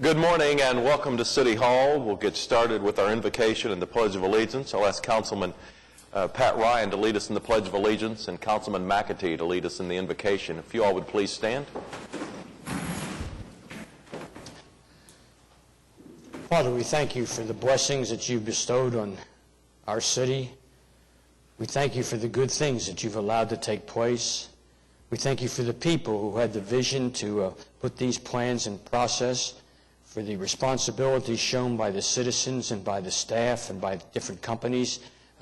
Good morning and welcome to City Hall. We'll get started with our invocation and the Pledge of Allegiance. I'll ask Councilman Pat Ryan to lead us in the Pledge of Allegiance and Councilman McAtee to lead us in the invocation. If you all would please stand. Father, we thank you for the blessings that you've bestowed on our city. We thank you for the good things that you've allowed to take place. We thank you for the people who had the vision to put these plans in process, for the responsibility shown by the citizens and by the staff and by different companies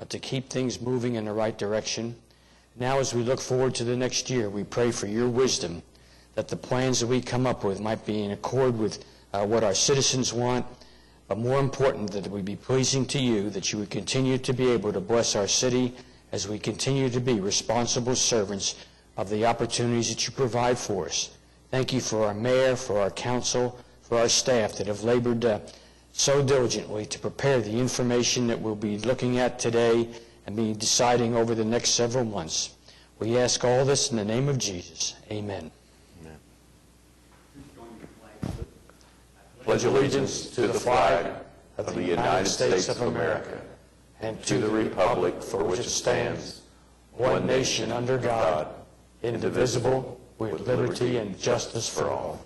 to keep things moving in the right direction. Now, as we look forward to the next year, we pray for your wisdom, that the plans that we come up with might be in accord with what our citizens want, but more important, that it would be pleasing to you, that you would continue to be able to bless our city as we continue to be responsible servants of the opportunities that you provide for us. Thank you for our mayor, for our council, for our staff that have labored so diligently to prepare the information that we'll be looking at today and be deciding over the next several months. We ask all this in the name of Jesus. Amen. Amen. Pledge allegiance to the flag of the United States of America and to the republic for which it stands, one nation under God, indivisible, with liberty and justice for all.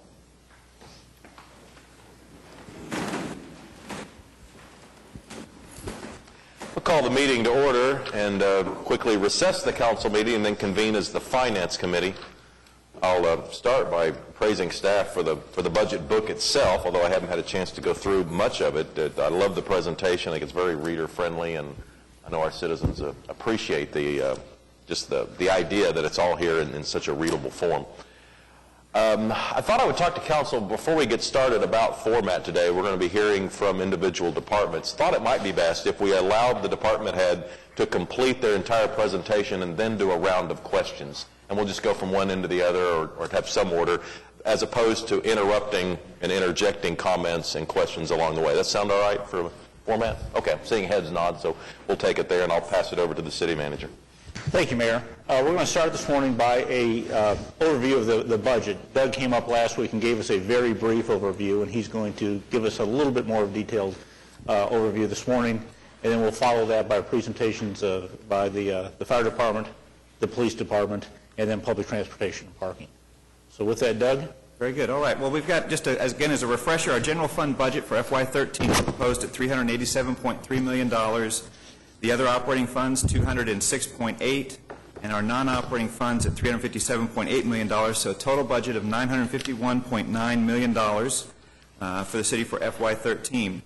We'll call the meeting to order and quickly recess the council meeting and then convene as the Finance Committee. I'll start by praising staff for the budget book itself, although I haven't had a chance to go through much of it. I love the presentation. I think it's very reader-friendly, and I know our citizens appreciate the idea that it's all here in such a readable form. I thought I would talk to council before we get started about format today. We're going to be hearing from individual departments. Thought it might be best if we allowed the department head to complete their entire presentation and then do a round of questions. And we'll just go from one end to the other or have some order, as opposed to interrupting and interjecting comments and questions along the way. That sound all right for format? Okay, seeing heads nod, so we'll take it there and I'll pass it over to the city manager. Thank you, Mayor. We're going to start this morning by a overview of the budget. Doug came up last week and gave us a very brief overview, and he's going to give us a little bit more of detailed overview this morning, and then we'll follow that by presentations by the fire department, the police department, and then public transportation and parking. So with that, Doug? Very good. All right. Well, we've got just, again, as a refresher, our general fund budget for FY13 is proposed at $387.3 million. The other operating funds, $206.8, and our non-operating funds at $357.8 million, so a total budget of $951.9 million for the city for FY13.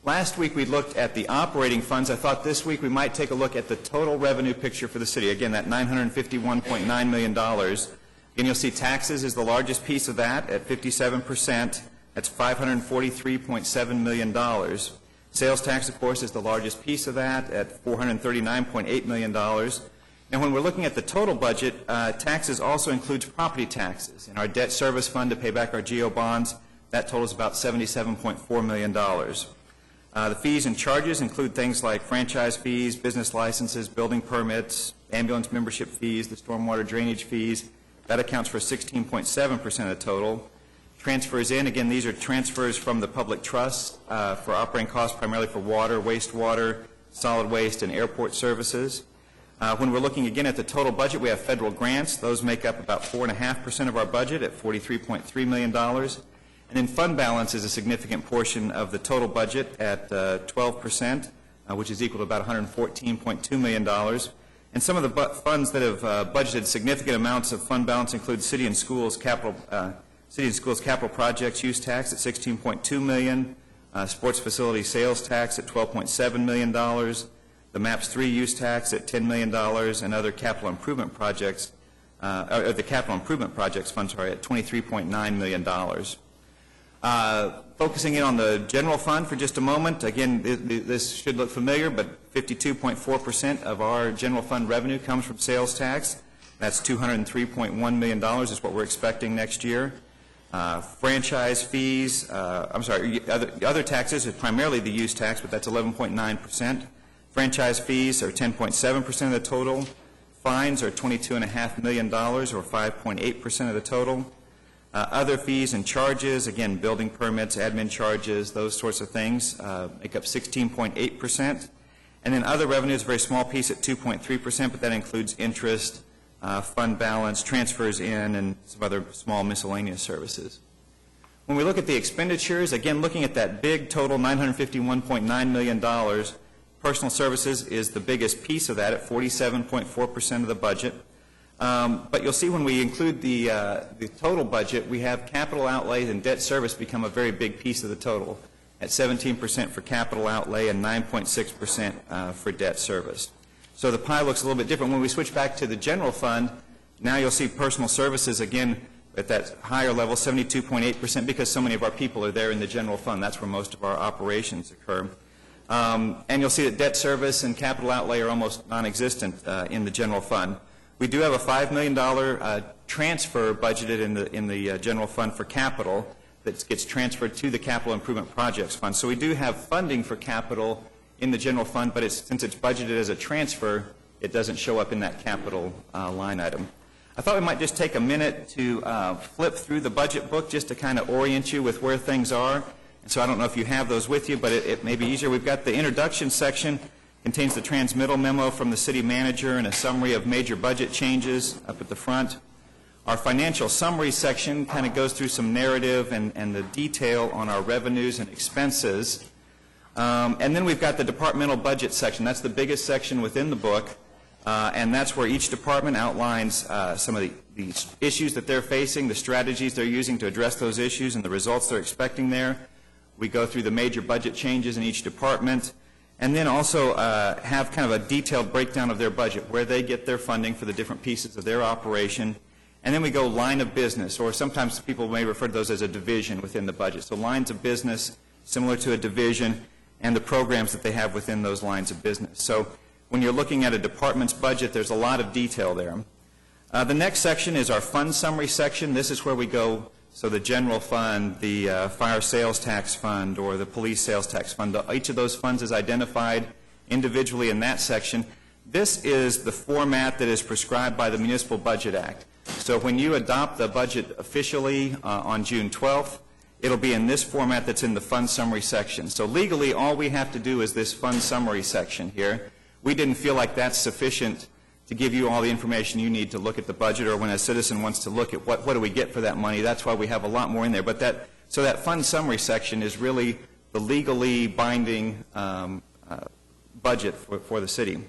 Last week we looked at the operating funds. I thought this week we might take a look at the total revenue picture for the city. Again, that $951.9 million. Again, you'll see taxes is the largest piece of that at 57%. That's $543.7 million. Sales tax, of course, is the largest piece of that at $439.8 million. Now, when we're looking at the total budget, taxes also includes property taxes. In our debt service fund to pay back our GO bonds, that totals about $77.4 million. The fees and charges include things like franchise fees, business licenses, building permits, ambulance membership fees, the stormwater drainage fees. That accounts for 16.7% of the total. Transfers in, again, these are transfers from the public trust for operating costs primarily for water, wastewater, solid waste, and airport services. When we're looking again at the total budget, we have federal grants. Those make up about 4.5% of our budget at $43.3 million. And then fund balance is a significant portion of the total budget at 12%, which is equal to about $114.2 million. And some of the funds that have budgeted significant amounts of fund balance include city and schools capital projects use tax at $16.2 million, sports facility sales tax at $12.7 million, the MAPS 3 use tax at $10 million, and other capital improvement projects, the capital improvement projects fund, at $23.9 million. Focusing in on the general fund for just a moment, again, this should look familiar, but 52.4% of our general fund revenue comes from sales tax. That's $203.1 million is what we're expecting next year. Franchise fees, other taxes is primarily the use tax, but that's 11.9%. Franchise fees are 10.7% of the total. Fines are $22.5 million, or 5.8% of the total. Other fees and charges, again, building permits, admin charges, those sorts of things, make up 16.8%. And then other revenues, a very small piece at 2.3%, but that includes interest, fund balance, transfers in, and some other small miscellaneous services. When we look at the expenditures, again, looking at that big total, $951.9 million, personal services is the biggest piece of that at 47.4% of the budget. But you'll see when we include the total budget, we have capital outlays and debt service become a very big piece of the total at 17% for capital outlay and 9.6% for debt service. So the pie looks a little bit different. When we switch back to the general fund, now you'll see personal services again at that higher level, 72.8%, because so many of our people are there in the general fund. That's where most of our operations occur. And you'll see that debt service and capital outlay are almost non-existent in the general fund. We do have a $5 million transfer budgeted in the general fund for capital that gets transferred to the capital improvement projects fund. So we do have funding for capital in the general fund, but since it's budgeted as a transfer, it doesn't show up in that capital line item. I thought we might just take a minute to flip through the budget book just to kind of orient you with where things are. And so I don't know if you have those with you, but it may be easier. We've got the introduction section. Contains the transmittal memo from the city manager and a summary of major budget changes up at the front. Our financial summary section kind of goes through some narrative and the detail on our revenues and expenses. And then we've got the departmental budget section. That's the biggest section within the book. And that's where each department outlines some of the issues that they're facing, the strategies they're using to address those issues, and the results they're expecting there. We go through the major budget changes in each department. And then also have kind of a detailed breakdown of their budget, where they get their funding for the different pieces of their operation. And then we go line of business, or sometimes people may refer to those as a division within the budget. So lines of business, similar to a division, and the programs that they have within those lines of business. So when you're looking at a department's budget, there's a lot of detail there. The next section is our fund summary section. This is where we go. So the general fund, the fire sales tax fund, or the police sales tax fund, each of those funds is identified individually in that section. This is the format that is prescribed by the Municipal Budget Act. So when you adopt the budget officially on June 12th, it'll be in this format that's in the fund summary section. So legally, all we have to do is this fund summary section here. We didn't feel like that's sufficient to give you all the information you need to look at the budget, or when a citizen wants to look at what do we get for that money. That's why we have a lot more in there. But so that fund summary section is really the legally binding budget for the city.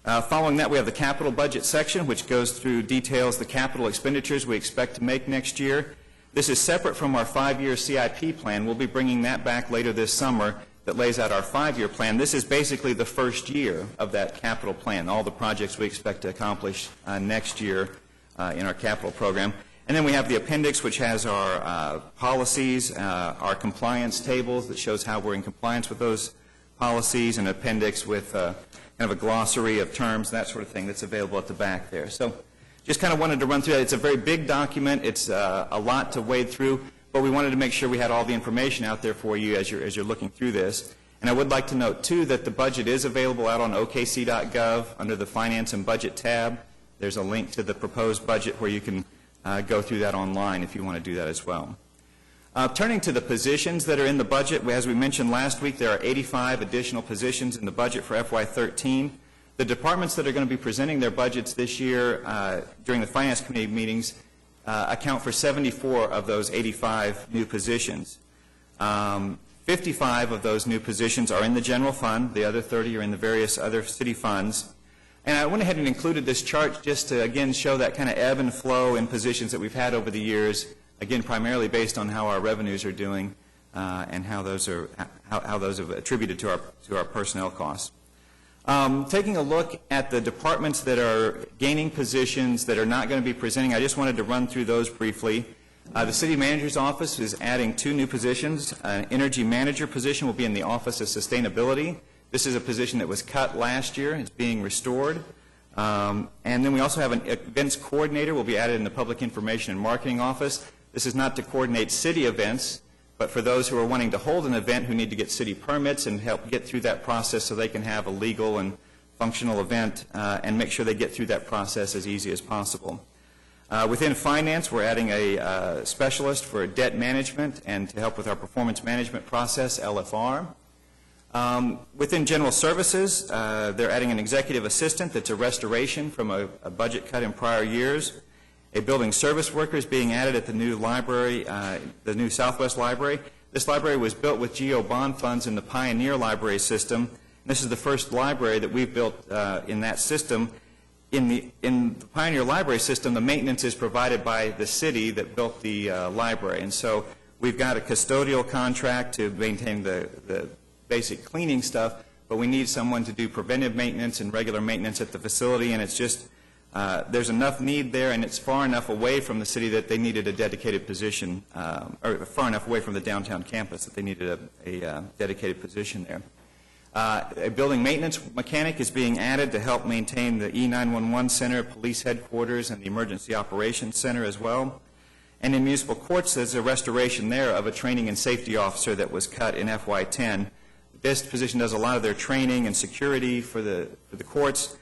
Following that, we have the capital budget section, which goes through details the capital expenditures we expect to make next year. This is separate from our 5-year CIP plan. We'll be bringing that back later this summer. That lays out our 5-year plan. This is basically the first year of that capital plan, all the projects we expect to accomplish next year in our capital program. And then we have the appendix, which has our policies, our compliance tables that shows how we're in compliance with those policies, an appendix with kind of a glossary of terms, that sort of thing that's available at the back there. So just kind of wanted to run through that. It's a very big document. It's a lot to wade through. But we wanted to make sure we had all the information out there for you as you're looking through this. And I would like to note, too, that the budget is available out on okc.gov under the Finance and Budget tab. There's a link to the proposed budget where you can go through that online if you want to do that as well. Turning to the positions that are in the budget, as we mentioned last week, there are 85 additional positions in the budget for FY13. The departments that are going to be presenting their budgets this year during the Finance Committee meetings account for 74 of those 85 new positions. 55 of those new positions are in the general fund. The other 30 are in the various other city funds. And I went ahead and included this chart just to, again, show that kind of ebb and flow in positions that we've had over the years, again, primarily based on how our revenues are doing and how those have attributed to our personnel costs. Taking a look at the departments that are gaining positions that are not going to be presenting, I just wanted to run through those briefly. The City Manager's Office is adding 2 new positions. An Energy Manager position will be in the Office of Sustainability. This is a position that was cut last year. It's being restored. And then we also have an Events Coordinator will be added in the Public Information and Marketing Office. This is not to coordinate city events, but for those who are wanting to hold an event who need to get city permits and help get through that process so they can have a legal and functional event and make sure they get through that process as easy as possible. Within finance, we're adding a specialist for debt management and to help with our performance management process, LFR. Within general services, they're adding an executive assistant that's a restoration from a budget cut in prior years. A building service worker is being added at the new library, the new Southwest Library. This library was built with GO bond funds in the Pioneer Library system. This is the first library that we've built in that system. In the Pioneer Library system, the maintenance is provided by the city that built the library. And so we've got a custodial contract to maintain the basic cleaning stuff, but we need someone to do preventive maintenance and regular maintenance at the facility, and it's just, there's enough need there, and it's far enough away from the city that they needed a dedicated position, or far enough away from the downtown campus that they needed a dedicated position there. A building maintenance mechanic is being added to help maintain the E911 Center, police headquarters, and the Emergency Operations Center as well. And in municipal courts, there's a restoration there of a training and safety officer that was cut in FY10. This position does a lot of their training and security for the courts.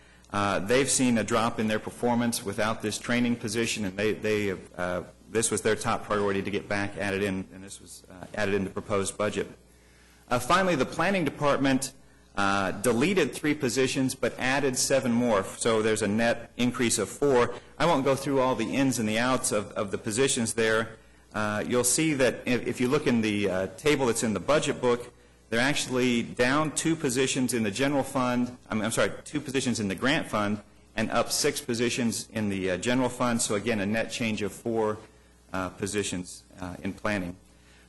They've seen a drop in their performance without this training position, and this was their top priority to get back added in, and this was added in the proposed budget. Finally, the planning department deleted 3 positions but added 7 more, so there's a net increase of 4. I won't go through all the ins and the outs of the positions there. You'll see that if you look in the table that's in the budget book, they're actually down 2 positions in the general fund, 2 positions in the grant fund, and up 6 positions in the general fund, so again, a net change of 4 positions in planning.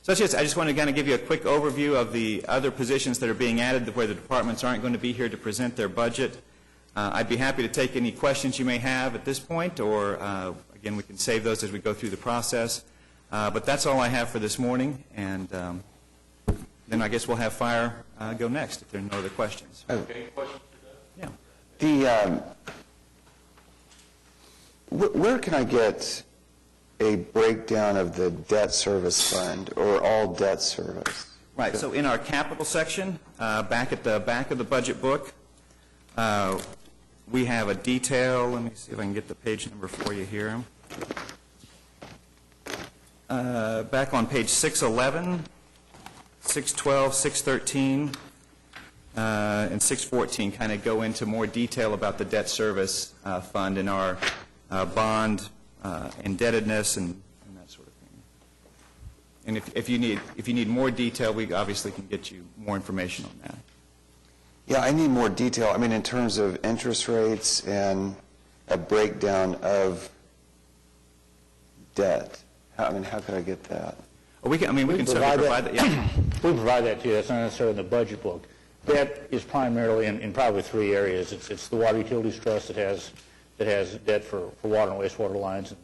So I just want to kind of give you a quick overview of the other positions that are being added where the departments aren't going to be here to present their budget. I'd be happy to take any questions you may have at this point, or again, we can save those as we go through the process. But that's all I have for this morning, and then I guess we'll have Fire go next if there are no other questions. Any questions for Yeah. that? Where can I get a breakdown of the debt service fund or all debt service? Right, so in our capital section, back at the back of the budget book, we have a detail. Let me see if I can get the page number for you here. Back on page 611, 612, 613, and 614 kind of go into more detail about the debt service fund and our bond indebtedness and that sort of thing. And if you need more detail, we obviously can get you more information on that. Yeah, I need more detail. I mean, in terms of interest rates and a breakdown of debt. How could I get that? Oh, we can certainly provide that. Yeah. We provide that to you. That's not necessarily in the budget book. That is primarily in probably 3 areas. It's the Water Utilities Trust that has debt for water and wastewater lines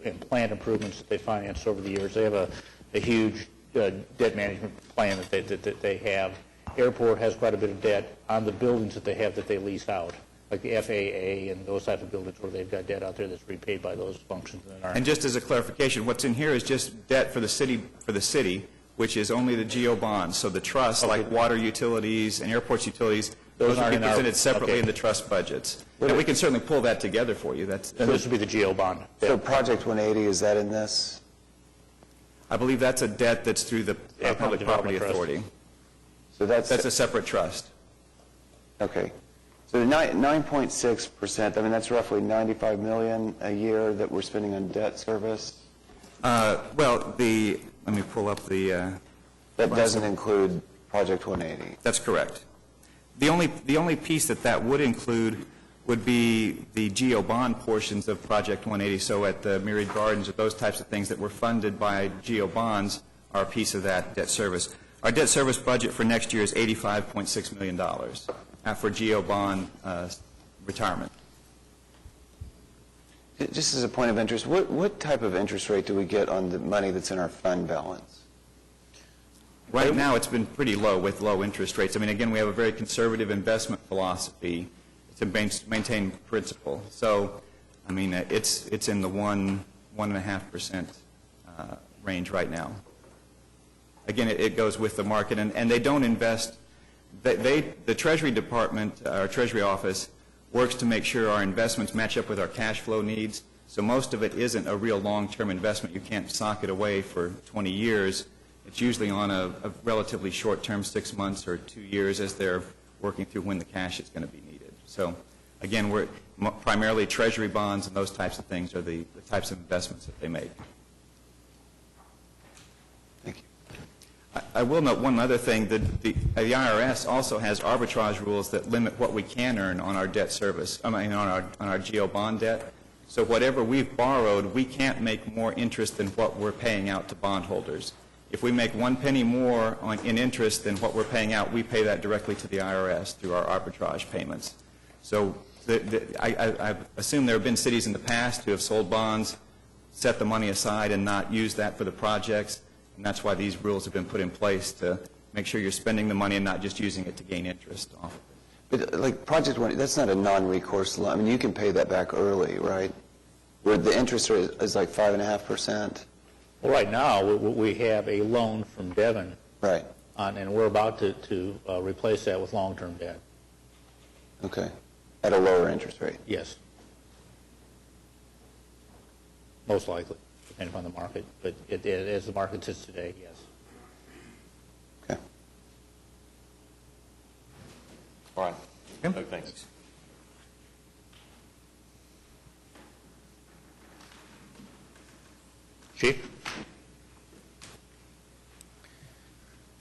and plant improvements that they financed over the years. They have a huge debt management plan that they have. Airport has quite a bit of debt on the buildings that they have that they lease out, like the FAA and those types of buildings where they've got debt out there that's repaid by those functions. And just as a clarification, what's in here is just debt for the city, which is only the GO bonds. So the trust, like water utilities and airports utilities, those will be presented separately in the trust budgets. And we can certainly pull that together for you. And this would be the GO bond. So Project 180, is that in this? I believe that's a debt that's through the Public Property Authority. So that's a separate trust. Okay. So 9.6%, I mean, that's roughly $95 million a year that we're spending on debt service? Well, let me pull up the... That doesn't include Project 180? That's correct. The only piece that would include would be the GO bond portions of Project 180. So at the Myriad Gardens or those types of things that were funded by GO bonds are a piece of that debt service. Our debt service budget for next year is $85.6 million for GO bond retirement. Just as a point of interest, what type of interest rate do we get on the money that's in our fund balance? Right now, it's been pretty low with low interest rates. I mean, again, we have a very conservative investment philosophy to maintain principal. So, I mean, it's in the 1.5% range right now. Again, it goes with the market, and they don't invest. The Treasury Department, our Treasury Office, works to make sure our investments match up with our cash flow needs. So most of it isn't a real long-term investment. You can't sock it away for 20 years. It's usually on a relatively short term, 6 months or 2 years, as they're working through when the cash is going to be needed. So again, we're primarily treasury bonds and those types of things are the types of investments that they make. Thank you. I will note one other thing, that the IRS also has arbitrage rules that limit what we can earn on our debt service, on our GO bond debt. So whatever we've borrowed, we can't make more interest than what we're paying out to bondholders. If we make 1 penny more in interest than what we're paying out, we pay that directly to the IRS through our arbitrage payments. So I assume there have been cities in the past who have sold bonds, set the money aside, and not used that for the projects. And that's why these rules have been put in place, to make sure you're spending the money and not just using it to gain interest off of it. But like Project One, that's not a non-recourse loan. I mean, you can pay that back early, right? Where the interest rate is like 5.5%. Well, right now, we have a loan from Devon, Right. and we're about to replace that with long-term debt. Okay. At a lower interest rate. Yes. Most likely, depending upon the market. But as the market sits today, yes. Okay. All right. No, thanks. Chief?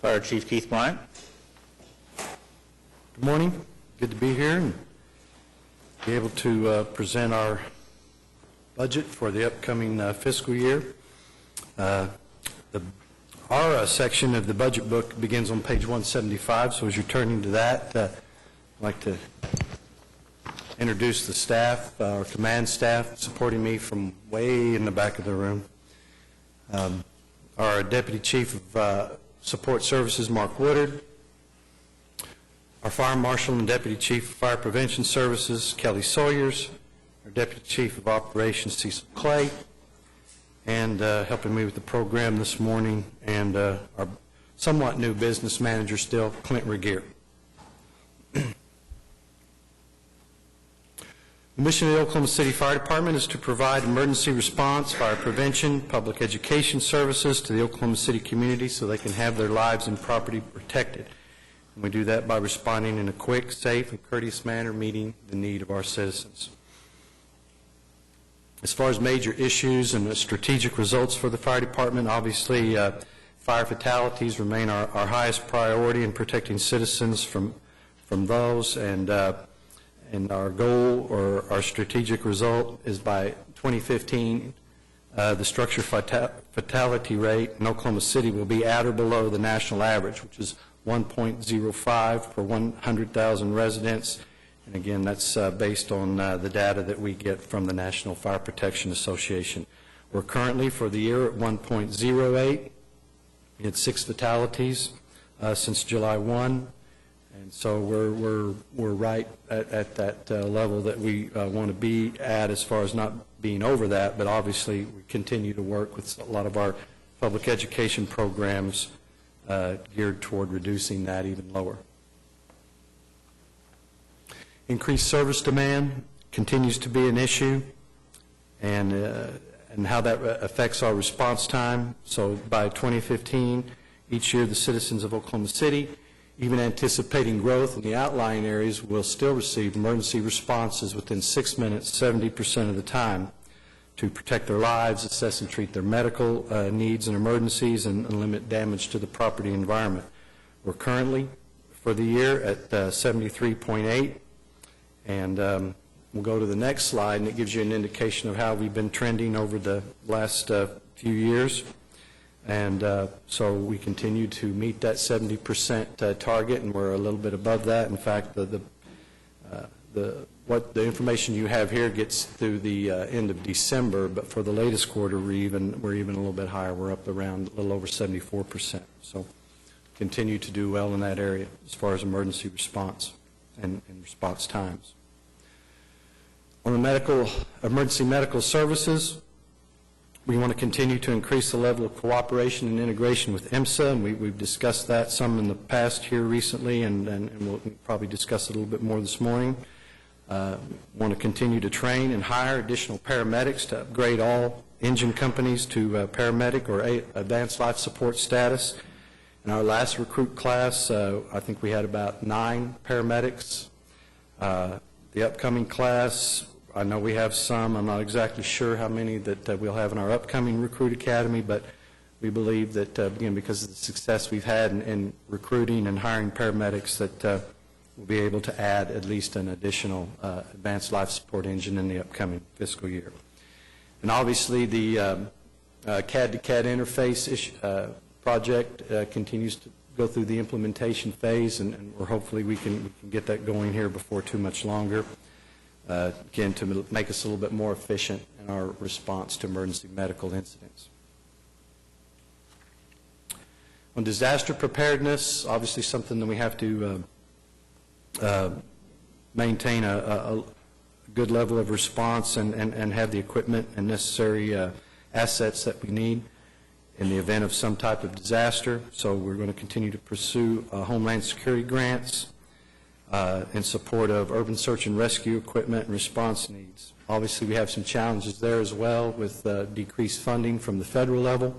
Fire Chief Keith Bryant. Good morning. Good to be here and be able to present our budget for the upcoming fiscal year. Our section of the budget book begins on page 175, so as you're turning to that, I'd like to introduce the staff, our command staff supporting me from way in the back of the room. Our Deputy Chief of Support Services, Mark Woodard. Our Fire Marshal and Deputy Chief of Fire Prevention Services, Kelly Sawyers. Our Deputy Chief of Operations, Cecil Clay. And helping me with the program this morning, and our somewhat new business manager still, Clint Regier. The mission of the Oklahoma City Fire Department is to provide emergency response, fire prevention, public education services to the Oklahoma City community so they can have their lives and property protected. And we do that by responding in a quick, safe, and courteous manner, meeting the need of our citizens. As far as major issues and the strategic results for the fire department, obviously fire fatalities remain our highest priority in protecting citizens from those, and our goal or our strategic result is by 2015, the structure fatality rate in Oklahoma City will be at or below the national average, which is 1.05 per 100,000 residents. And again, that's based on the data that we get from the National Fire Protection Association. We're currently, for the year, at 1.08. We had 6 fatalities since July 1. And so we're right at that level that we want to be at, as far as not being over that, but obviously we continue to work with a lot of our public education programs geared toward reducing that even lower. Increased service demand continues to be an issue, and how that affects our response time. So by 2015, each year the citizens of Oklahoma City, even anticipating growth in the outlying areas, will still receive emergency responses within 6 minutes, 70% of the time, to protect their lives, assess and treat their medical needs and emergencies, and limit damage to the property environment. We're currently, for the year, at 73.8, and we'll go to the next slide, and it gives you an indication of how we've been trending over the last few years. And so we continue to meet that 70% target, and we're a little bit above that. In fact, the information you have here gets through the end of December, but for the latest quarter, we're even a little bit higher. We're up around a little over 74%. So continue to do well in that area as far as emergency response and response times. On the emergency medical services, we want to continue to increase the level of cooperation and integration with IMSA, and we've discussed that some in the past here recently, and we'll probably discuss it a little bit more this morning. Want to continue to train and hire additional paramedics to upgrade all engine companies to paramedic or advanced life support status. In our last recruit class, I think we had about 9 paramedics. The upcoming class, I know we have some. I'm not exactly sure how many that we'll have in our upcoming recruit academy, but we believe that, again, because of the success we've had in recruiting and hiring paramedics, that we'll be able to add at least an additional advanced life support engine in the upcoming fiscal year. And obviously, the CAD-to-CAD interface project continues to go through the implementation phase, and we're hopefully we can get that going here before too much longer, again, to make us a little bit more efficient in our response to emergency medical incidents. On disaster preparedness, obviously something that we have to maintain a good level of response and have the equipment and necessary assets that we need in the event of some type of disaster. So we're going to continue to pursue Homeland Security grants in support of urban search and rescue equipment and response needs. Obviously, we have some challenges there as well with decreased funding from the federal level.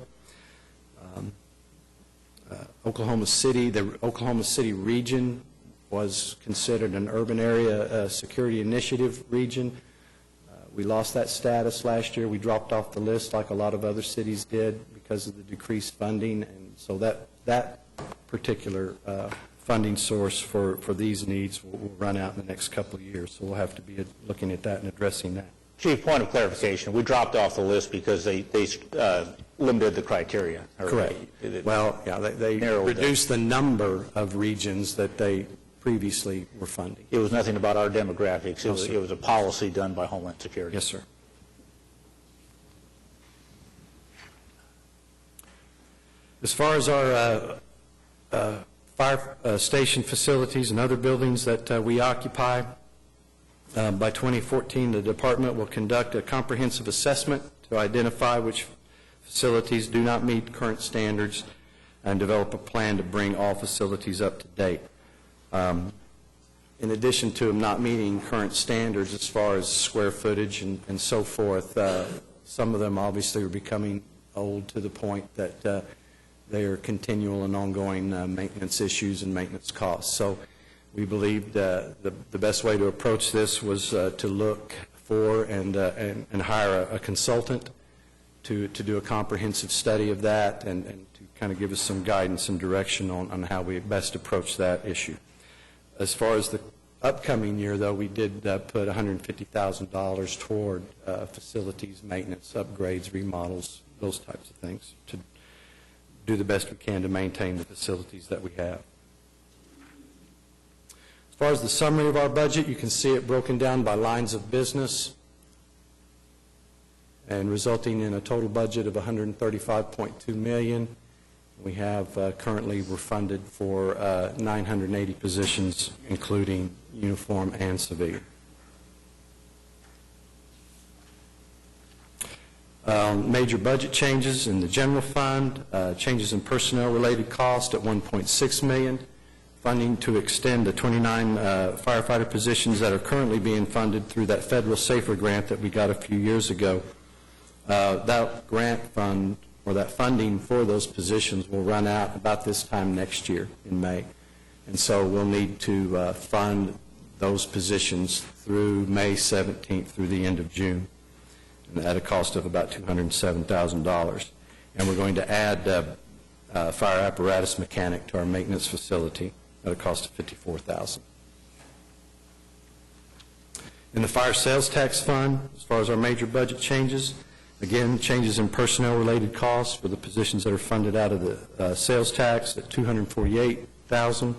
Oklahoma City, the Oklahoma City region was considered an urban area security initiative region. We lost that status last year. We dropped off the list like a lot of other cities did because of the decreased funding, and so that particular funding source for these needs will run out in the next couple of years, so we'll have to be looking at that and addressing that. Chief, point of clarification, we dropped off the list because they limited the criteria. Correct. Well, yeah, they reduced the number of regions that they previously were funding. It was nothing about our demographics. No, sir. It was a policy done by Homeland Security. Yes, sir. As far as our fire station facilities and other buildings that we occupy, by 2014, the department will conduct a comprehensive assessment to identify which facilities do not meet current standards and develop a plan to bring all facilities up to date. In addition to them not meeting current standards as far as square footage and so forth, some of them obviously are becoming old to the point that they are continual and ongoing maintenance issues and maintenance costs. So we believed the best way to approach this was to look for and hire a consultant to do a comprehensive study of that and to kind of give us some guidance and direction on how we best approach that issue. As far as the upcoming year, though, we did put $150,000 toward facilities, maintenance, upgrades, remodels, those types of things, to do the best we can to maintain the facilities that we have. As far as the summary of our budget, you can see it broken down by lines of business and resulting in a total budget of $135.2 million. We have currently we're funded for 980 positions, including uniform and civilian. Major budget changes in the general fund, changes in personnel-related cost at $1.6 million, funding to extend the 29 firefighter positions that are currently being funded through that federal SAFER grant that we got a few years ago. That grant fund, or that funding for those positions, will run out about this time next year in May. And so we'll need to fund those positions through May 17th through the end of June, and at a cost of about $207,000. And we're going to add fire apparatus mechanic to our maintenance facility at a cost of $54,000. In the fire sales tax fund, as far as our major budget changes, again, changes in personnel-related costs for the positions that are funded out of the sales tax at $248,000.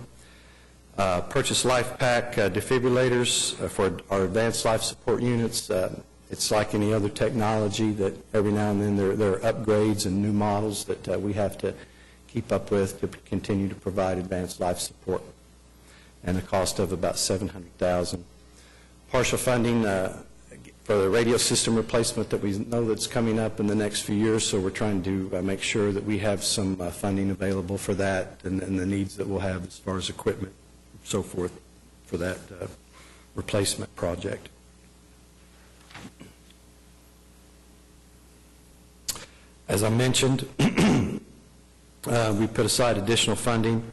Purchase life pack defibrillators for our advanced life support units. It's like any other technology that every now and then there are upgrades and new models that we have to keep up with to continue to provide advanced life support, and a cost of about $700,000. Partial funding for the radio system replacement that we know that's coming up in the next few years, so we're trying to make sure that we have some funding available for that and the needs that we'll have as far as equipment and so forth for that replacement. project. As I mentioned, we put aside additional funding,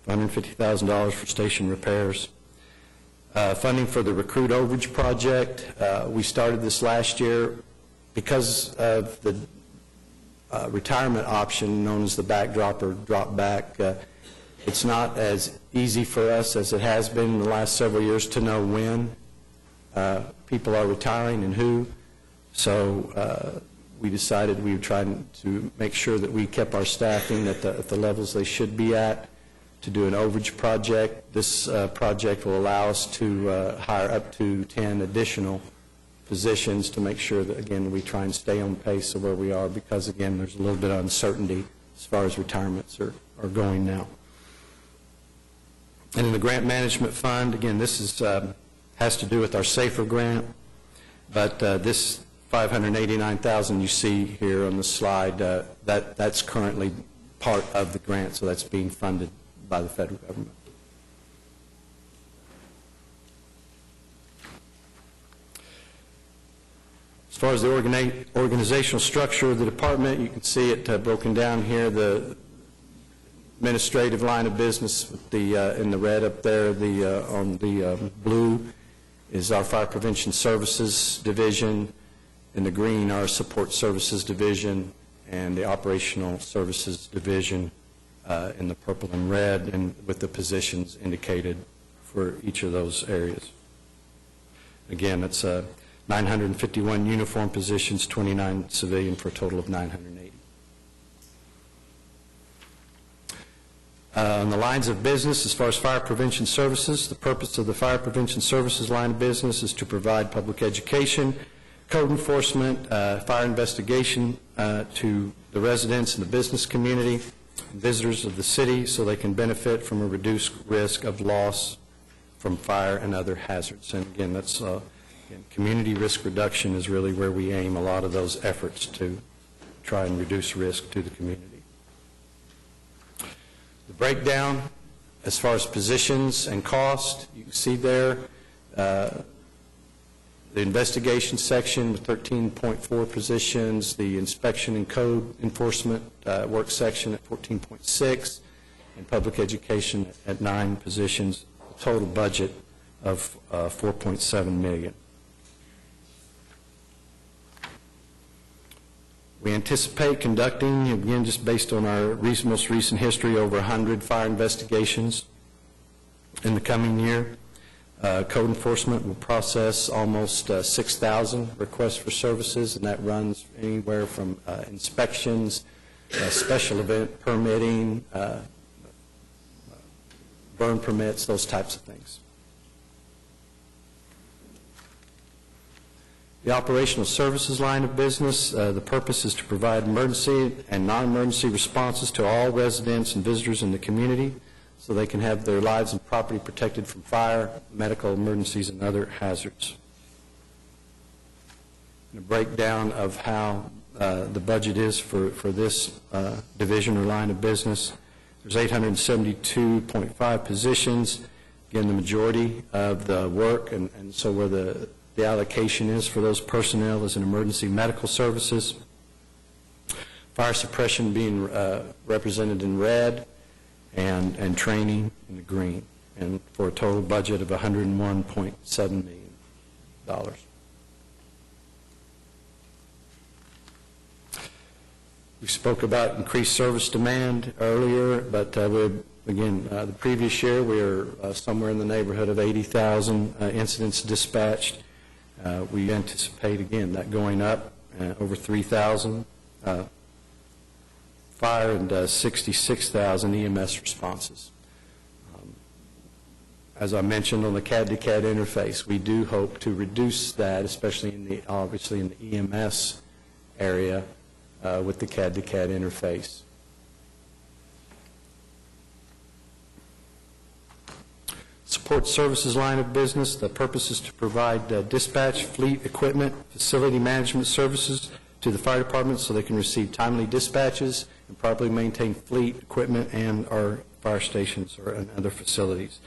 $150,000 for station repairs. Funding for the recruit overage project, we started this last year because of the retirement option known as the backdrop or drop back. It's not as easy for us as it has been in the last several years to know when people are retiring and who. So we decided we would try to make sure that we kept our staffing at the levels they should be at to do an overage project. This project will allow us to hire up to 10 additional positions to make sure that, again, we try and stay on pace of where we are because, again, there's a little bit of uncertainty as far as retirements are going now. And in the grant management fund, again, this is has to do with our SAFER grant, but this $589,000 you see here on the slide, that's currently part of the grant, so that's being funded by the federal government. As far as the organizational structure of the department, you can see it broken down here. The administrative line of business with the in the red up there, on the blue is our Fire Prevention Services Division. In the green, our Support Services Division, and the Operational Services Division in the purple and red, and with the positions indicated for each of those areas. Again, it's 951 uniform positions, 29 civilian, for a total of 980. On the lines of business, as far as fire prevention services, the purpose of the Fire Prevention Services line of business is to provide public education, code enforcement, fire investigation to the residents and the business community, and visitors of the city, so they can benefit from a reduced risk of loss from fire and other hazards. And again, that's community risk reduction is really where we aim a lot of those efforts to try and reduce risk to the community. The breakdown as far as positions and cost, you can see there the investigation section with 13.4 positions, the inspection and code enforcement work section at 14.6, and public education at 9 positions, a total budget of $4.7 million. We anticipate conducting, again, just based on our most recent history, over 100 fire investigations in the coming year. Code enforcement will process almost 6,000 requests for services, and that runs anywhere from inspections, special event permitting, burn permits, those types of things. The operational services line of business, the purpose is to provide emergency and non-emergency responses to all residents and visitors in the community so they can have their lives and property protected from fire, medical emergencies, and other hazards. And a breakdown of how the budget is for this division or line of business. There's 872.5 positions. Again, the majority of the work, and so where the allocation is for those personnel is in emergency medical services. Fire suppression being represented in red, and training in the green, and for a total budget of $101.7 million. We spoke about increased service demand earlier, but again, the previous year we were somewhere in the neighborhood of 80,000 incidents dispatched. We anticipate, again, that going up over 3,000 fire and 66,000 EMS responses. As I mentioned on the CAD-to-CAD interface, we do hope to reduce that, especially obviously in the EMS area with the CAD-to-CAD interface. Support services line of business, the purpose is to provide dispatch, fleet, equipment, facility management services to the fire department so they can receive timely dispatches and properly maintain fleet, equipment, and our fire stations or other facilities.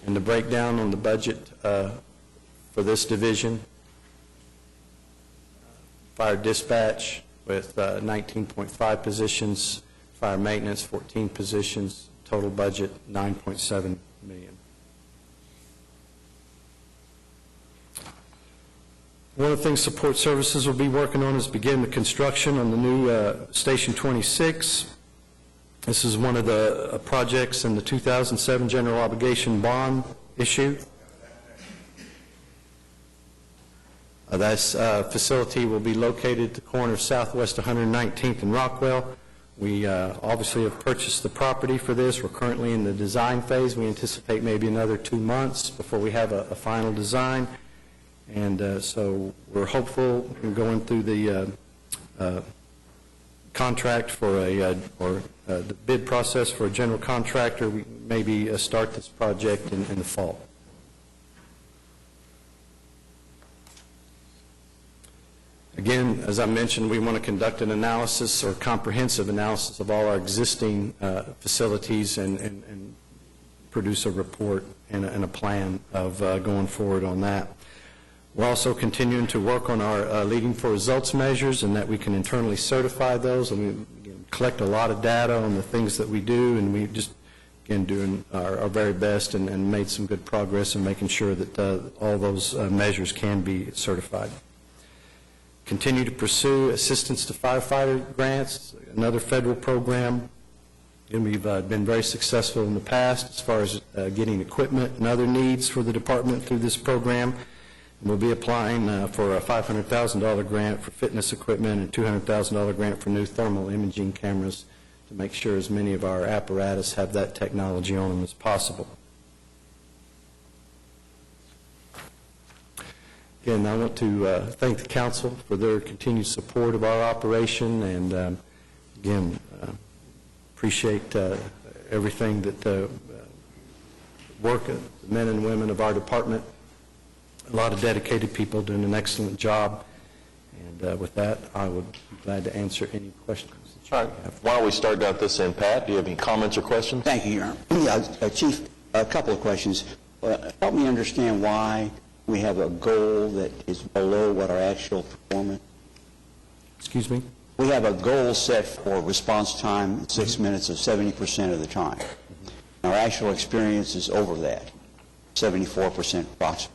And the breakdown on the budget for this division, fire dispatch with 19.5 positions, fire maintenance 14 positions, total budget $9.7 million. One of the things support services will be working on is begin the construction on the new Station 26. This is one of the projects in the 2007 general obligation bond issue. This facility will be located at the corner of Southwest 119th and Rockwell. We obviously have purchased the property for this. We're currently in the design phase. We anticipate maybe another 2 months before we have a final design. And so we're hopeful in going through the contract for the bid process for a general contractor. We maybe start this project in the fall. Again, as I mentioned, we want to conduct an analysis or comprehensive analysis of all our existing facilities and produce a report and a plan of going forward on that. We're also continuing to work on our Leading for Results measures and that we can internally certify those, and we collect a lot of data on the things that we do, and we just, again, doing our very best and made some good progress in making sure that all those measures can be certified. Continue to pursue assistance to firefighter grants, another federal program, and we've been very successful in the past as far as getting equipment and other needs for the department through this program. We'll be applying for a $500,000 grant for fitness equipment and $200,000 grant for new thermal imaging cameras to make sure as many of our apparatus have that technology on them as possible. Again, I want to thank the council for their continued support of our operation, and again, appreciate everything that work the men and women of our department. A lot of dedicated people doing an excellent job. And with that, I would be glad to answer any questions that you All right. have. Why don't we start out this end? Pat, do you have any comments or questions? Thank you, Your Honor. Yeah, Chief, a couple of questions. Help me understand why we have a goal that is below what our actual performance. Excuse me? We have a goal set for response time in 6 minutes of 70% of the time. Our actual experience is over that, 74% approximately.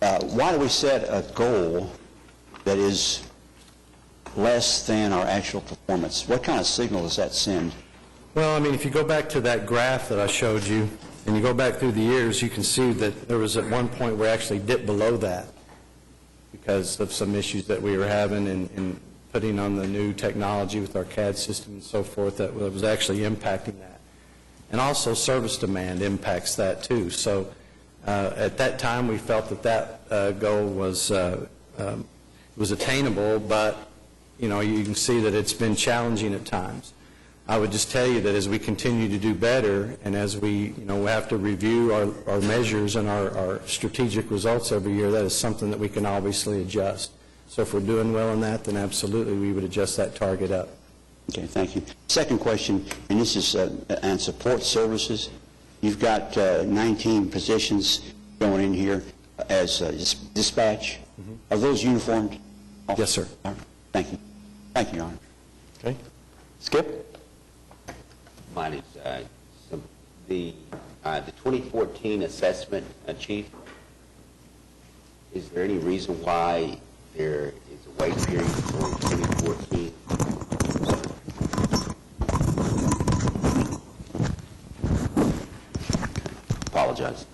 Why do we set a goal that is less than our actual performance? What kind of signal does that send? Well, I mean, if you go back to that graph that I showed you, and you go back through the years, you can see that there was at one point where we actually dipped below that because of some issues that we were having in putting on the new technology with our CAD system and so forth that was actually impacting that. And also service demand impacts that too. So at that time, we felt that goal was attainable, but you know, you can see that it's been challenging at times. I would just tell you that as we continue to do better, and as we have to review our measures and our strategic results every year, that is something that we can obviously adjust. So if we're doing well in that, then absolutely we would adjust that target up. Okay, thank you. Second question, and this is on support services. You've got 19 positions going in here as dispatch. Are those uniformed? Yes, sir. All right. Thank you. Thank you, Your Honor. Okay. Skip? Mine is the 2014 assessment, Chief. Is there any reason why there is a wait period for 2014? Apologize.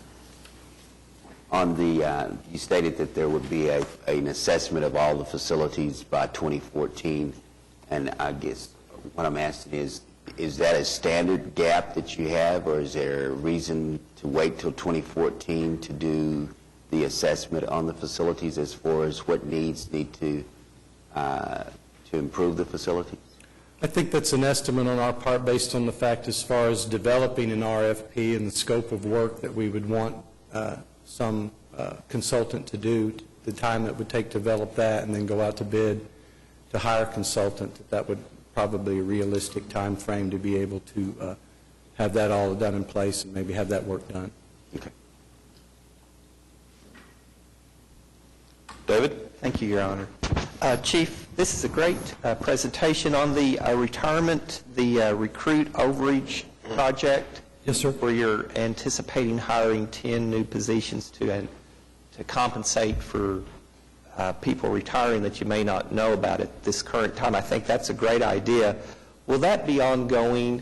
On the, you stated that there would be an assessment of all the facilities by 2014, and I guess what I'm asking is that a standard gap that you have, or is there a reason to wait till 2014 to do the assessment on the facilities as far as what need to improve the facilities? I think that's an estimate on our part based on the fact as far as developing an RFP and the scope of work that we would want some consultant to do, the time that would take to develop that and then go out to bid to hire a consultant. That would probably a realistic time frame to be able to have that all done in place and maybe have that work done. David? Thank you, Your Honor. Chief, this is a great presentation on the retirement, the recruit overreach project. Yes, sir. Where you're anticipating hiring 10 new positions to compensate for people retiring that you may not know about at this current time. I think that's a great idea. Will that be ongoing?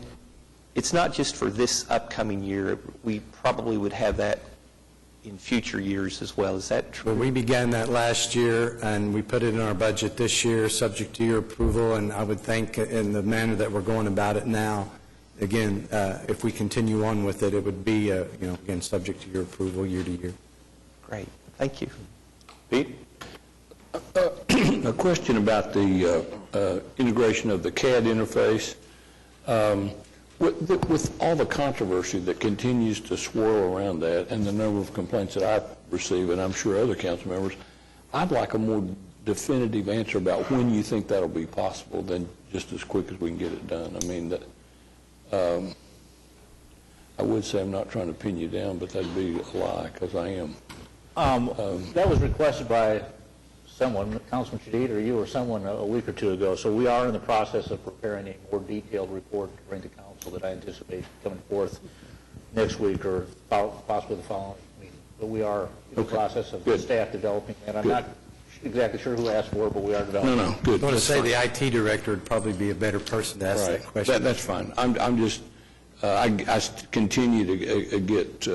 It's not just for this upcoming year. We probably would have that in future years as well. Is that true? Well, we began that last year, and we put it in our budget this year, subject to your approval, and I would think in the manner that we're going about it now, again, if we continue on with it, it would be, again, subject to your approval year to year. Great. Thank you. Pete? A question about the integration of the CAD interface. With all the controversy that continues to swirl around that and the number of complaints that I've received, and I'm sure other council members, I'd like a more definitive answer about when you think that'll be possible than just as quick as we can get it done. I mean, I would say I'm not trying to pin you down, but that'd be a lie, because I am. That was requested by someone, Councilman Shadid or you or someone a week or two ago. So we are in the process of preparing a more detailed report to bring to council that I anticipate coming forth next week or possibly the following meeting. But we are in the process of staff developing that. I'm not exactly sure who asked for it, but we are developing. No, good. I want to say the IT director would probably be a better person to ask that question. That's fine. I'm just, I continue to get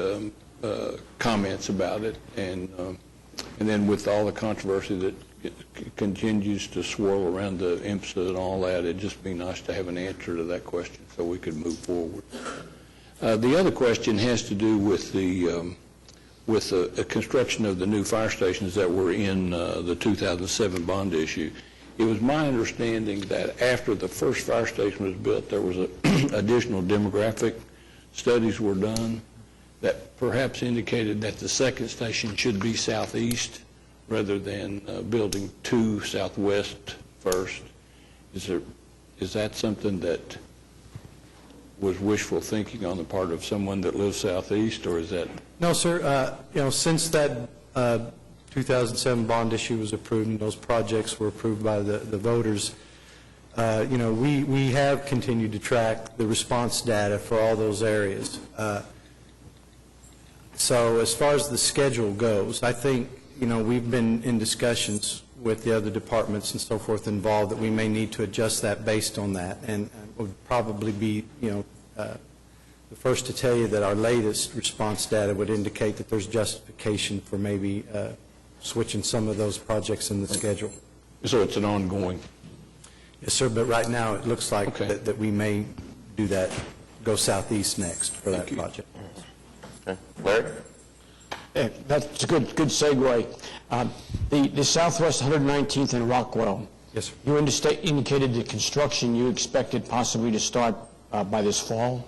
comments about it, and then with all the controversy that continues to swirl around the IMSA and all that, it'd just be nice to have an answer to that question so we could move forward. The other question has to do with the construction of the new fire stations that were in the 2007 bond issue. It was my understanding that after the first fire station was built, there was additional demographic studies were done that perhaps indicated that the second station should be southeast rather than building 2 southwest first. Is that something that was wishful thinking on the part of someone that lives southeast, or is that? No, sir. Since that 2007 bond issue was approved and those projects were approved by the voters, we have continued to track the response data for all those areas. So as far as the schedule goes, I think, we've been in discussions with the other departments and so forth involved that we may need to adjust that based on that, and would probably be, the first to tell you that our latest response data would indicate that there's justification for maybe switching some of those projects in the schedule. So it's an ongoing? Yes, sir, but right now it looks like that we may do that, go southeast next for that project. Okay. Larry? That's a good segue. The Southwest 119th and Rockwell. Yes, sir. You indicated the construction you expected possibly to start by this fall?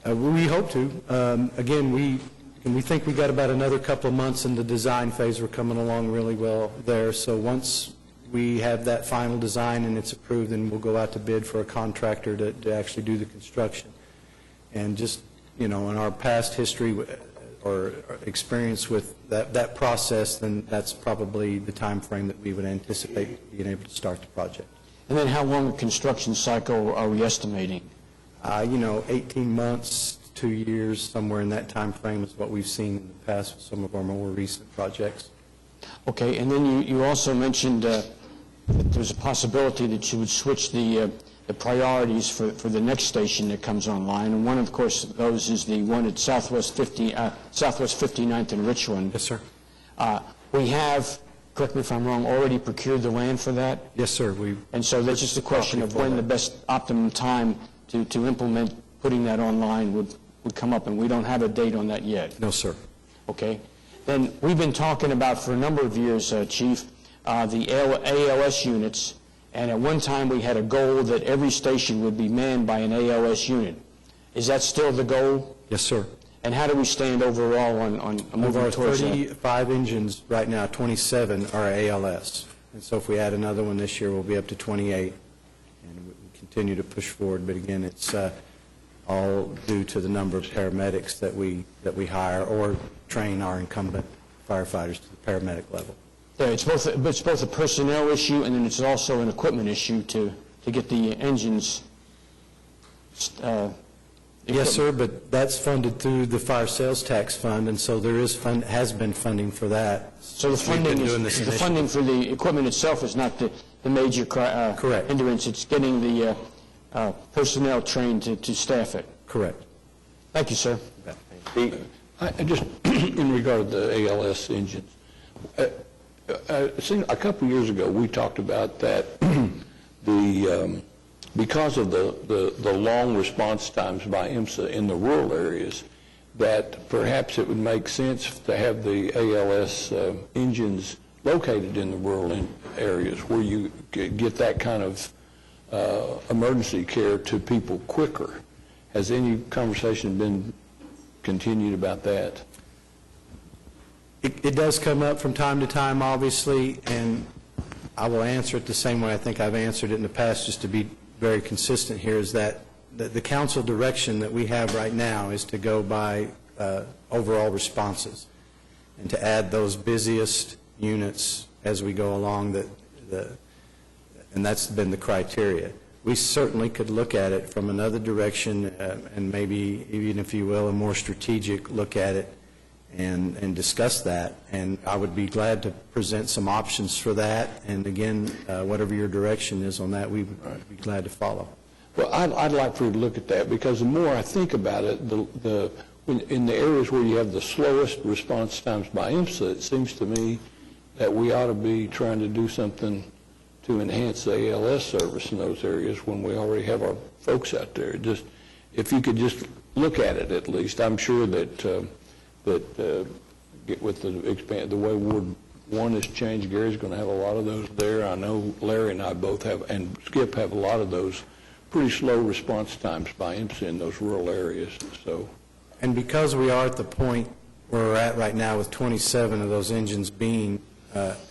We hope to. Again, we think we got about another couple of months in the design phase. We're coming along really well there. So once we have that final design and it's approved, then we'll go out to bid for a contractor to actually do the construction. And just, in our past history or experience with that process, then that's probably the time frame that we would anticipate being able to start the project. And then how long a construction cycle are we estimating? 18 months, 2 years, somewhere in that time frame is what we've seen in the past with some of our more recent projects. Okay, and then you also mentioned that there's a possibility that you would switch the priorities for the next station that comes online, and one, of course, those is the one at Southwest 59th and Richland. Yes, sir. We have, correct me if I'm wrong, already procured the land for that? Yes, sir. And so that's just a question of when the best optimum time to implement putting that online would come up, and we don't have a date on that yet. No, sir. Okay. Then we've been talking about for a number of years, Chief, the ALS units, and at one time we had a goal that every station would be manned by an ALS unit. Is that still the goal? Yes, sir. And how do we stand overall on Of moving our towards that? 35 engines right now, 27 are ALS. And so if we add another one this year, we'll be up to 28. And we continue to push forward. But again, it's all due to the number of paramedics that we hire or train our incumbent firefighters to the paramedic level. Yeah, it's both a personnel issue, and then it's also an equipment issue to get the engines. Yes, sir, but that's funded through the fire sales tax fund, and so there is has been funding for that. So the We've been funding doing this the initiative. funding for the equipment itself is not the major Correct. hindrance. It's getting the personnel trained to staff it. Correct. Thank you, sir. I just, in regard to the ALS engines, a couple years ago, we talked about that because of the long response times by IMSA in the rural areas, that perhaps it would make sense to have the ALS engines located in the rural areas where you get that kind of emergency care to people quicker. Has any conversation been continued about that? It does come up from time to time, obviously, and I will answer it the same way I think I've answered it in the past, just to be very consistent here, is that the council direction that we have right now is to go by overall responses and to add those busiest units as we go along, and that's been the criteria. We certainly could look at it from another direction and maybe, even if you will, a more strategic look at it and discuss that. And I would be glad to present some options for that. And again, whatever your direction is on that, we would be glad to follow. Well, I'd like for you to look at that, because the more I think about it, in the areas where you have the slowest response times by IMSA, it seems to me that we ought to be trying to do something to enhance the ALS service in those areas when we already have our folks out there. Just, if you could just look at it at least. I'm sure that with the way Ward 1 has changed, Gary's going to have a lot of those there. I know Larry and I both have, and Skip have a lot of those pretty slow response times by IMSA in those rural areas. So, And because we are at the point where we're at right now with 27 of those engines being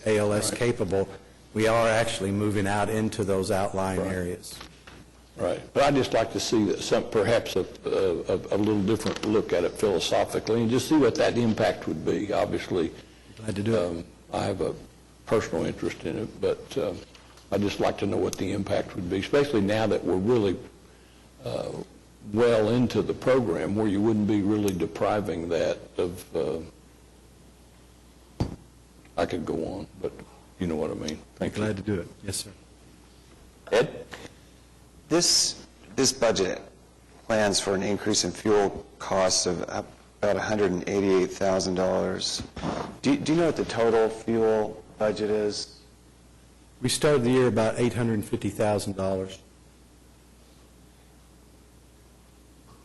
ALS capable, we are actually moving out into those outlying areas. right. But I'd just like to see that perhaps a little different look at it philosophically, and just see what that impact would be. Obviously, Glad to do it. I have a personal interest in it, but I'd just like to know what the impact would be, especially now that we're really well into the program, where you wouldn't be really depriving that of, I could go on, but you know what I mean. Thank you. Glad to do it. Yes, sir. Ed? This budget plans for an increase in fuel costs of about $188,000. Do you know what the total fuel budget is? We started the year about $850,000.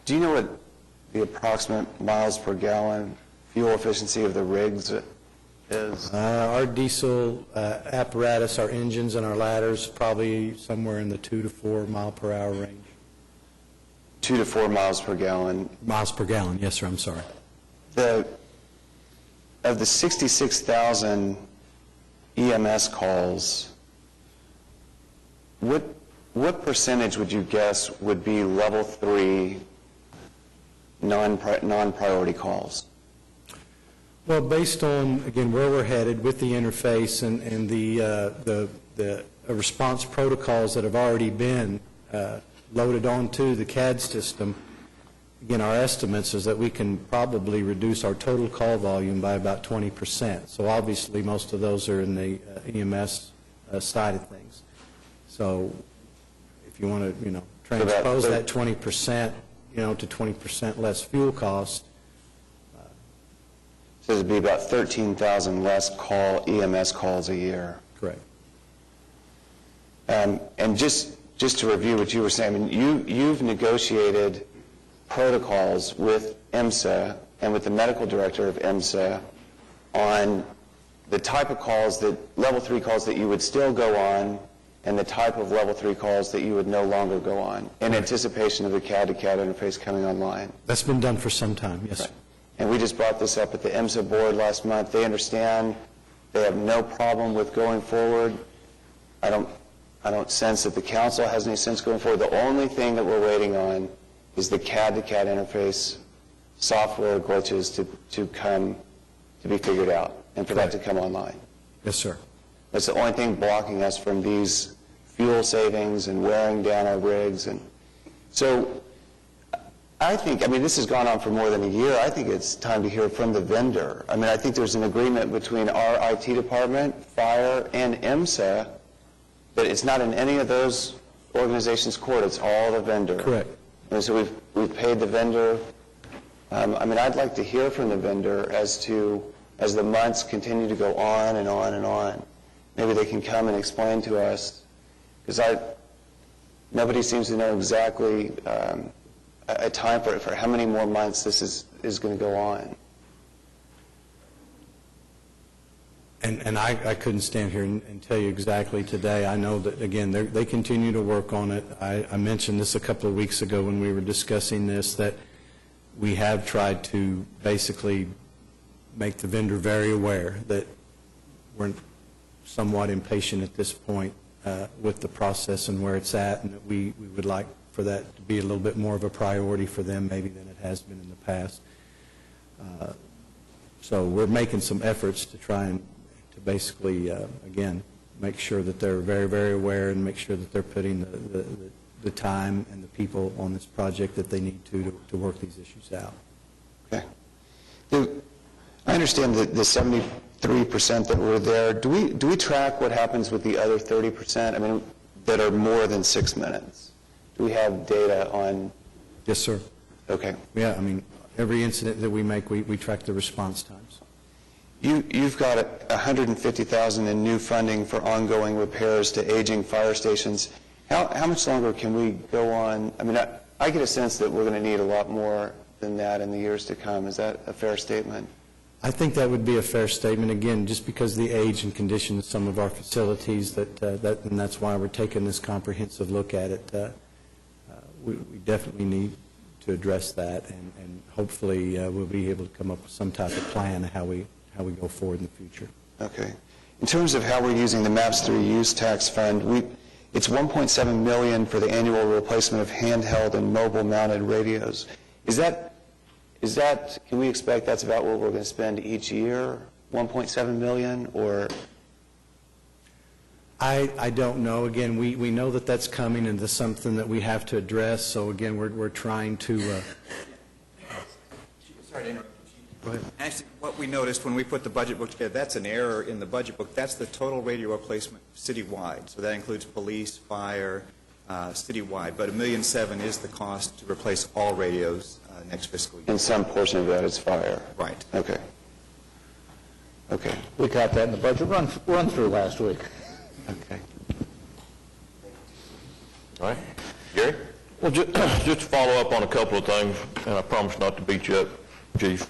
Do you know what the approximate miles per gallon fuel efficiency of the rigs is? Our diesel apparatus, our engines and our ladders, probably somewhere in the 2 to 4 mile per hour range. 2 to 4 miles per gallon. Miles per gallon, yes, sir, I'm sorry. Of the 66,000 EMS calls, what percentage would you guess would be level 3 non-priority calls? Well, based on, again, where we're headed with the interface and the response protocols that have already been loaded onto the CAD system, again, our estimates is that we can probably reduce our total call volume by about 20%. So obviously, most of those are in the EMS side of things. So if you want to, transpose that 20%, to 20% less fuel cost. So it would be about 13,000 less EMS calls a year. Correct. And just to review what you were saying, I mean, you've negotiated protocols with IMSA and with the medical director of IMSA on the type of calls level 3 calls that you would still go on, and the type of level 3 calls that you would no longer go on, in anticipation of the CAD-to-CAD interface coming online. That's been done for some time, yes, sir. Right. And we just brought this up at the IMSA board last month. They understand. They have no problem with going forward. I don't sense that the council has any sense going forward. The only thing that we're waiting on is the CAD-to-CAD interface software glitches to be figured out, and for that to come online. Yes, sir. That's the only thing blocking us from these fuel savings and wearing down our rigs. And so I think, I mean, this has gone on for more than a year. I think it's time to hear from the vendor. I mean, I think there's an agreement between our IT department, fire, and IMSA, but it's not in any of those organizations' court. It's all the vendor. Correct. And so we've paid the vendor. I mean, I'd like to hear from the vendor as the months continue to go on and on and on. Maybe they can come and explain to us, because nobody seems to know exactly a time for how many more months this is going to go on. And I couldn't stand here and tell you exactly today. I know that, again, they continue to work on it. I mentioned this a couple of weeks ago when we were discussing this, that we have tried to basically make the vendor very aware that we're somewhat impatient at this point with the process and where it's at, and that we would like for that to be a little bit more of a priority for them maybe than it has been in the past. So we're making some efforts to try and to basically, again, make sure that they're very, very aware and make sure that they're putting the time and the people on this project that they need to work these issues out. Okay. I understand that the 73% that were there, do we track what happens with the other 30%, I mean, that are more than 6 minutes? Do we have data on? Yes, sir. Okay. Yeah, I mean, every incident that we make, we track the response times. You've got $150,000 in new funding for ongoing repairs to aging fire stations. How much longer can we go on? I mean, I get a sense that we're going to need a lot more than that in the years to come. Is that a fair statement? I think that would be a fair statement, again, just because of the age and condition of some of our facilities, and that's why we're taking this comprehensive look at it. We definitely need to address that, and hopefully we'll be able to come up with some type of plan of how we go forward in the future. Okay. In terms of how we're using the MAPS 3 use tax fund, it's $1.7 million for the annual replacement of handheld and mobile mounted radios. Is that, can we expect that's about what we're going to spend each year, $1.7 million, or? I don't know. Again, we know that that's coming, and that's something that we have to address. So again, we're trying to. Sorry to interrupt. Go ahead. Actually, what we noticed when we put the budget book together, that's an error in the budget book. That's the total radio replacement citywide. So that includes police, fire, citywide. But $1.7 million is the cost to replace all radios next fiscal year. And some portion of that is fire. Right. Okay. Okay. We got that in the budget run through last week. Okay. All right. Gary? Well, just to follow up on a couple of things, and I promise not to beat you up, Chief.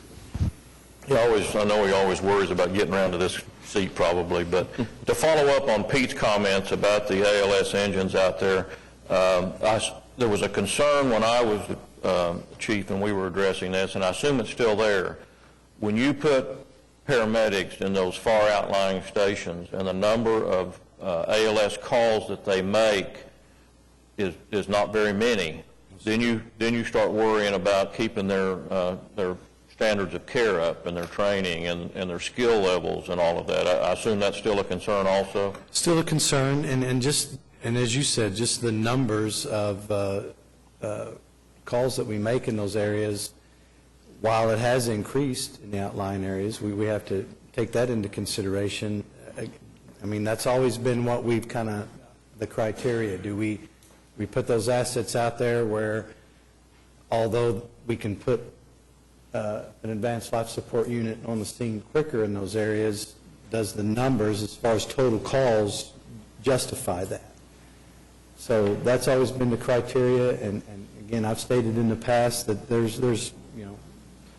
I know he always worries about getting around to this seat probably, but to follow up on Pete's comments about the ALS engines out there, there was a concern when I was chief and we were addressing this, and I assume it's still there. When you put paramedics in those far outlying stations and the number of ALS calls that they make is not very many, then you start worrying about keeping their standards of care up and their training and their skill levels and all of that. I assume that's still a concern also? Still a concern, and as you said, just the numbers of calls that we make in those areas, while it has increased in the outlying areas, we have to take that into consideration. I mean, that's always been what we've kind of, the criteria. Do we put those assets out there where, although we can put an advanced life support unit on the scene quicker in those areas, does the numbers as far as total calls justify that? So that's always been the criteria, and again, I've stated in the past that there's you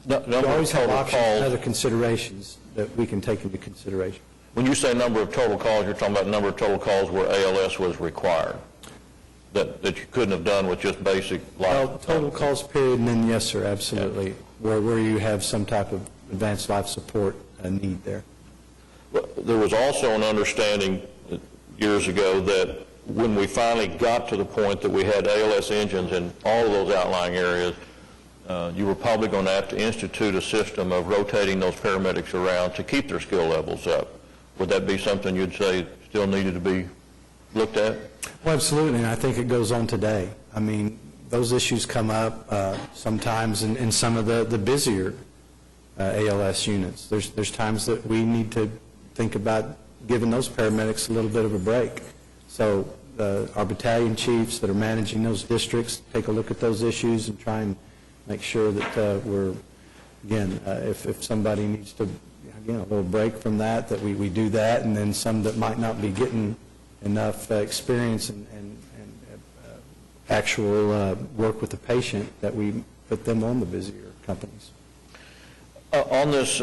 always have options and other considerations that we can take into consideration. When you say number of total calls, you're talking about number of total calls where ALS was required, that you couldn't have done with just basic life? Well, total calls period, and then yes, sir, absolutely, yeah. where you have some type of advanced life support need there. Well, there was also an understanding years ago that when we finally got to the point that we had ALS engines in all of those outlying areas, you were probably going to have to institute a system of rotating those paramedics around to keep their skill levels up. would that be something you'd say still needed to be looked at? Well, absolutely, and I think it goes on today. I mean, those issues come up sometimes in some of the busier ALS units. There's times that we need to think about giving those paramedics a little bit of a break. So our battalion chiefs that are managing those districts take a look at those issues and try and make sure that we're, again, if somebody needs to, a little break from that we do that, and then some that might not be getting enough experience and actual work with the patient, that we put them on the busier companies. On this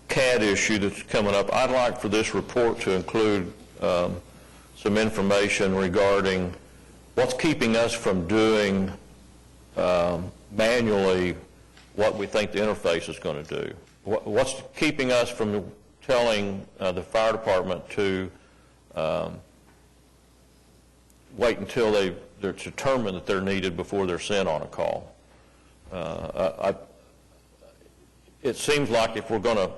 CAD issue that's coming up, I'd like for this report to include some information regarding what's keeping us from doing manually what we think the interface is going to do. What's keeping us from telling the fire department to wait until they're determined that they're needed before they're sent on a call? It seems like if we're going to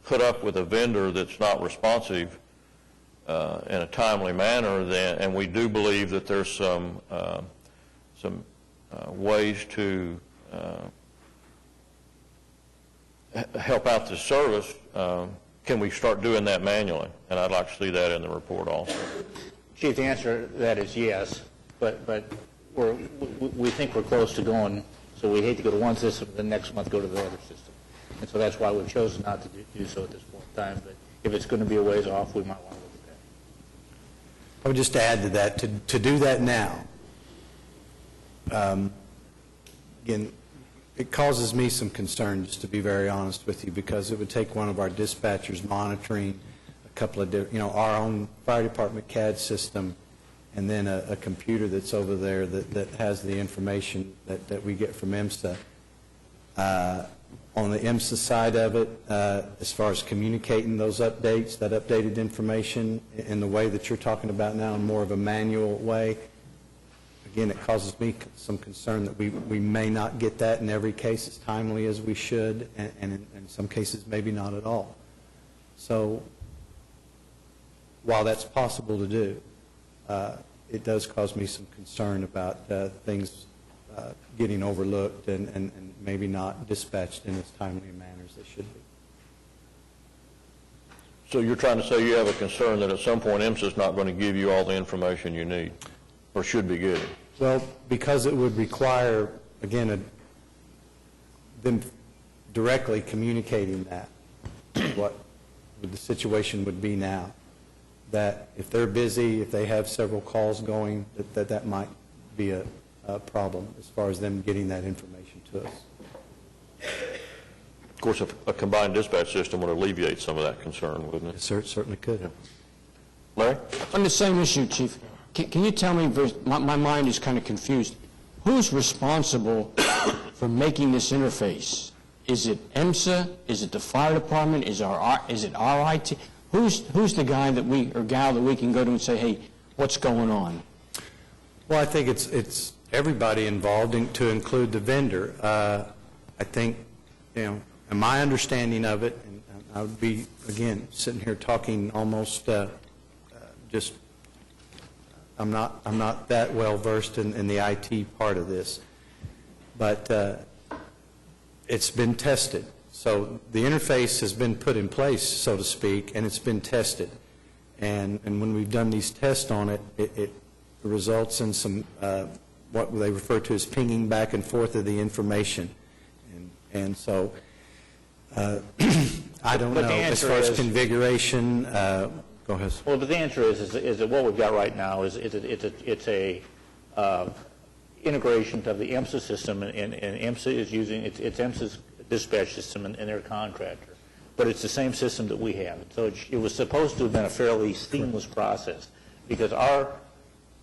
put up with a vendor that's not responsive in a timely manner, then, and we do believe that there's some ways to help out the service, can we start doing that manually? And I'd like to see that in the report also. Chief, the answer to that is yes, but we think we're close to going, so we hate to go to one system, the next month go to the other system. And so that's why we've chosen not to do so at this point in time. But if it's going to be a ways off, we might want to look at that. I would just add to that, to do that now, again, it causes me some concern, just to be very honest with you, because it would take one of our dispatchers monitoring a couple of, our own fire department CAD system, and then a computer that's over there that has the information that we get from IMSA. On the IMSA side of it, as far as communicating those updates, that updated information in the way that you're talking about now, in more of a manual way, again, it causes me some concern that we may not get that in every case as timely as we should, and in some cases maybe not at all. So while that's possible to do, it does cause me some concern about things getting overlooked and maybe not dispatched in as timely a manner as they should be. So you're trying to say you have a concern that at some point IMSA's not going to give you all the information you need, or should be getting? Well, because it would require, again, them directly communicating that, what the situation would be now, that if they're busy, if they have several calls going, that might be a problem as far as them getting that information to us. Of course, a combined dispatch system would alleviate some of that concern, wouldn't it? Yes, sir, it certainly could. Yeah. Larry? On the same issue, Chief, can you tell me, my mind is kind of confused, who's responsible for making this interface? Is it EMSA? Is it the fire department? Is it our IT? Who's the guy that or gal that we can go to and say, hey, what's going on? Well, I think it's everybody involved, to include the vendor. I think, in my understanding of it, and I would be, again, sitting here talking almost just, I'm not that well versed in the IT part of this, but it's been tested. So the interface has been put in place, so to speak, and it's been tested. And when we've done these tests on it, it results in some what they refer to as pinging back and forth of the information. And so I don't know, as far as configuration, go ahead. Well, but the answer is that what we've got right now is it's a integration of the EMSA system, and EMSA is using, it's EMSA's dispatch system and their contractor. But it's the same system that we have. So it was supposed to have been a fairly seamless process, because our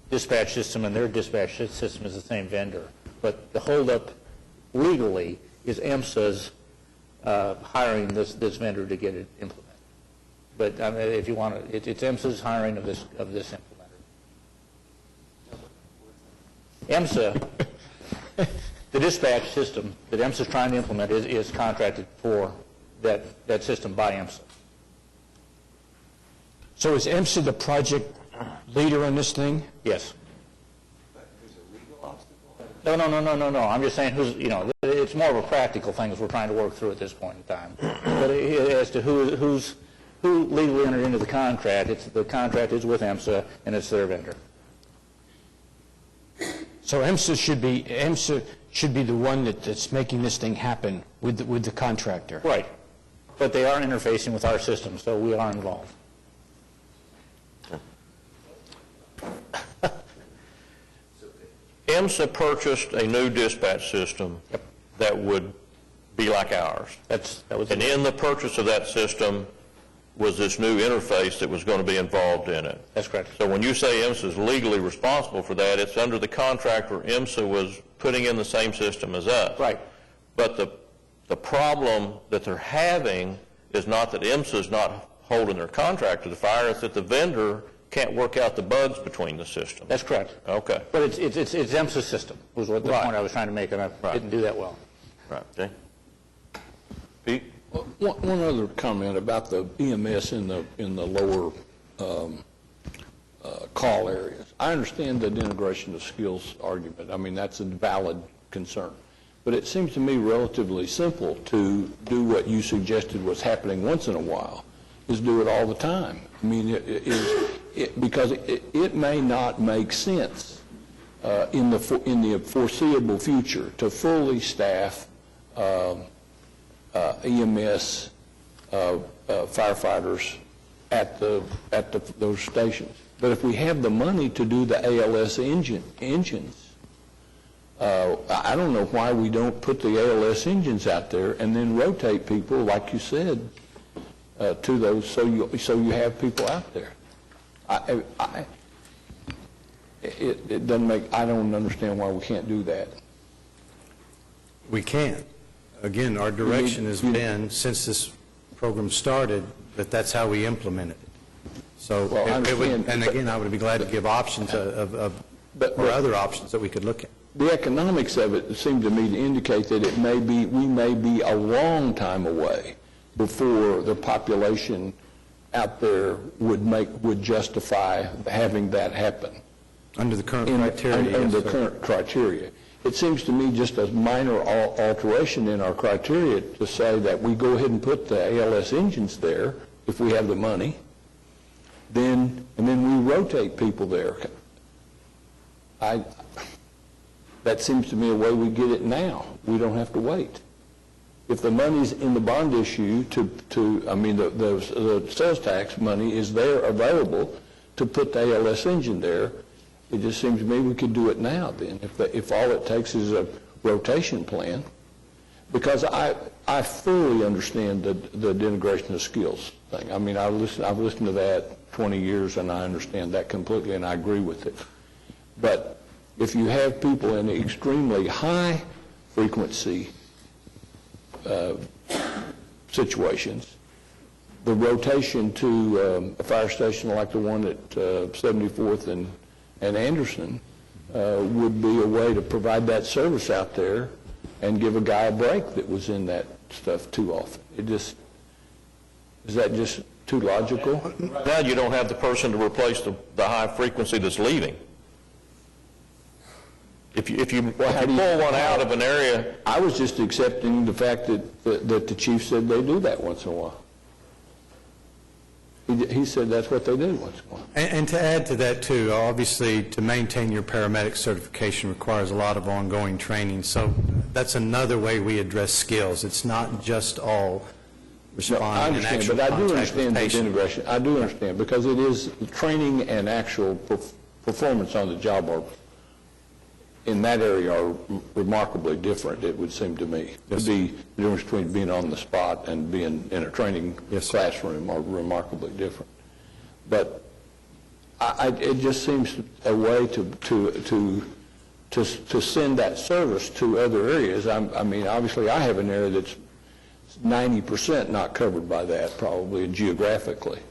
dispatch system and their dispatch system is the same vendor. But the holdup legally is EMSA's hiring this vendor to get it implemented. But I mean, if you want to, it's EMSA's hiring of this implementer. EMSA, the dispatch system that EMSA is trying to implement is contracted for that system by EMSA. So is IMSA the project leader on this thing? Yes. No. I'm just saying it's more of a practical thing as we're trying to work through at this point in time. But as to who legally entered into the contract, the contract is with IMSA and it's their vendor. So IMSA should be the one that's making this thing happen with the contractor. Right. But they are interfacing with our system, so we are involved. IMSA purchased a new dispatch system that would be like ours. That was And in the purchase of that system was this new interface that was going to be involved in it. That's correct. So when you say IMSA is legally responsible for that, it's under the contract where IMSA was putting in the same system as us. Right. But the problem that they're having is not that IMSA is not holding their contract to the fire, it's that the vendor can't work out the bugs between the systems. That's correct. Okay. But it's IMSA's system, was what the point I was trying to make, and I didn't do that well. Right. Okay. Pete? One other comment about the EMS in the lower call areas. I understand the integration of skills argument. I mean, that's a valid concern. But it seems to me relatively simple to do what you suggested was happening once in a while, is do it all the time. I mean, because it may not make sense in the foreseeable future to fully staff EMS firefighters at those stations. But if we have the money to do the ALS engines, I don't know why we don't put the ALS engines out there and then rotate people, like you said, to those, so you have people out there. It doesn't make. I don't understand why we can't do that. We can. Again, our direction has been, since this program started, that that's how we implemented it. So, Well, I understand, and again, I would be glad to give options or other options that we could look at. The economics of it seem to me to indicate that we may be a long time away before the population out there would justify having that happen. Under the current criteria. Under the current criteria. It seems to me just a minor alteration in our criteria to say that we go ahead and put the ALS engines there if we have the money, and then we rotate people there. That seems to me a way we get it now. We don't have to wait. If the money's in the bond issue the sales tax money is there available to put the ALS engine there, it just seems to me we could do it now then, if all it takes is a rotation plan. Because I fully understand the integration of skills thing. I mean, I've listened to that 20 years and I understand that completely and I agree with it. But if you have people in extremely high frequency situations, the rotation to a fire station like the one at 74th and Anderson would be a way to provide that service out there and give a guy a break that was in that stuff too often. Is that just too logical? Now you don't have the person to replace the high frequency that's leaving. If you pull one out of an area. I was just accepting the fact that the chief said they do that once in a while. He said that's what they do once in a while. And to add to that, too, obviously, to maintain your paramedic certification requires a lot of ongoing training. So that's another way we address skills. It's not just all respond and actual but I do contact with understand the patient. integration. I do understand, because it is training and actual performance on the job in that area are remarkably different, it would seem to me. Yes. The difference between being on the spot and being in a training classroom are remarkably different. But it just seems a way to send that service to other areas. I mean, obviously, I have an area that's 90% not covered by that, probably geographically.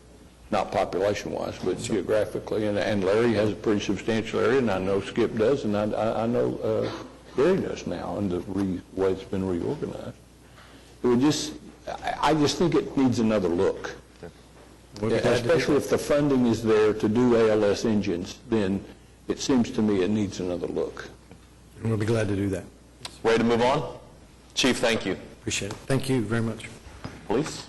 Not population-wise, but geographically. And Larry has a pretty substantial area, and I know Skip does, and I know Gary does now, and the way it's been reorganized. I just think it needs another look. Especially if the funding is there to do ALS engines, then it seems to me it needs another look. And we'll be glad to do that. Ready to move on? Chief, thank you. Appreciate it. Thank you very much. Police?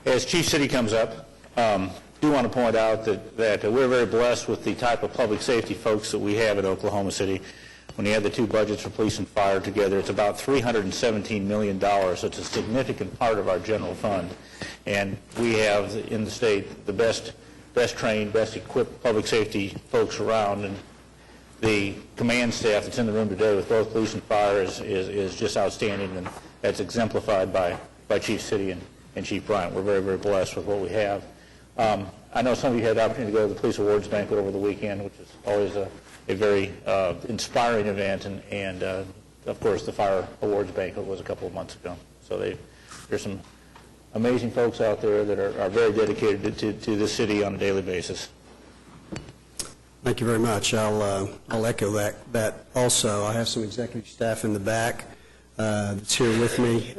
As Chief City comes up, do want to point out that we're very blessed with the type of public safety folks that we have at Oklahoma City. When you add the two budgets for police and fire together, it's about $317 million, so it's a significant part of our general fund. And we have in the state the best trained, best equipped public safety folks around, and the command staff that's in the room today with both police and fire is just outstanding, and that's exemplified by Chief City and Chief Bryant. We're very, very blessed with what we have. I know some of you had the opportunity to go to the Police Awards Banquet over the weekend, which is always a very inspiring event, and of course the Fire Awards Banquet was a couple of months ago. So there's some amazing folks out there that are very dedicated to this city on a daily basis. Thank you very much. I'll echo that also. I have some executive staff in the back that's here with me.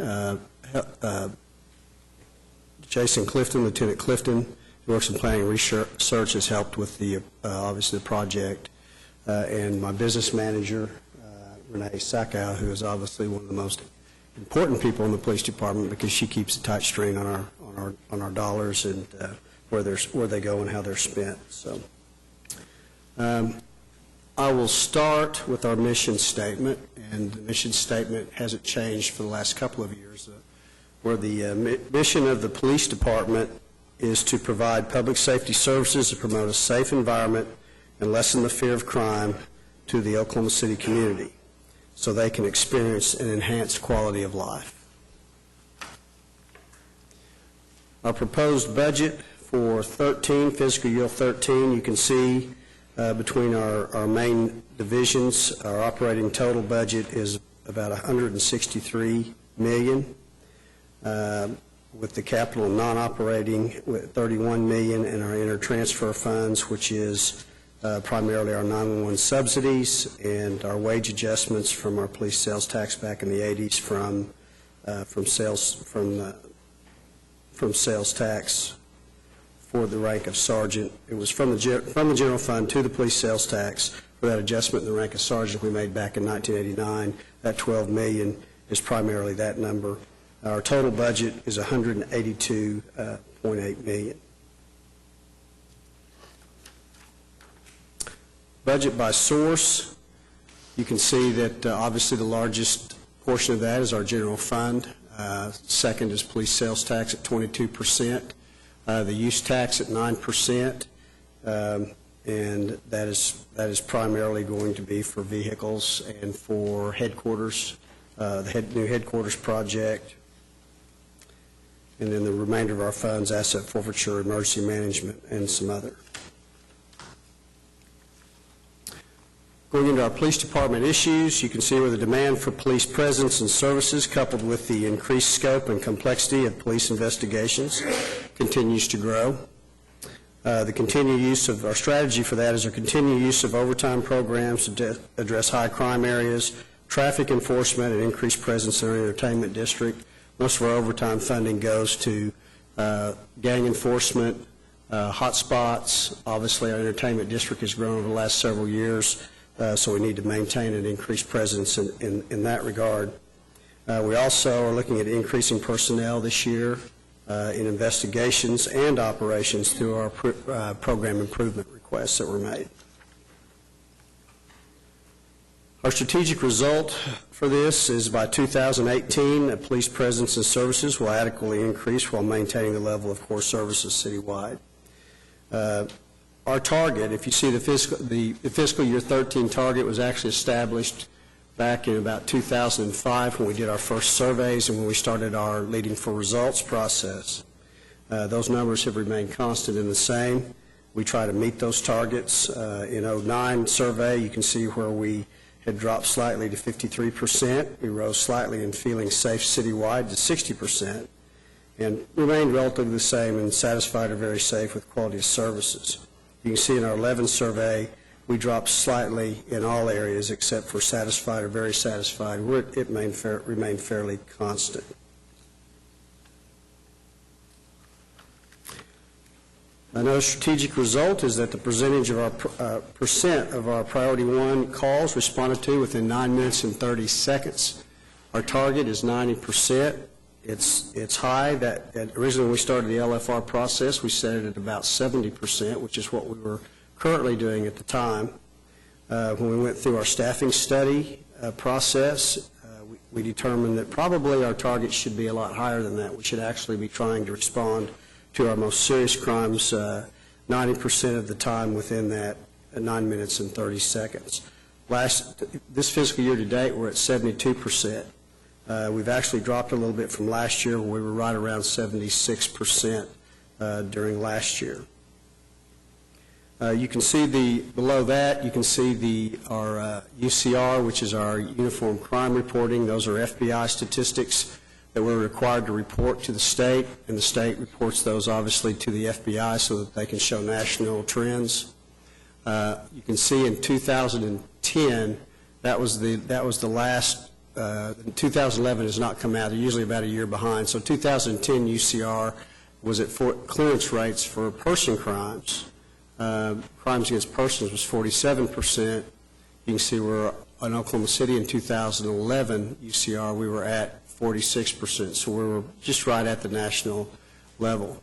Jason Clifton, Lieutenant Clifton, who works in planning research, has helped with obviously the project, and my business manager, Renee Sakow, who is obviously one of the most important people in the police department because she keeps a tight string on our dollars and where they go and how they're spent. So I will start with our mission statement, and the mission statement hasn't changed for the last couple of years, where the mission of the police department is to provide public safety services to promote a safe environment and lessen the fear of crime to the Oklahoma City community so they can experience an enhanced quality of life. Our proposed budget for fiscal year 13, you can see between our main divisions, our operating total budget is about $163 million. With the capital and non-operating with $31 million, and our inter-transfer funds, which is primarily our 911 subsidies and our wage adjustments from our police sales tax back in the 80s from sales tax for the rank of sergeant. It was from the general fund to the police sales tax for that adjustment in the rank of sergeant we made back in 1989. That $12 million is primarily that number. Our total budget is $182.8 million. Budget by source, you can see that obviously the largest portion of that is our general fund. Second is police sales tax at 22%, the use tax at 9%, and that is primarily going to be for vehicles and for headquarters, the new headquarters project. And then the remainder of our funds, asset forfeiture, emergency management, and some other. Going into our police department issues, you can see where the demand for police presence and services, coupled with the increased scope and complexity of police investigations, continues to grow. The continued use of our strategy for that is our continued use of overtime programs to address high crime areas, traffic enforcement, and increased presence in our entertainment district. Most of our overtime funding goes to gang enforcement, hot spots. Obviously, our entertainment district has grown over the last several years, so we need to maintain an increased presence in that regard. We also are looking at increasing personnel this year in investigations and operations through our program improvement requests that were made. Our strategic result for this is by 2018, the police presence and services will adequately increase while maintaining the level of core services citywide. Our target, if you see the fiscal year 13 target was actually established back in about 2005 when we did our first surveys and when we started our Leading for Results process. Those numbers have remained constant and the same. We try to meet those targets. In 09 survey, you can see where we had dropped slightly to 53%. We rose slightly in feeling safe citywide to 60%, and remained relatively the same in satisfied or very safe with quality of services. You can see in our 11 survey, we dropped slightly in all areas except for satisfied or very satisfied, where it remained fairly constant. Another strategic result is that the percentage of our percent of our priority 1 calls responded to within 9 minutes and 30 seconds. Our target is 90%. It's high. That originally when we started the LFR process, we set it at about 70%, which is what we were currently doing at the time. When we went through our staffing study process, we determined that probably our target should be a lot higher than that. We should actually be trying to respond to our most serious crimes 90% of the time within that 9 minutes and 30 seconds. This fiscal year to date, we're at 72%. We've actually dropped a little bit from last year, where we were right around 76% during last year. You can see below that, you can see our UCR, which is our Uniform Crime Reporting. Those are FBI statistics that we're required to report to the state, and the state reports those obviously to the FBI so that they can show national trends. You can see in 2010, that was the last. 2011 has not come out. They're usually about a year behind. So 2010 UCR was at clearance rates for person crimes. Crimes against persons was 47%. You can see we're in Oklahoma City in 2011 UCR, we were at 46%. So we were just right at the national level.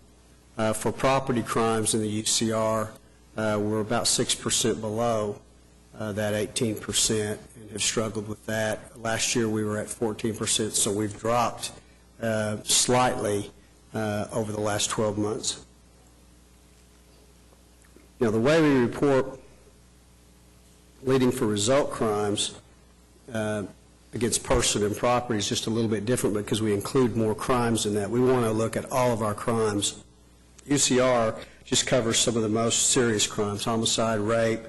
For property crimes in the UCR, we're about 6% below that 18% and have struggled with that. Last year we were at 14%, so we've dropped slightly over the last 12 months. Now, the way we report leading for result crimes against person and property is just a little bit different because we include more crimes in that. We want to look at all of our crimes. UCR just covers some of the most serious crimes: homicide, rape,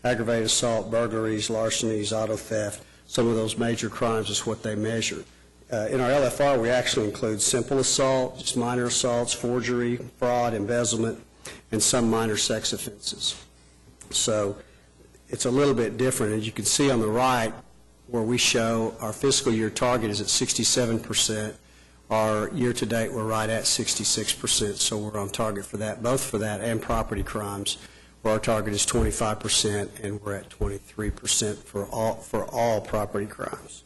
aggravated assault, burglaries, larcenies, auto theft. Some of those major crimes is what they measure. In our LFR, we actually include simple assault, just minor assaults, forgery, fraud, embezzlement, and some minor sex offenses. So it's a little bit different. As you can see on the right, where we show our fiscal year target is at 67%. Our year-to-date, we're right at 66%, so we're on target for that, both for that and property crimes, where our target is 25%, and we're at 23% for all property crimes.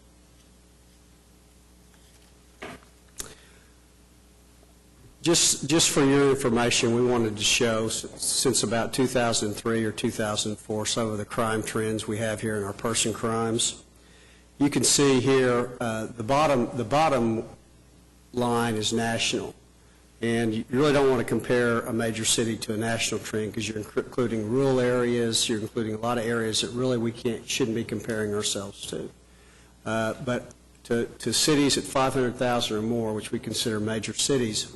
Just for your information, we wanted to show, since about 2003 or 2004, some of the crime trends we have here in our person crimes. You can see here the bottom line is national, and you really don't want to compare a major city to a national trend because you're including rural areas, you're including a lot of areas that really we shouldn't be comparing ourselves to. But to cities at 500,000 or more, which we consider major cities,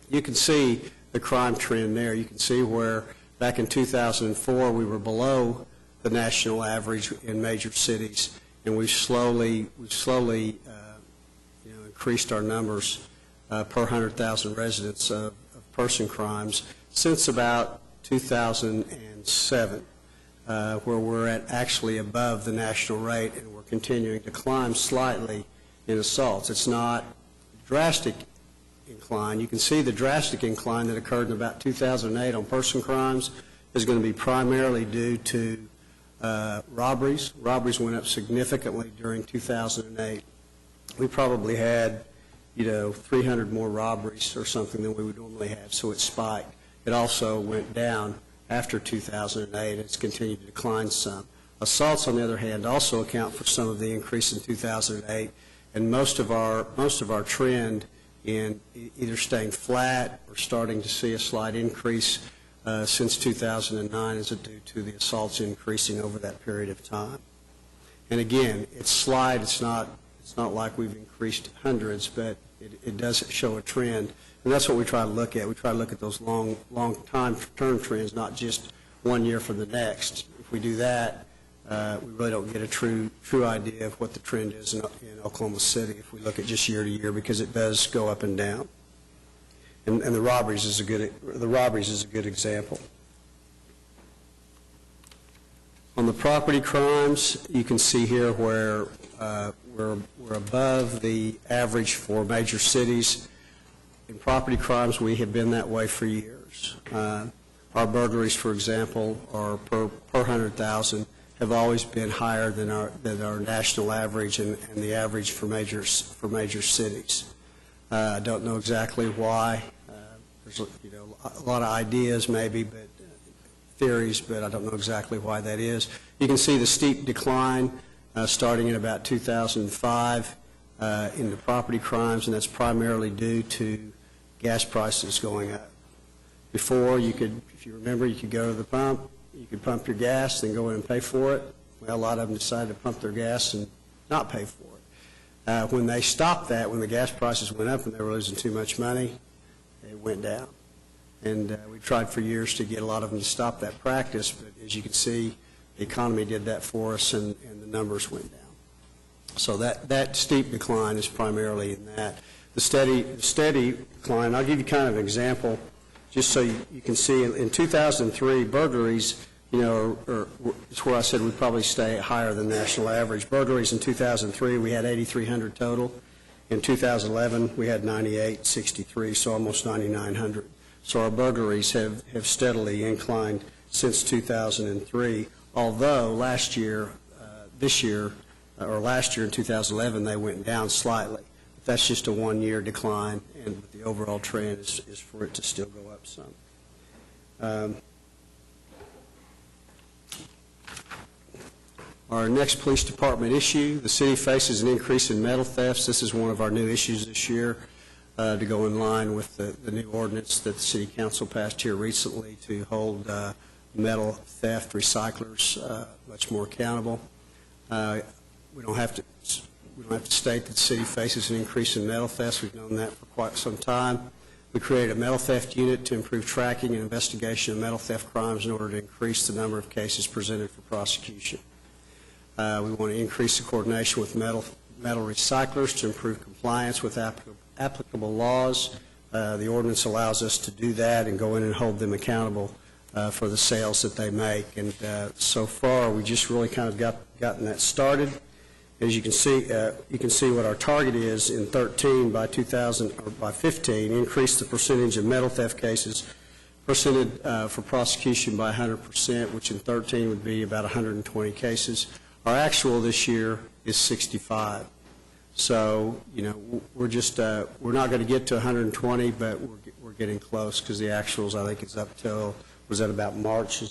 you can see the crime trend there. You can see where back in 2004 we were below the national average in major cities, and we've slowly increased our numbers per 100,000 residents of person crimes since about 2007, where we're at actually above the national rate, and we're continuing to climb slightly in assaults. It's not drastic incline. You can see the drastic incline that occurred in about 2008 on person crimes is going to be primarily due to robberies. Robberies went up significantly during 2008. We probably had 300 more robberies or something than we would normally have, so it spiked. It also went down after 2008. It's continued to decline some. Assaults, on the other hand, also account for some of the increase in 2008, and most of our trend in either staying flat or starting to see a slight increase since 2009 is due to the assaults increasing over that period of time. And again, it's slight. It's not like we've increased hundreds, but it does show a trend, and that's what we try to look at. We try to look at those long term trends, not just 1 year from the next. If we do that, we really don't get a true idea of what the trend is in Oklahoma City if we look at just year to year, because it does go up and down. And the robberies is a good example. On the property crimes, you can see here where we're above the average for major cities. In property crimes, we have been that way for years. Our burglaries, for example, are per 100,000, have always been higher than our national average and the average for major cities. I don't know exactly why. There's a lot of ideas maybe, but theories, but I don't know exactly why that is. You can see the steep decline starting in about 2005 in the property crimes, and that's primarily due to gas prices going up. Before, if you remember, you could go to the pump, you could pump your gas, then go in and pay for it. Well, a lot of them decided to pump their gas and not pay for it. When they stopped that, when the gas prices went up and they were losing too much money, it went down. And we tried for years to get a lot of them to stop that practice, but as you can see, the economy did that for us and the numbers went down. So that steep decline is primarily in that. The steady decline, I'll give you kind of an example just so you can see. In 2003, burglaries, it's where I said we'd probably stay higher than national average. Burglaries in 2003, we had 8,300 total. In 2011, we had 9,863, so almost 9,900. So our burglaries have steadily inclined since 2003, although last year in 2011, they went down slightly. But that's just a one-year decline, and the overall trend is for it to still go up some. Our next police department issue, the city faces an increase in metal thefts. This is one of our new issues this year to go in line with the new ordinance that the city council passed here recently to hold metal theft recyclers much more accountable. We don't have to state that the city faces an increase in metal thefts. We've known that for quite some time. We created a metal theft unit to improve tracking and investigation of metal theft crimes in order to increase the number of cases presented for prosecution. We want to increase the coordination with metal recyclers to improve compliance with applicable laws. The ordinance allows us to do that and go in and hold them accountable for the sales that they make. And so far, we just really kind of gotten that started. As you can see what our target is in 13 by 15, increase the percentage of metal theft cases presented for prosecution by 100%, which in 13 would be about 120 cases. Our actual this year is 65. So, we're just, we're not going to get to 120, but we're getting close because the actuals, I think, is up till, was that about March?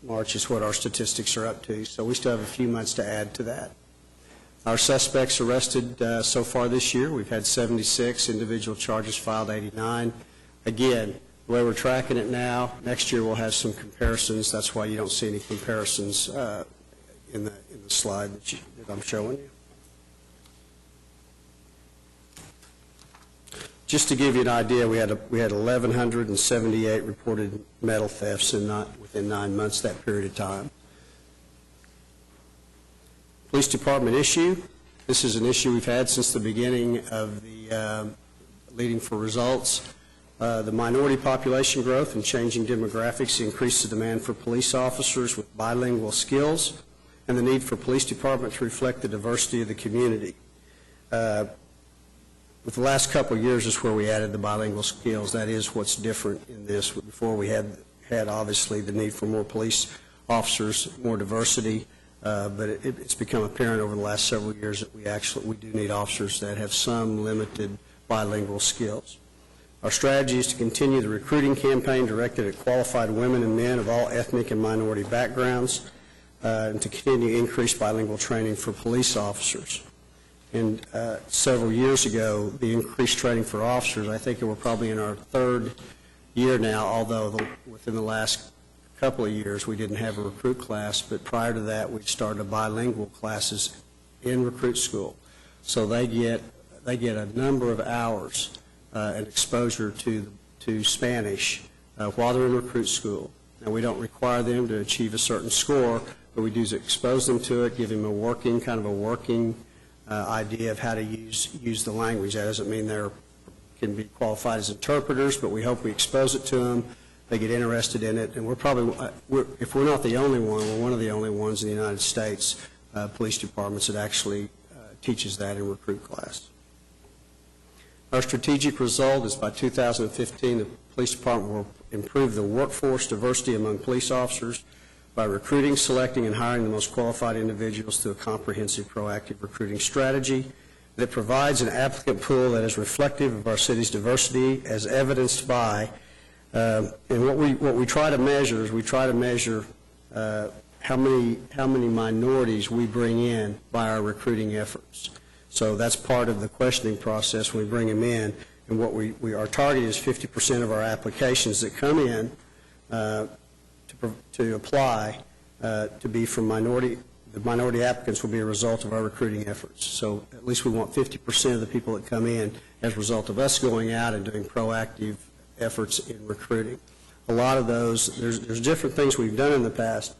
March is what our statistics are up to. So we still have a few months to add to that. Our suspects arrested so far this year, we've had 76, individual charges filed 89. Again, the way we're tracking it now, next year we'll have some comparisons. That's why you don't see any comparisons in the slide that I'm showing you. Just to give you an idea, we had 1,178 reported metal thefts within 9 months, that period of time. Police department issue. This is an issue we've had since the beginning of the Leading for Results. The minority population growth and changing demographics increase the demand for police officers with bilingual skills and the need for police department to reflect the diversity of the community. With the last couple of years is where we added the bilingual skills. That is what's different in this. Before we had obviously the need for more police officers, more diversity, but it's become apparent over the last several years that we do need officers that have some limited bilingual skills. Our strategy is to continue the recruiting campaign directed at qualified women and men of all ethnic and minority backgrounds, and to continue to increase bilingual training for police officers. And several years ago, the increased training for officers, I think we're probably in our third year now, although within the last couple of years we didn't have a recruit class, but prior to that we started bilingual classes in recruit school. So they get a number of hours and exposure to Spanish while they're in recruit school. Now, we don't require them to achieve a certain score, but we do expose them to it, give them a working idea of how to use the language. That doesn't mean they can be qualified as interpreters, but we hope we expose it to them. They get interested in it, and we're probably, if we're not the only one, we're one of the only ones in the United States police departments that actually teaches that in recruit class. Our strategic result is by 2015, the police department will improve the workforce diversity among police officers by recruiting, selecting, and hiring the most qualified individuals through a comprehensive, proactive recruiting strategy that provides an applicant pool that is reflective of our city's diversity as evidenced by, and what we try to measure is we try to measure how many minorities we bring in by our recruiting efforts. So that's part of the questioning process when we bring them in. And what our target is 50% of our applications that come in to apply to be from minority. The minority applicants will be a result of our recruiting efforts. So at least we want 50% of the people that come in as a result of us going out and doing proactive efforts in recruiting. A lot of those, there's different things we've done in the past,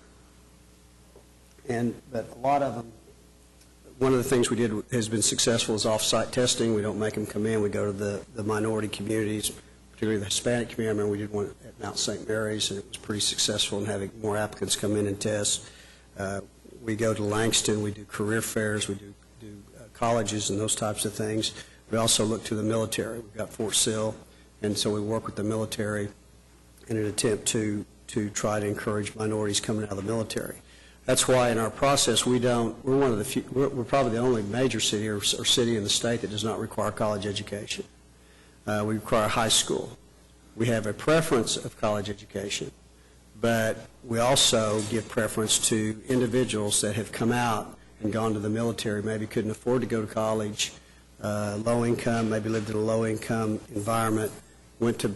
but a lot of them, one of the things we did has been successful is off-site testing. We don't make them come in. We go to the minority communities, particularly the Hispanic community. I remember we did one at Mount St. Mary's, and it was pretty successful in having more applicants come in and test. We go to Langston. We do career fairs. We do colleges and those types of things. We also look to the military. We've got Fort Sill, and so we work with the military in an attempt to try to encourage minorities coming out of the military. That's why in our process we're one of the few, we're probably the only major city or city in the state that does not require college education. We require high school. We have a preference of college education, but we also give preference to individuals that have come out and gone to the military, maybe couldn't afford to go to college, low income, maybe lived in a low income environment, went to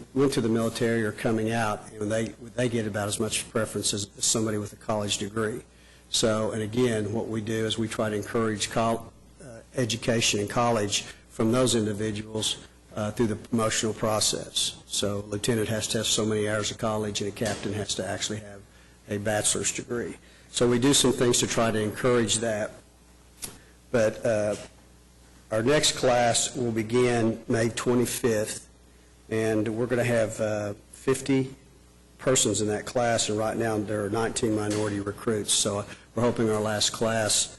the military or coming out, and they get about as much preference as somebody with a college degree. So, and again, what we do is we try to encourage education in college from those individuals through the promotional process. So, a lieutenant has to have so many hours of college, and a captain has to actually have a bachelor's degree. So, we do some things to try to encourage that. But our next class will begin May 25th, and we're going to have 50 persons in that class, and right now there are 19 minority recruits. So we're hoping our last class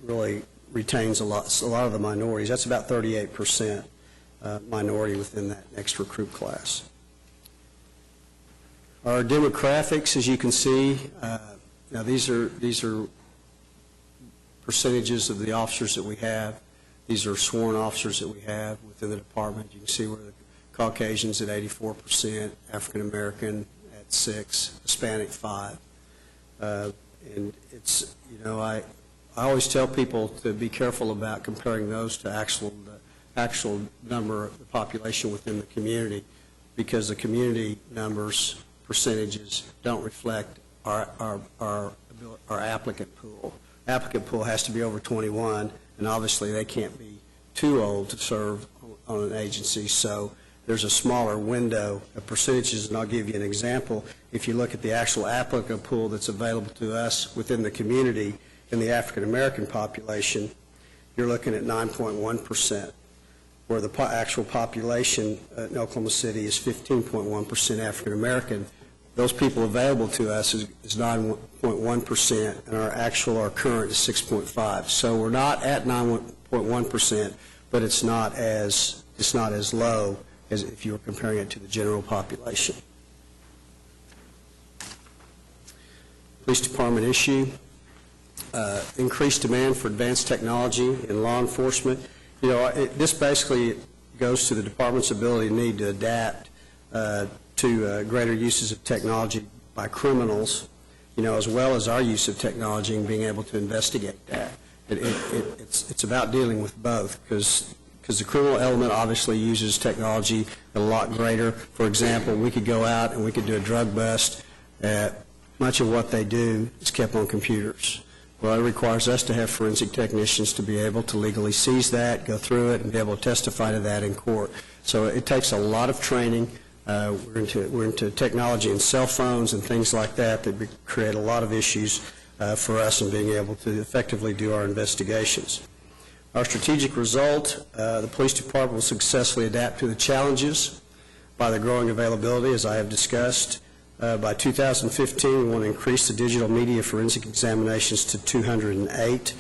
really retains a lot of the minorities. That's about 38% minority within that next recruit class. Our demographics, as you can see, now these are percentages of the officers that we have. These are sworn officers that we have within the department. You can see where the Caucasians at 84%, African American at 6%, Hispanic 5%. And it's, you know, I always tell people to be careful about comparing those to the actual number of the population within the community, because the community numbers, percentages, don't reflect our applicant pool. Applicant pool has to be over 21, and obviously they can't be too old to serve on an agency, so there's a smaller window of percentages, and I'll give you an example. If you look at the actual applicant pool that's available to us within the community in the African American population, you're looking at 9.1%, where the actual population in Oklahoma City is 15.1% African American. Those people available to us is 9.1%, and our current is 6.5%. So we're not at 9.1%, but it's not as low as if you were comparing it to the general population. Police Department issue, increased demand for advanced technology in law enforcement. You know, this basically goes to the department's ability and need to adapt to greater uses of technology by criminals, you know, as well as our use of technology and being able to investigate that. It's about dealing with both, because the criminal element obviously uses technology a lot greater. For example, we could go out and we could do a drug bust. Much of what they do is kept on computers. Well, it requires us to have forensic technicians to be able to legally seize that, go through it, and be able to testify to that in court. So it takes a lot of training. We're into technology and cell phones and things like that create a lot of issues for us in being able to effectively do our investigations. Our strategic result, the police department will successfully adapt to the challenges by the growing availability, as I have discussed. By 2015, we want to increase the digital media forensic examinations to 208.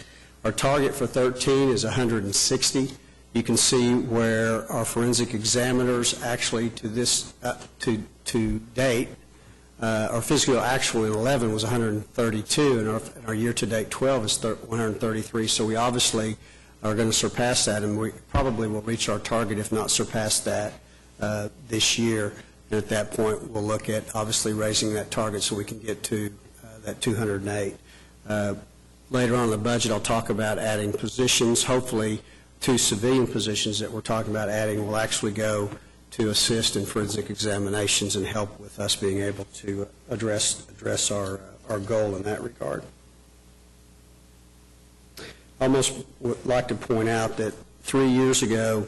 Our target for 13 is 160. You can see where our forensic examiners actually to date, our physical actual in 11 was 132, and our year-to-date 12 is 133. So we obviously are going to surpass that, and we probably will reach our target, if not surpass that, this year. And at that point, we'll look at obviously raising that target so we can get to that 208. Later on in the budget, I'll talk about adding positions. Hopefully, 2 civilian positions that we're talking about adding will actually go to assist in forensic examinations and help with us being able to address our goal in that regard. I almost would like to point out that 3 years ago,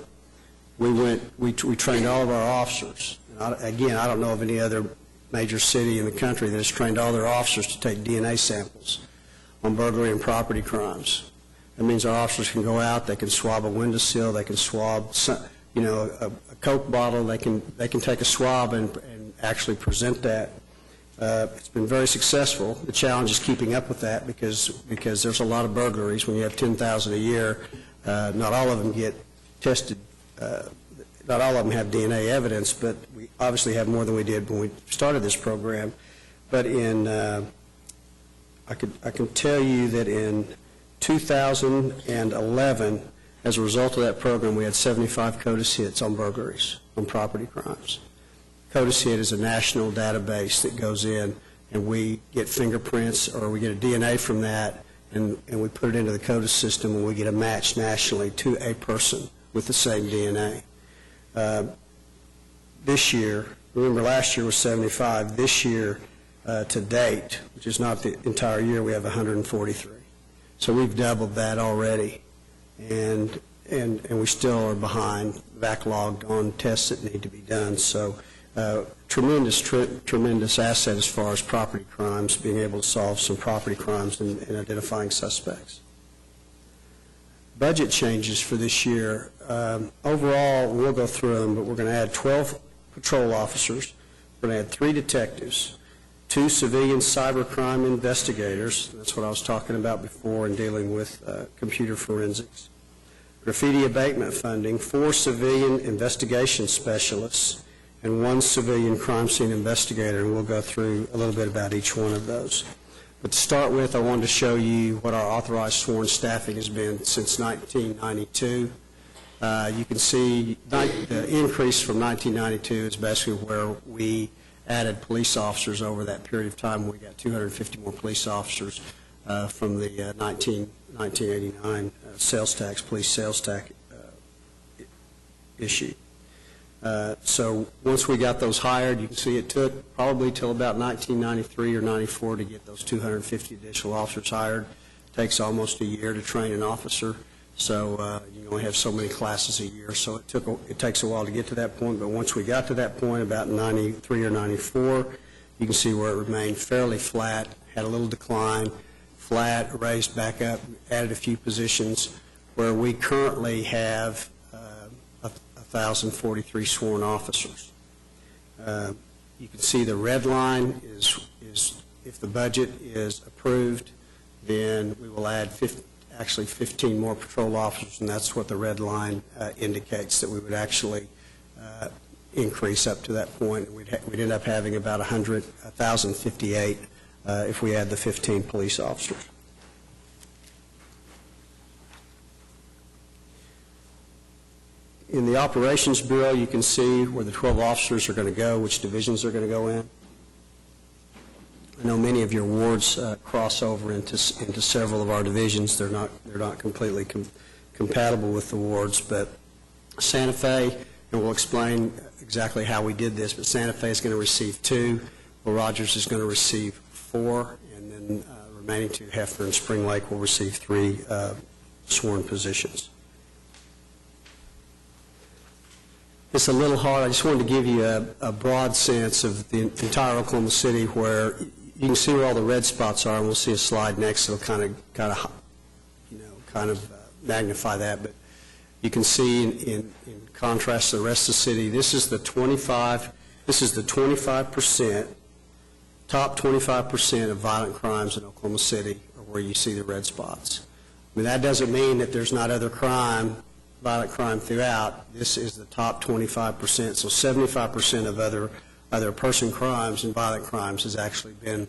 we trained all of our officers. Again, I don't know of any other major city in the country that has trained all their officers to take DNA samples on burglary and property crimes. That means our officers can go out, they can swab a windowsill, they can swab, a Coke bottle, they can take a swab and actually present that. It's been very successful. The challenge is keeping up with that because there's a lot of burglaries. When you have 10,000 a year, not all of them get tested. Not all of them have DNA evidence, but we obviously have more than we did when we started this program. But I can tell you that in 2011, as a result of that program, we had 75 CODIS hits on burglaries, on property crimes. CODIS hit is a national database that goes in, and we get fingerprints or we get a DNA from that, and we put it into the CODIS system, and we get a match nationally to a person with the same DNA. This year, remember last year was 75. This year, to date, which is not the entire year, we have 143. So we've doubled that already, and we still are behind, backlogged on tests that need to be done. So tremendous asset as far as property crimes, being able to solve some property crimes and identifying suspects. Budget changes for this year. Overall, we'll go through them, but we're going to add 12 patrol officers. We're going to add 3 detectives, 2 civilian cybercrime investigators. That's what I was talking about before in dealing with computer forensics. Graffiti abatement funding, 4 civilian investigation specialists, and 1 civilian crime scene investigator, and we'll go through a little bit about each one of those. But to start with, I wanted to show you what our authorized sworn staffing has been since 1992. You can see the increase from 1992 is basically where we added police officers over that period of time. We got 250 more police officers from the 1989 police sales tax issue. So once we got those hired, you can see it took probably till about 1993 or 94 to get those 250 additional officers hired. It takes almost a year to train an officer, so you only have so many classes a year. So it takes a while to get to that point, but once we got to that point, about 93 or 94, you can see where it remained fairly flat, had a little decline, flat, raised back up, added a few positions, where we currently have 1,043 sworn officers. You can see the red line is if the budget is approved, then we will add 15 more patrol officers, and that's what the red line indicates, that we would actually increase up to that point. We'd end up having about 1,058 if we add the 15 police officers. In the Operations Bureau, you can see where the 12 officers are going to go, which divisions they're going to go in. I know many of your wards cross over into several of our divisions. They're not completely compatible with the wards, but Santa Fe, and we'll explain exactly how we did this, but Santa Fe is going to receive 2, Will Rogers is going to receive 4, and then remaining 2, Hefner and Spring Lake, will receive 3 sworn positions. It's a little hard. I just wanted to give you a broad sense of the entire Oklahoma City, where you can see where all the red spots are, and we'll see a slide next that'll kind of magnify that. But you can see in contrast to the rest of the city, this is the 25%, top 25% of violent crimes in Oklahoma City are where you see the red spots. I mean, that doesn't mean that there's not other crime violent crime throughout, this is the top 25%. So 75% of other person crimes and violent crimes has actually been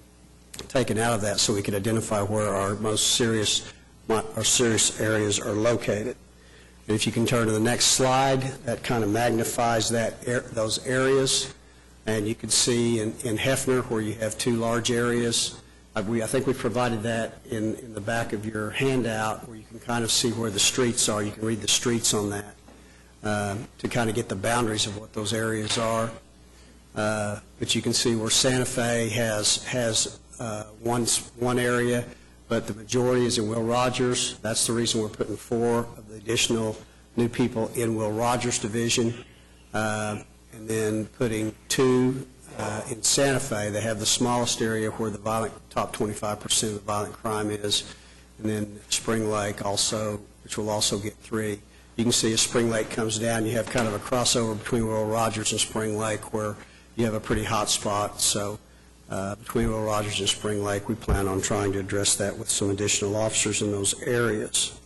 taken out of that, so we can identify where our most serious areas are located. And if you can turn to the next slide, that kind of magnifies those areas. And you can see in Hefner where you have two large areas. I think we provided that in the back of your handout, where you can kind of see where the streets are. You can read the streets on that to kind of get the boundaries of what those areas are. But you can see where Santa Fe has one area, but the majority is in Will Rogers. That's the reason we're putting 4 of the additional new people in Will Rogers Division, and then putting 2 in Santa Fe. They have the smallest area where the top 25% of the violent crime is, and then Spring Lake also, which will also get 3. You can see as Spring Lake comes down, you have kind of a crossover between Will Rogers and Spring Lake where you have a pretty hot spot. So between Will Rogers and Spring Lake, we plan on trying to address that with some additional officers in those areas.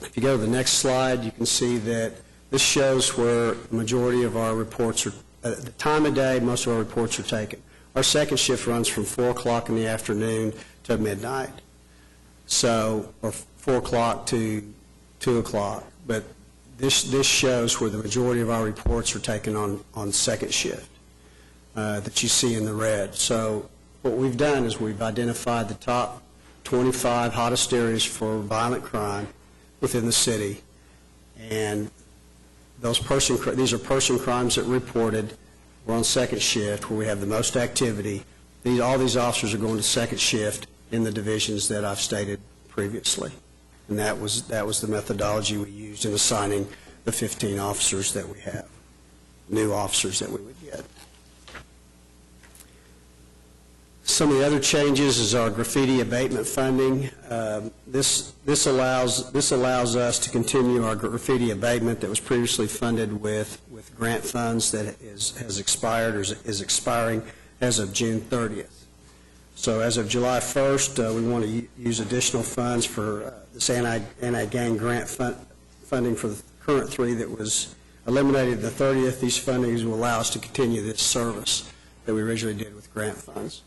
If you go to the next slide, you can see that this shows where the majority of our reports are, at the time of day, most of our reports are taken. Our second shift runs from 4 o'clock in the afternoon to midnight, or 4 o'clock to 2 o'clock. But this shows where the majority of our reports are taken on second shift that you see in the red. So what we've done is we've identified the top 25 hottest areas for violent crime within the city, and these are person crimes that reported. We're on second shift where we have the most activity. All these officers are going to second shift in the divisions that I've stated previously, and that was the methodology we used in assigning the 15 officers that we have, new officers that we would get. Some of the other changes is our graffiti abatement funding. This allows us to continue our graffiti abatement that was previously funded with grant funds that has expired or is expiring as of June 30th. So as of July 1st, we want to use additional funds for this anti-gang grant funding for the current 3 that was eliminated the 30th. These fundings will allow us to continue this service that we originally did with grant funds.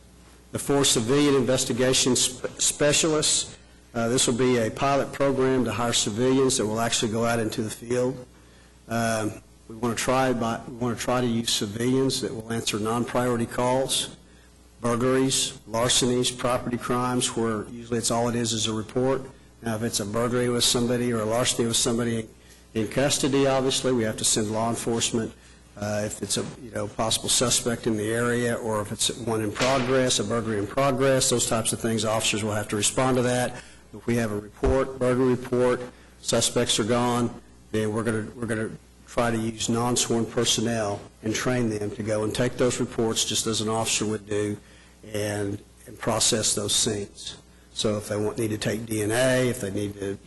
The 4 civilian investigation specialists, this will be a pilot program to hire civilians that will actually go out into the field. We want to try to use civilians that will answer non-priority calls, burglaries, larcenies, property crimes, where usually it's all it is a report. Now, if it's a burglary with somebody or a larceny with somebody in custody, obviously we have to send law enforcement. If it's a possible suspect in the area, or if it's one in progress, a burglary in progress, those types of things, officers will have to respond to that. If we have a report, burglary report, suspects are gone, then we're going to try to use non-sworn personnel and train them to go and take those reports just as an officer would do and process those scenes. So if they need to take DNA, if they need to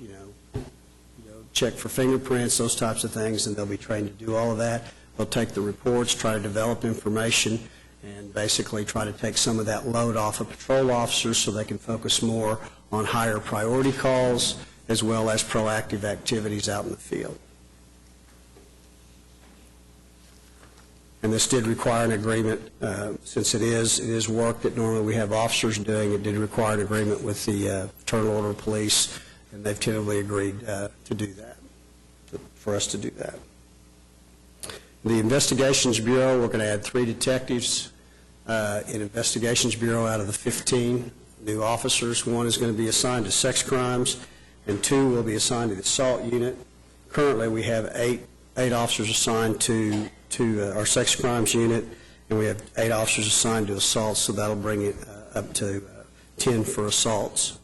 check for fingerprints, those types of things, then they'll be trained to do all of that. They'll take the reports, try to develop information, and basically try to take some of that load off of patrol officers so they can focus more on higher priority calls as well as proactive activities out in the field. And this did require an agreement, since it is work that normally we have officers doing. It did require an agreement with the Fraternal Order of Police, and they've tentatively agreed to do that, for us to do that. The Investigations Bureau, we're going to add 3 detectives in Investigations Bureau out of the 15 new officers. 1 is going to be assigned to sex crimes, and 2 will be assigned to the assault unit. Currently, we have 8 officers assigned to our sex crimes unit, and we have 8 officers assigned to assaults, so that'll bring it up to 10 for assaults.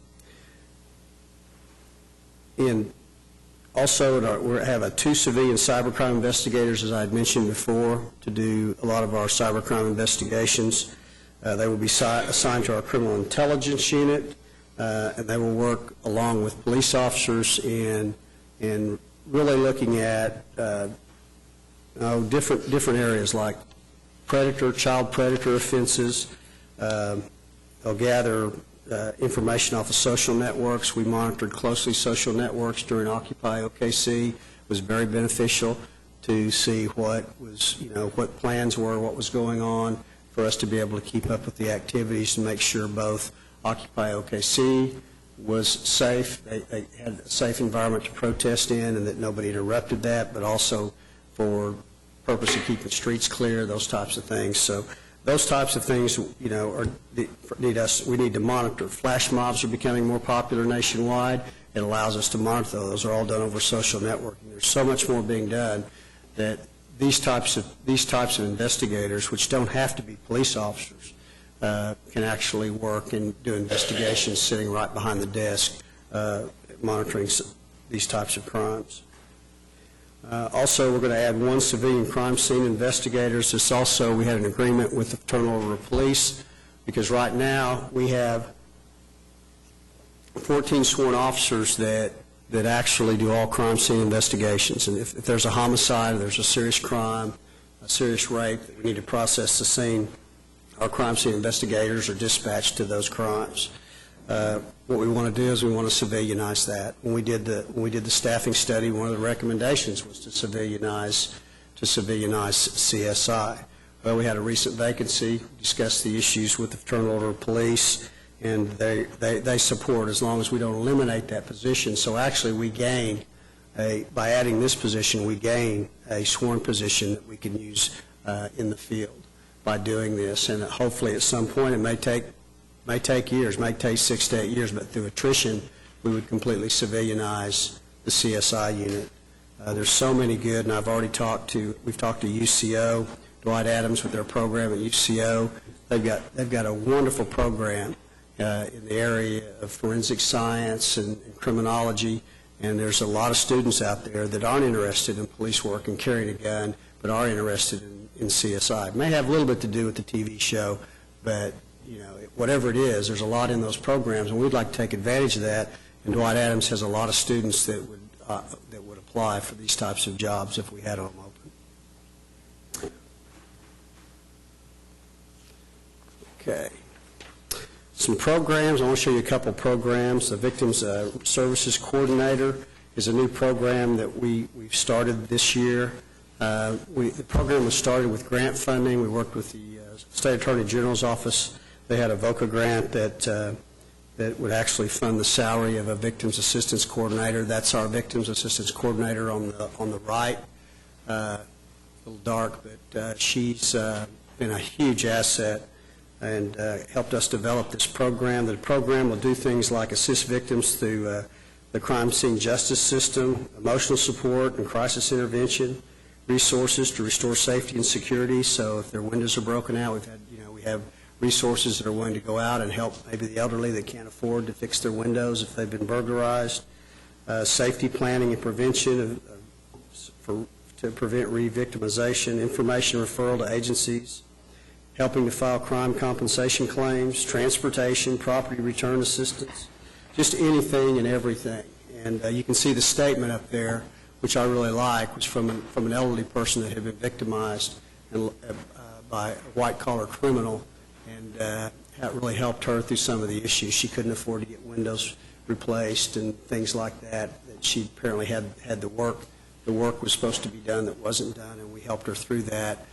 Also, we have 2 civilian cybercrime investigators, as I had mentioned before, to do a lot of our cybercrime investigations. They will be assigned to our criminal intelligence unit, and they will work along with police officers in really looking at different areas like child predator offenses. They'll gather information off of social networks. We monitored closely social networks during Occupy OKC. It was very beneficial to see what was, what plans were, what was going on, for us to be able to keep up with the activities and make sure both Occupy OKC was safe, they had a safe environment to protest in, and that nobody interrupted that, but also for purpose of keeping streets clear, those types of things. So those types of things, we need to monitor. Flash mobs are becoming more popular nationwide. It allows us to monitor those. Those are all done over social networking. There's so much more being done that these types of investigators, which don't have to be police officers, can actually work and do investigations sitting right behind the desk, monitoring these types of crimes. Also, we're going to add one civilian crime scene investigators. This also, we had an agreement with the Fraternal Order of Police, because right now we have 14 sworn officers that actually do all crime scene investigations. And if there's a homicide, or there's a serious crime, a serious rape, that we need to process the scene, our crime scene investigators are dispatched to those crimes. What we want to do is we want to civilianize that. When we did the staffing study, one of the recommendations was to civilianize CSI. Well, we had a recent vacancy, discussed the issues with the Fraternal Order of Police, and they support as long as we don't eliminate that position. So actually we gain, by adding this position, we gain a sworn position that we can use in the field by doing this. And hopefully at some point, it may take years, may take 6 to 8 years, but through attrition, we would completely civilianize the CSI unit. There's so many good, and we've talked to UCO, Dwight Adams with their program at UCO. They've got a wonderful program in the area of forensic science and criminology, and there's a lot of students out there that aren't interested in police work and carrying a gun, but are interested in CSI. It may have a little bit to do with the TV show, but whatever it is, there's a lot in those programs, and we'd like to take advantage of that. And Dwight Adams has a lot of students that would apply for these types of jobs if we had them open. Okay. Some programs. I want to show you a couple of programs. The Victims Services Coordinator is a new program that we've started this year. The program was started with grant funding. We worked with the State Attorney General's office. They had a VOCA grant that would actually fund the salary of a Victims Assistance Coordinator. That's our Victims Assistance Coordinator on the right. A little dark, but she's been a huge asset and helped us develop this program. The program will do things like assist victims through the crime scene justice system, emotional support and crisis intervention, resources to restore safety and security. So if their windows are broken out, we have resources that are willing to go out and help maybe the elderly that can't afford to fix their windows if they've been burglarized. Safety planning and prevention to prevent re-victimization, information referral to agencies, helping to file crime compensation claims, transportation, property return assistance, just anything and everything. And you can see the statement up there, which I really like, was from an elderly person that had been victimized by a white-collar criminal, and that really helped her through some of the issues. She couldn't afford to get windows replaced and things like that, that she apparently had the work. The work was supposed to be done that wasn't done, and we helped her through that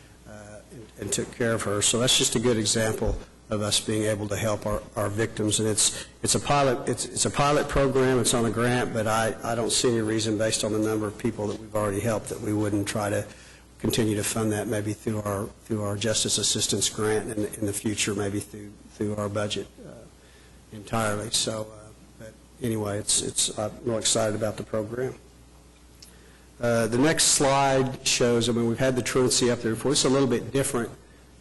and took care of her. So that's just a good example of us being able to help our victims. And it's a pilot program. It's on a grant, but I don't see any reason, based on the number of people that we've already helped, that we wouldn't try to continue to fund that, maybe through our Justice Assistance Grant, and in the future maybe through our budget entirely. So, but anyway, I'm real excited about the program. The next slide shows, we've had the truancy up there before. It's a little bit different.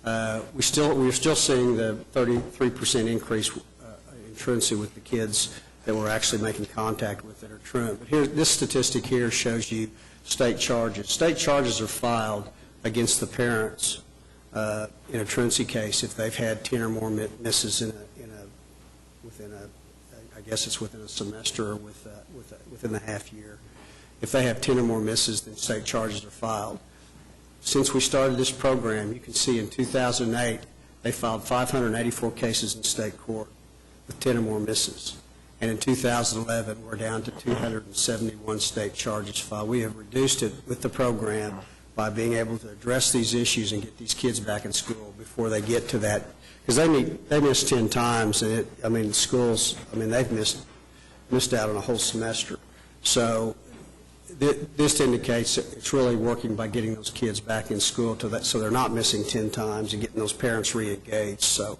We're still seeing the 33% increase in truancy with the kids that we're actually making contact with that are truant. But this statistic here shows you state charges. State charges are filed against the parents in a truancy case if they've had 10 or more misses within a semester or within the half year. If they have 10 or more misses, then state charges are filed. Since we started this program, you can see in 2008, they filed 584 cases in state court. with 10 or more misses. And in 2011, we're down to 271 state charges filed. We have reduced it with the program by being able to address these issues and get these kids back in school before they get to that, because they miss 10 times, and schools, they've missed out on a whole semester. So this indicates it's really working by getting those kids back in school so they're not missing 10 times and getting those parents re-engaged. So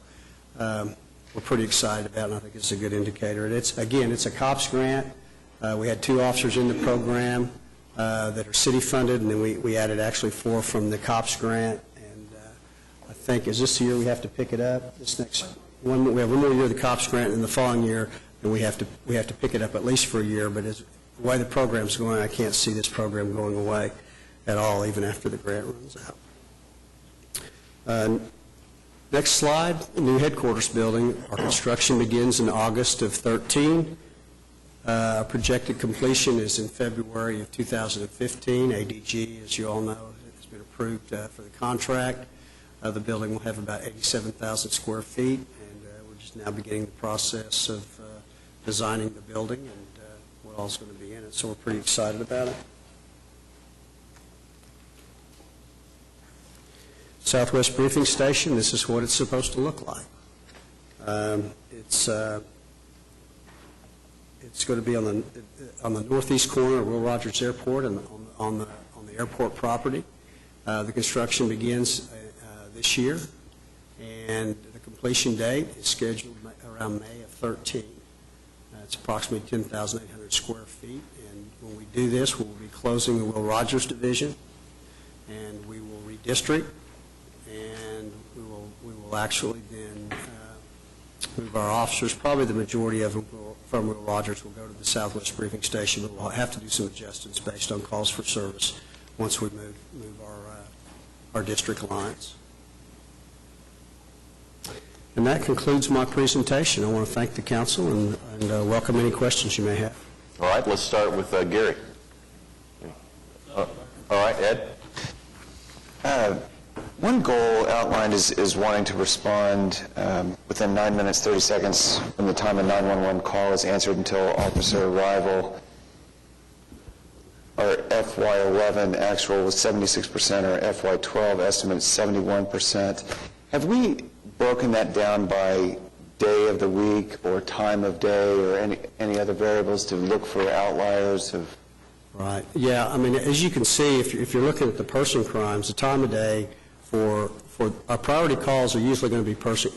we're pretty excited about it, and I think it's a good indicator. And it's a COPS grant. We had 2 officers in the program that are city-funded, and then we added actually 4 from the COPS grant. And I think, is this the year we have to pick it up? This next one, we have one more year of the COPS grant, and the following year, and we have to pick it up at least for a year. But the way the program's going, I can't see this program going away at all, even after the grant runs out. Next slide, the new headquarters building. Our construction begins in August of 2013. Projected completion is in February of 2015. ADG, as you all know, has been approved for the contract. The building will have about 87,000 square feet, and we're just now beginning the process of designing the building and what all's going to be in it. So we're pretty excited about it. Southwest Briefing Station, this is what it's supposed to look like. It's going to be on the northeast corner of Will Rogers Airport and on the airport property. The construction begins this year, and the completion date is scheduled around May of 2013. It's approximately 10,800 square feet, and when we do this, we'll be closing the Will Rogers division, and we will redistrict, and we will actually then move our officers. Probably the majority of them from Will Rogers will go to the Southwest Briefing Station, but we'll have to do some adjustments based on calls for service once we move our district lines. And that concludes my presentation. I want to thank the council and welcome any questions you may have. All right, let's start with Gary. All right, Ed? One goal outlined is wanting to respond within 9 minutes, 30 seconds from the time a 911 call is answered until officer arrival. Our FY11 actual was 76%, our FY12 estimate is 71%. Have we broken that down by day of the week or time of day or any other variables to look for outliers of? Right. Yeah, as you can see, if you're looking at the person crimes, the time of day for our priority calls are usually going to be person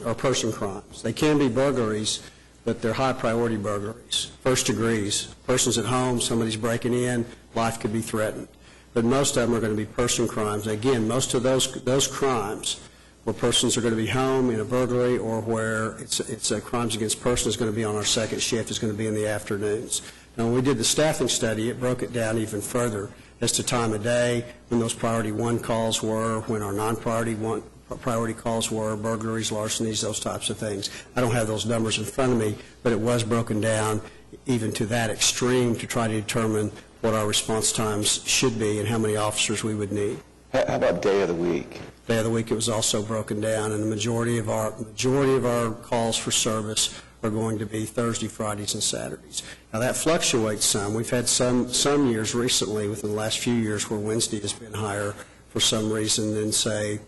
crimes. They can be burglaries, but they're high-priority burglaries. First degrees, person's at home, somebody's breaking in, life could be threatened. But most of them are going to be person crimes. Again, most of those crimes where persons are going to be home in a burglary or where it's crimes against persons is going to be on our second shift, is going to be in the afternoons. Now, when we did the staffing study, it broke it down even further as to time of day, when those priority 1 calls were, when our non-priority calls were, burglaries, larcenies, those types of things. I don't have those numbers in front of me, but it was broken down even to that extreme to try to determine what our response times should be and how many officers we would need. How about day of the week? Day of the week, it was also broken down, and the majority of our calls for service are going to be Thursday, Fridays, and Saturdays. Now, that fluctuates some. We've had some years recently, within the last few years, where Wednesday has been higher for some reason than, say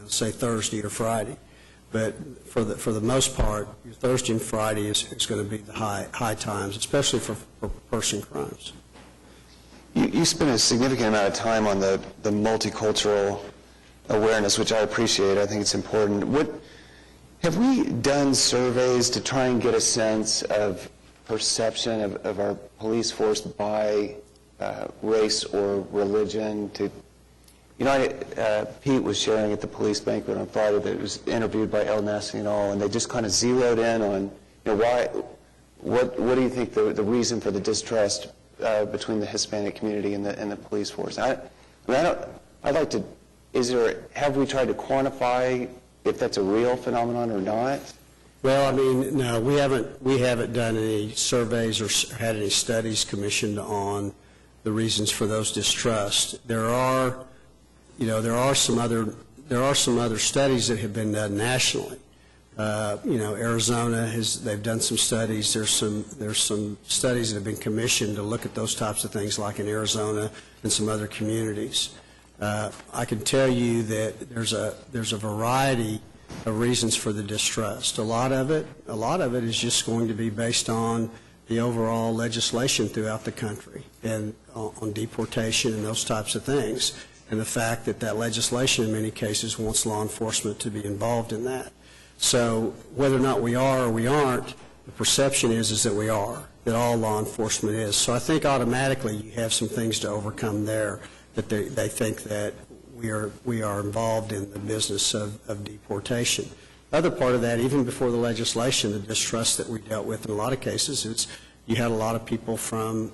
Thursday or Friday. But for the most part, your Thursday and Friday is going to be the high times, especially for person crimes. You spend a significant amount of time on the multicultural awareness, which I appreciate. I think it's important. Have we done surveys to try and get a sense of perception of our police force by race or religion? Pete was sharing at the police banquet on Friday that it was interviewed by El Nacional, and they just kind of zeroed in on what do you think the reason for the distrust between the Hispanic community and the police force? Have we tried to quantify if that's a real phenomenon or not? Well, no, we haven't done any surveys or had any studies commissioned on the reasons for those distrusts. There are some other studies that have been done nationally Arizona they've done some studies. There's some studies that have been commissioned to look at those types of things, like in Arizona and some other communities. I can tell you that there's a variety of reasons for the distrust. A lot of it is just going to be based on the overall legislation throughout the country and on deportation and those types of things, and the fact that legislation in many cases wants law enforcement to be involved in that. So whether or not we are or we aren't, the perception is that we are, that all law enforcement is. So I think automatically you have some things to overcome there, that they think that we are involved in the business of deportation. The other part of that, even before the legislation, the distrust that we dealt with in a lot of cases is you had a lot of people from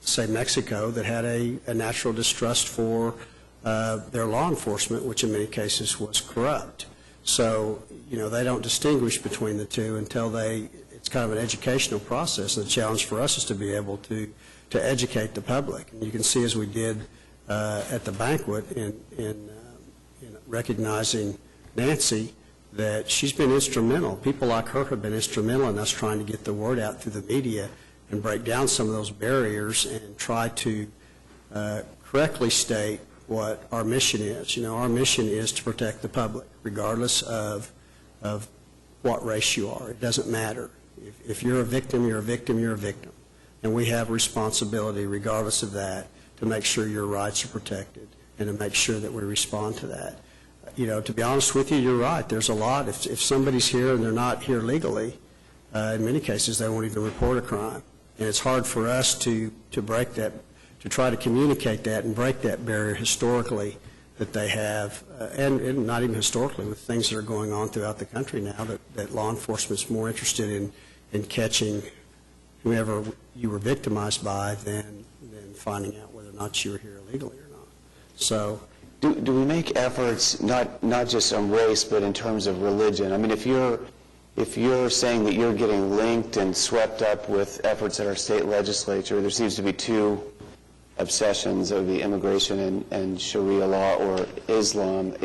say, Mexico that had a natural distrust for their law enforcement, which in many cases was corrupt. So, they don't distinguish between the two until it's kind of an educational process. And the challenge for us is to be able to educate the public. And you can see, as we did at the banquet in recognizing Nancy, that she's been instrumental. People like her have been instrumental in us trying to get the word out through the media and break down some of those barriers and try to correctly state what our mission is. Our mission is to protect the public, regardless of what race you are. It doesn't matter. If you're a victim, you're a victim, you're a victim. And we have responsibility, regardless of that, to make sure your rights are protected and to make sure that we respond to that. To be honest with you, you're right. There's a lot. If somebody's here and they're not here legally, in many cases they won't even report a crime. And it's hard for us to break that, to try to communicate that and break that barrier historically that they have, and not even historically, with things that are going on throughout the country now, that law enforcement is more interested in catching whoever you were victimized by than finding out whether or not you were here illegally or not. So, do we make efforts not just on race, but in terms of religion? I mean, if you're saying that you're getting linked and swept up with efforts at our state legislature, there seems to be two obsessions of the immigration and Sharia law or Islam.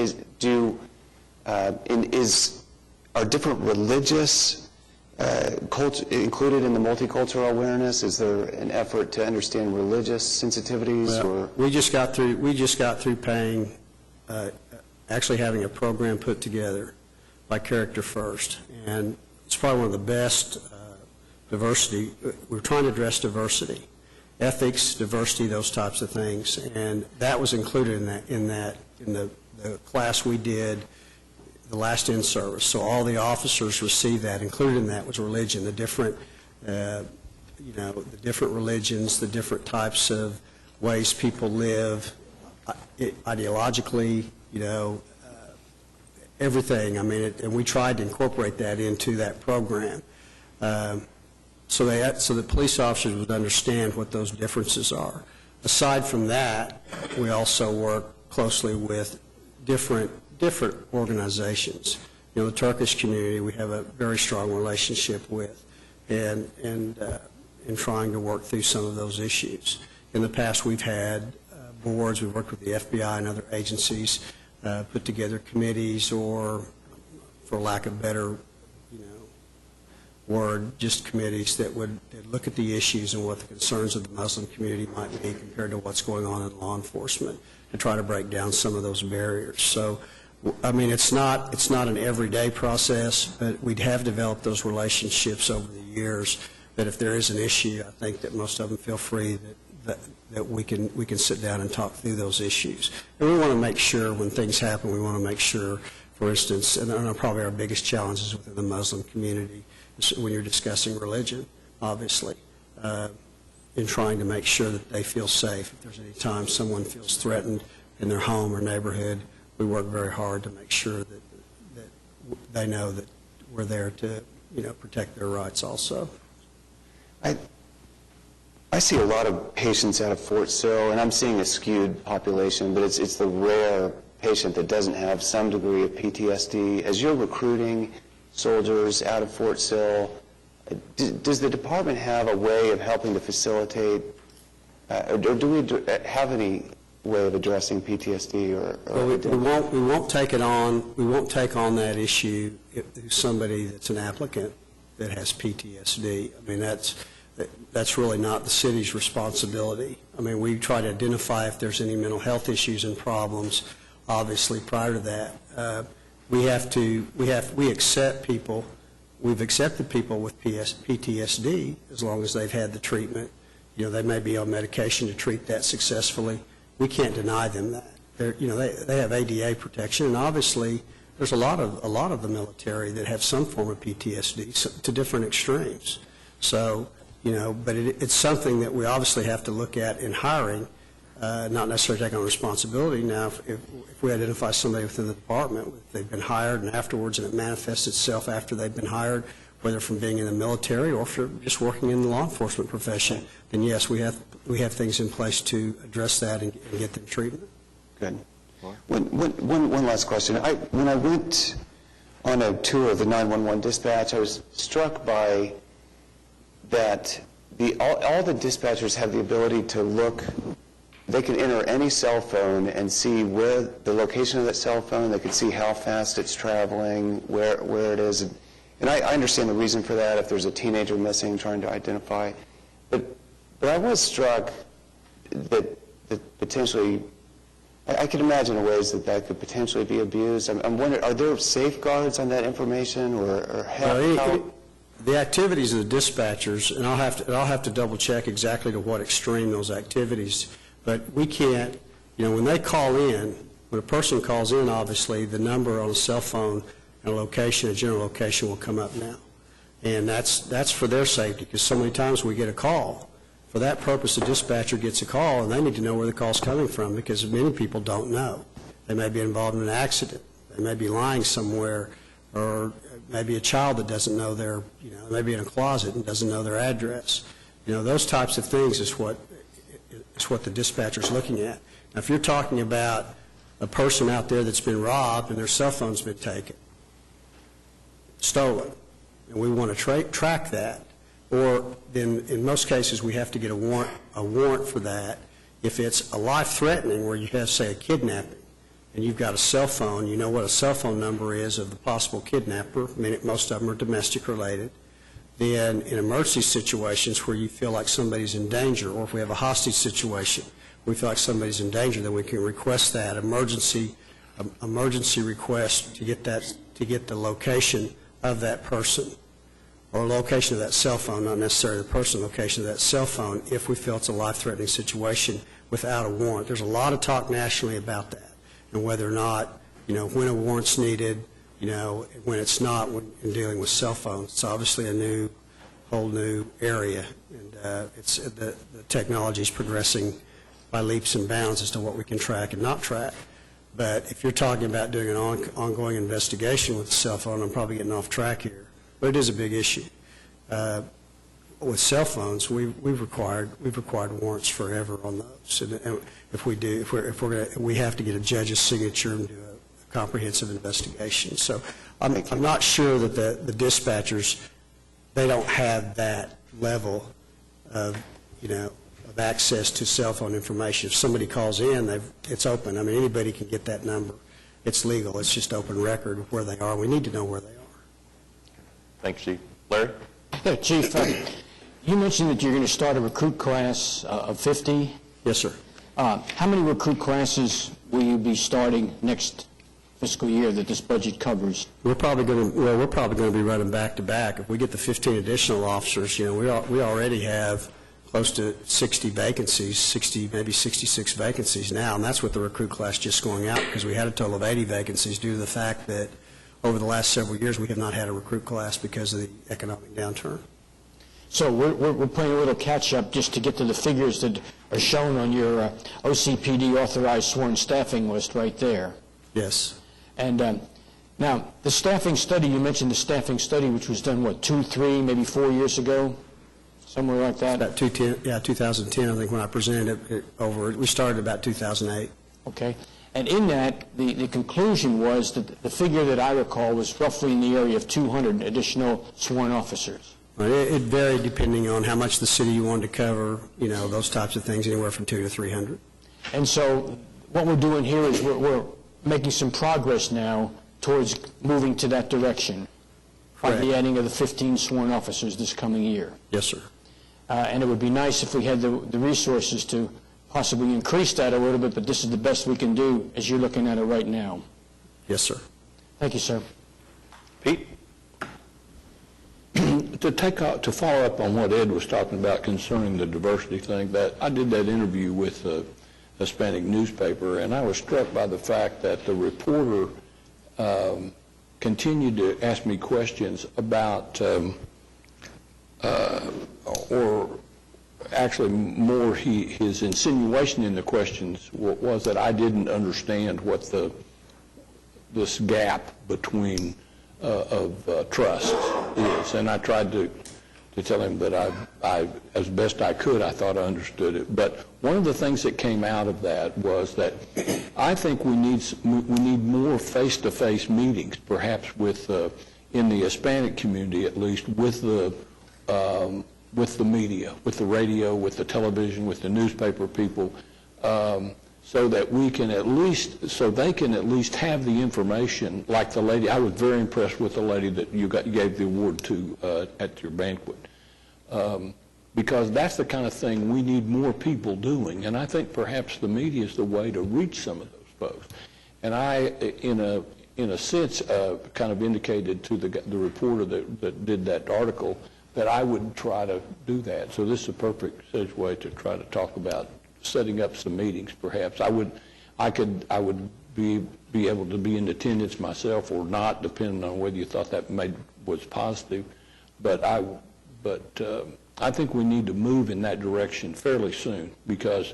Are different religious included in the multicultural awareness? Is there an effort to understand religious sensitivities? Well, we just got through paying, actually having a program put together by Character First, and it's probably one of the best diversity. We're trying to address diversity, ethics, diversity, those types of things, and that was included in the class we did the last in-service. So all the officers received that. Included in that was religion, the different religions, the different types of ways people live, ideologically, everything. I mean, and we tried to incorporate that into that program, so that police officers would understand what those differences are. Aside from that, we also work closely with different organizations. The Turkish community we have a very strong relationship with, and in trying to work through some of those issues. In the past, we've had boards. We've worked with the FBI and other agencies, put together committees, or, for lack of better word, just committees that would look at the issues and what the concerns of the Muslim community might be compared to what's going on in law enforcement, to try to break down some of those barriers. So, I mean, it's not an everyday process, but we have developed those relationships over the years that if there is an issue, I think that most of them feel free that we can sit down and talk through those issues. And we want to make sure when things happen, we want to make sure, for instance, and probably our biggest challenges within the Muslim community is when you're discussing religion, obviously, in trying to make sure that they feel safe. If there's any time someone feels threatened in their home or neighborhood, we work very hard to make sure that they know that we're there to, protect their rights also. I see a lot of patients out of Fort Sill, and I'm seeing a skewed population, but it's the rare patient that doesn't have some degree of PTSD. As you're recruiting soldiers out of Fort Sill, does the department have a way of helping to facilitate, or do we have any way of addressing PTSD or Well, we won't take on that issue if there's somebody that's an applicant that has PTSD. I mean, that's really not the city's responsibility. I mean, we try to identify if there's any mental health issues and problems. Obviously, prior to that, we accept people. We've accepted people with PTSD as long as they've had the treatment. You know, they may be on medication to treat that successfully. We can't deny them that. They have ADA protection, and obviously there's a lot of the military that have some form of PTSD to different extremes. So, but it's something that we obviously have to look at in hiring, not necessarily taking on responsibility. Now, if we identify somebody within the department, they've been hired and afterwards, and it manifests itself after they've been hired, whether from being in the military or from just working in the law enforcement profession, then yes, we have things in place to address that and get them treatment. Good. One last question. When I went on a tour of the 911 dispatch, I was struck by that all the dispatchers have the ability to look. They can enter any cell phone and see where the location of that cell phone. They can see how fast it's traveling, where it is. And I understand the reason for that, if there's a teenager missing, trying to identify. But I was struck that potentially, I can imagine ways that could potentially be abused. I'm wondering, are there safeguards on that information, or how? The activities of the dispatchers, and I'll have to double check exactly to what extreme those activities. But we can't, when they call in, when a person calls in, obviously the number on a cell phone and a general location will come up now. And that's for their safety, because so many times we get a call. For that purpose, the dispatcher gets a call, and they need to know where the call's coming from, because many people don't know. They may be involved in an accident. They may be lying somewhere, or maybe a child that doesn't know their, they may be in a closet and doesn't know their address. Those types of things is what the dispatcher's looking at. Now, if you're talking about a person out there that's been robbed and their cell phone's been taken, stolen, and we want to track that, or then in most cases we have to get a warrant for that. If it's a life-threatening, where you have, say, a kidnapping, and you've got a cell phone, you know what a cell phone number is of the possible kidnapper. I mean, most of them are domestic related. Then in emergency situations where you feel like somebody's in danger, or if we have a hostage situation, we feel like somebody's in danger, then we can request that emergency request to get the location of that person, or location of that cell phone, not necessarily the person, location of that cell phone, if we feel it's a life-threatening situation without a warrant. There's a lot of talk nationally about that, and whether or not, when a warrant's needed, when it's not, in dealing with cell phones. It's obviously a whole new area, and the technology is progressing by leaps and bounds as to what we can track and not track. But if you're talking about doing an ongoing investigation with a cell phone, I'm probably getting off track here. But it is a big issue. With cell phones, we've required warrants forever on those. And if we do, we have to get a judge's signature and do a comprehensive investigation. So I'm not sure that the dispatchers, they don't have that level of of access to cell phone information. If somebody calls in, it's open. I mean, anybody can get that number. It's legal. It's just open record of where they are. We need to know where they are. Thanks, Chief. Larry? Yeah, Chief, you mentioned that you're going to start a recruit class of 50. Yes, sir. How many recruit classes will you be starting next fiscal year that this budget covers? We're probably going to be running back to back. If we get the 15 additional officers, we already have close to 60 vacancies, maybe 66 vacancies now, and that's with the recruit class just going out, because we had a total of 80 vacancies due to the fact that over the last several years we have not had a recruit class because of the economic downturn. So we're playing a little catch-up just to get to the figures that are shown on your OCPD authorized sworn staffing list right there. Yes. And now, the staffing study, you mentioned the staffing study, which was done, 2, 3, maybe 4 years ago? Somewhere like that? About 2010, I think, when I presented it over. We started about 2008. Okay. And in that, the conclusion was that the figure that I recall was roughly in the area of 200 additional sworn officers. It varied depending on how much the city you wanted to cover, those types of things, anywhere from 200 to 300. And so what we're doing here is we're making some progress now towards moving to that direction by the Correct. adding of the 15 sworn officers this coming year. Yes, sir. And it would be nice if we had the resources to possibly increase that a little bit, but this is the best we can do as you're looking at it right now. Yes, sir. Thank you, sir. Pete? To follow up on what Ed was talking about concerning the diversity thing, that I did that interview with a Hispanic newspaper, and I was struck by the fact that the reporter continued to ask me questions about, or actually more his insinuation in the questions was that I didn't understand what this gap between of trust is, and I tried to tell him that I, as best I could, I thought I understood it. But one of the things that came out of that was that I think we need more face-to-face meetings, perhaps with in the Hispanic community at least, with the media, with the radio, with the television, with the newspaper people. So that we can at least, so they can at least have the information, like the lady. I was very impressed with the lady that you gave the award to at your banquet, because that's the kind of thing we need more people doing, and I think perhaps the media is the way to reach some of those folks. And I, in a sense, kind of indicated to the reporter that did that article that I would try to do that. So this is a perfect segue to try to talk about setting up some meetings, perhaps. I would be able to be in attendance myself or not, depending on whether you thought that was positive. But I think we need to move in that direction fairly soon, because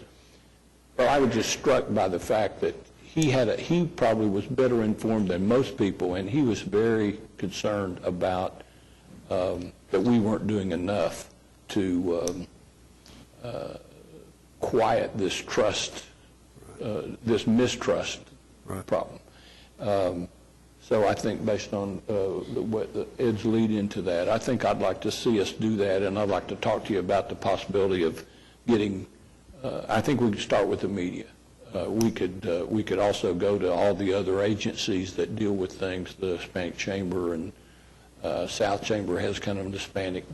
I was just struck by the fact that he probably was better informed than most people, and he was very concerned about that we weren't doing enough to quiet this trust, this mistrust problem. So I think based on Ed's lead into that, I think I'd like to see us do that, and I'd like to talk to you about the possibility of getting, I think we could start with the media. We could also go to all the other agencies that deal with things, the Hispanic Chamber, and South Chamber has kind of an Hispanic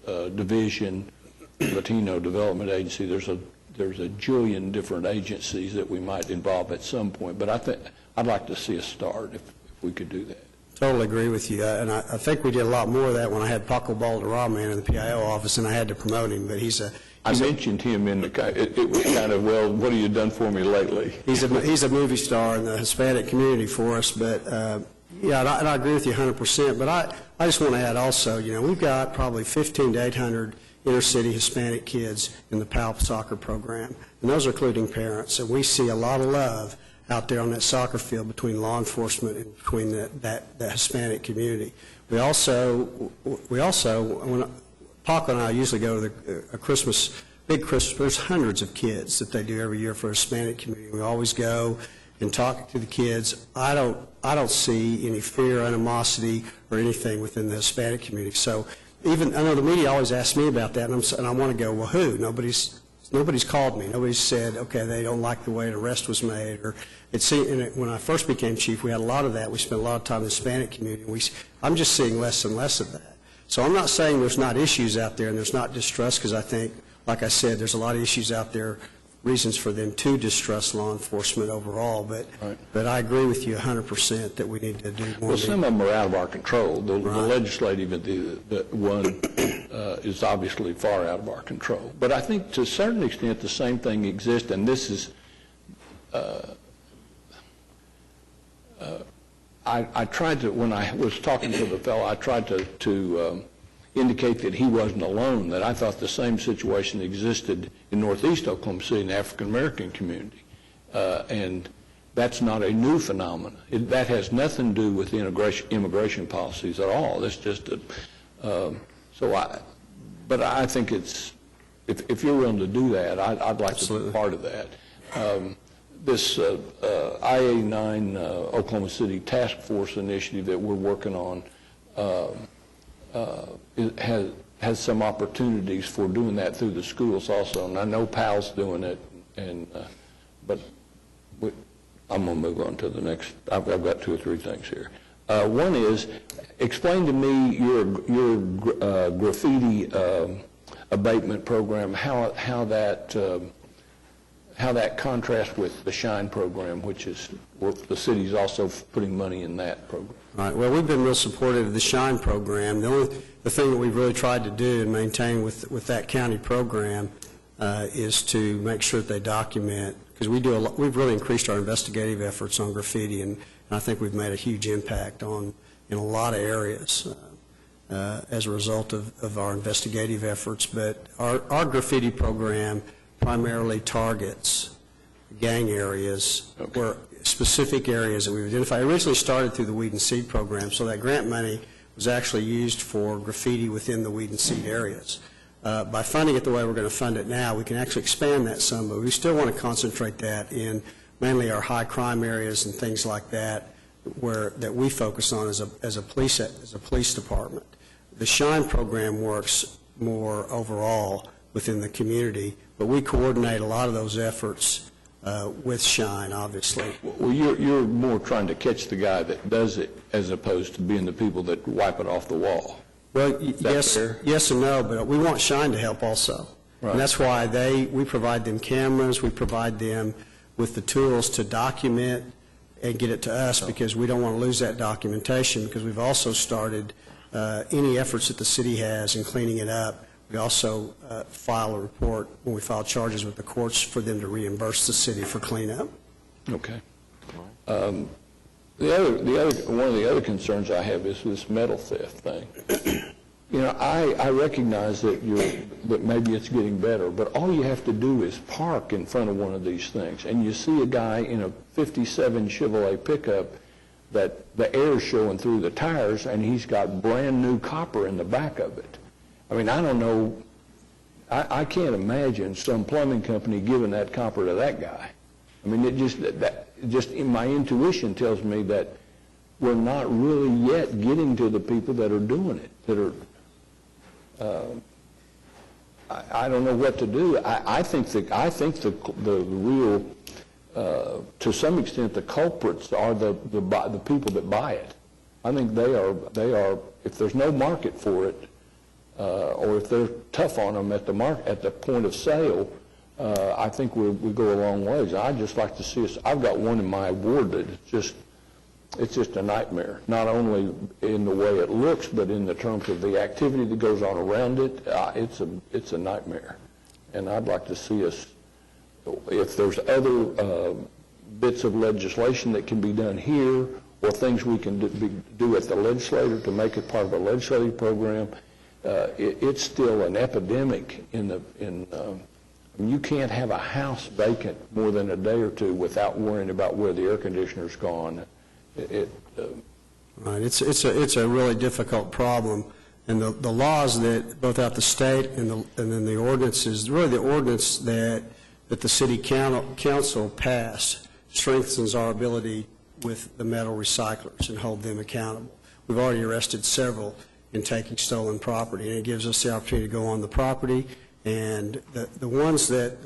division, Latino Development Agency. There's a jillion different agencies that we might involve at some point, but I think I'd like to see us start if we could do that. Totally agree with you, and I think we did a lot more of that when I had Paco Balderrama in the PIO office, and I had to promote him, but I mentioned him in it was kind of, well, what have you done for me lately? He's a movie star in the Hispanic community for us, but yeah, and I agree with you 100%, but I just want to add also, we've got probably 1,500 to 800 inner-city Hispanic kids in the PAL soccer program, and those are including parents, and we see a lot of love out there on that soccer field between law enforcement and between that Hispanic community. We also, when Paco and I usually go to a big Christmas, there's hundreds of kids that they do every year for a Hispanic community. We always go and talk to the kids. I don't see any fear, animosity, or anything within the Hispanic community. So I know the media always asks me about that, and I want to go, well, who? Nobody's called me. Nobody's said, okay, they don't like the way an arrest was made. Or when I first became chief, we had a lot of that. We spent a lot of time in the Hispanic community. I'm just seeing less and less of that. So I'm not saying there's not issues out there and there's not distrust, because I think, like I said, there's a lot of issues out there, reasons for them to distrust law enforcement overall. But I agree with you 100% that we need to do more. Well, some of them are out of our control. The legislative one is obviously far out of our control. But I think to a certain extent the same thing exists, and this is, I tried to, when I was talking to the fellow, I tried to indicate that he wasn't alone, that I thought the same situation existed in Northeast Oklahoma City in the African-American community. And that's not a new phenomenon. That has nothing to do with immigration policies at all. That's just but I think it's, if you're willing to do that, I'd like to be part of that. This IA-9 Oklahoma City Task Force initiative that we're working on has some opportunities for doing that through the schools also, and I know PAL's doing it, And, but I'm going to move on to the next. I've got 2 or 3 things here. One is, explain to me your graffiti abatement program, how that contrasts with the Shine program, which is the city's also putting money in that program. All right. Well, we've been real supportive of the Shine program. The thing that we've really tried to do and maintain with that county program is to make sure that they document, because we've really increased our investigative efforts on graffiti, and I think we've made a huge impact in a lot of areas as a result of our investigative efforts. But our graffiti program primarily targets gang areas, where specific areas that we've identified. It originally started through the Weed and Seed program, so that grant money was actually used for graffiti within the Weed and Seed areas. By funding it the way we're going to fund it now, we can actually expand that some, but we still want to concentrate that in mainly our high crime areas and things like that, that we focus on as a police department. The Shine program works more overall within the community, but we coordinate a lot of those efforts with Shine, obviously. Well, you're more trying to catch the guy that does it as opposed to being the people that wipe it off the wall. Well, yes and no, but we want Shine to help also. Right. And that's why we provide them cameras, we provide them with the tools to document and get it to us, because we don't want to lose that documentation, because we've also started any efforts that the city has in cleaning it up. We also file a report when we file charges with the courts for them to reimburse the city for cleanup. Okay. One of the other concerns I have is this metal theft thing. You know, I recognize that maybe it's getting better, but all you have to do is park in front of one of these things, and you see a guy in a 57 Chevrolet pickup that the air's showing through the tires, and he's got brand new copper in the back of it. I mean, I don't know, I can't imagine some plumbing company giving that copper to that guy. I mean, just my intuition tells me that we're not really yet getting to the people that are doing it, that are, I don't know what to do. I think the real, to some extent, the culprits are the people that buy it. I think they are, if there's no market for it, or if they're tough on them at the point of sale, I think we go a long ways. I'd just like to see us. I've got one in my ward that it's just a nightmare. Not only in the way it looks, but in the terms of the activity that goes on around it. It's a nightmare, and I'd like to see us. If there's other bits of legislation that can be done here, or things we can do at the legislature to make it part of a legislative program. It's still an epidemic you can't have a house vacant more than a day or two without worrying about where the air conditioner's gone. Right. It's a really difficult problem, and the laws that both out the state and then the ordinances, really the ordinance that the city council passed strengthens our ability with the metal recyclers and hold them accountable. We've already arrested several in taking stolen property, and it gives us the opportunity to go on the property, and the ones that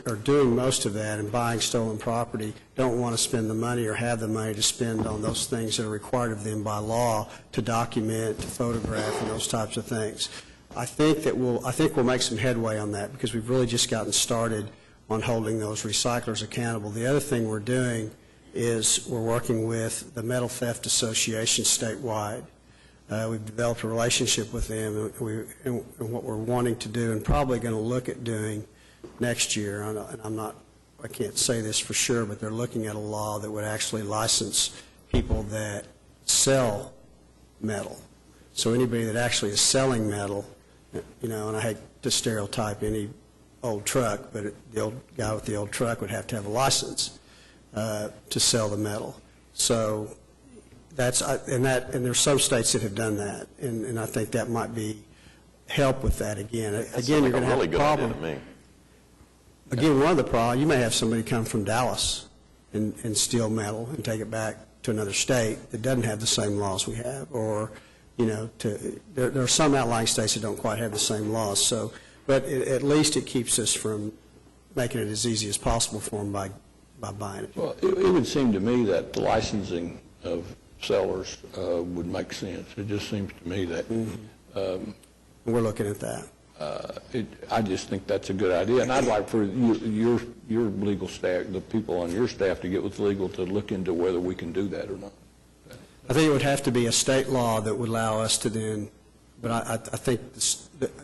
are doing most of that and buying stolen property don't want to spend the money or have the money to spend on those things that are required of them by law to document, to photograph, and those types of things. I think we'll make some headway on that, because we've really just gotten started on holding those recyclers accountable. The other thing we're doing is we're working with the Metal Theft Association statewide. We've developed a relationship with them, and what we're wanting to do and probably going to look at doing next year, and I can't say this for sure, but they're looking at a law that would actually license people that sell metal. So anybody that actually is selling metal, and I hate to stereotype any old truck, but the old guy with the old truck would have to have a license to sell the metal. So and there's some states that have done that, and I think that might be help with that again. Again, you're going to have a problem. Again, one of the problems, you may have somebody come from Dallas and steal metal and take it back to another state that doesn't have the same laws we have, or there are some outlying states that don't quite have the same laws. So But at least it keeps us from making it as easy as possible for them by buying it. Well, it would seem to me that the licensing of sellers would make sense. It just seems to me that We're looking at that. I just think that's a good idea, and I'd like for your legal staff, the people on your staff, to get with legal to look into whether we can do that or not. I think it would have to be a state law that would allow us to then, but I think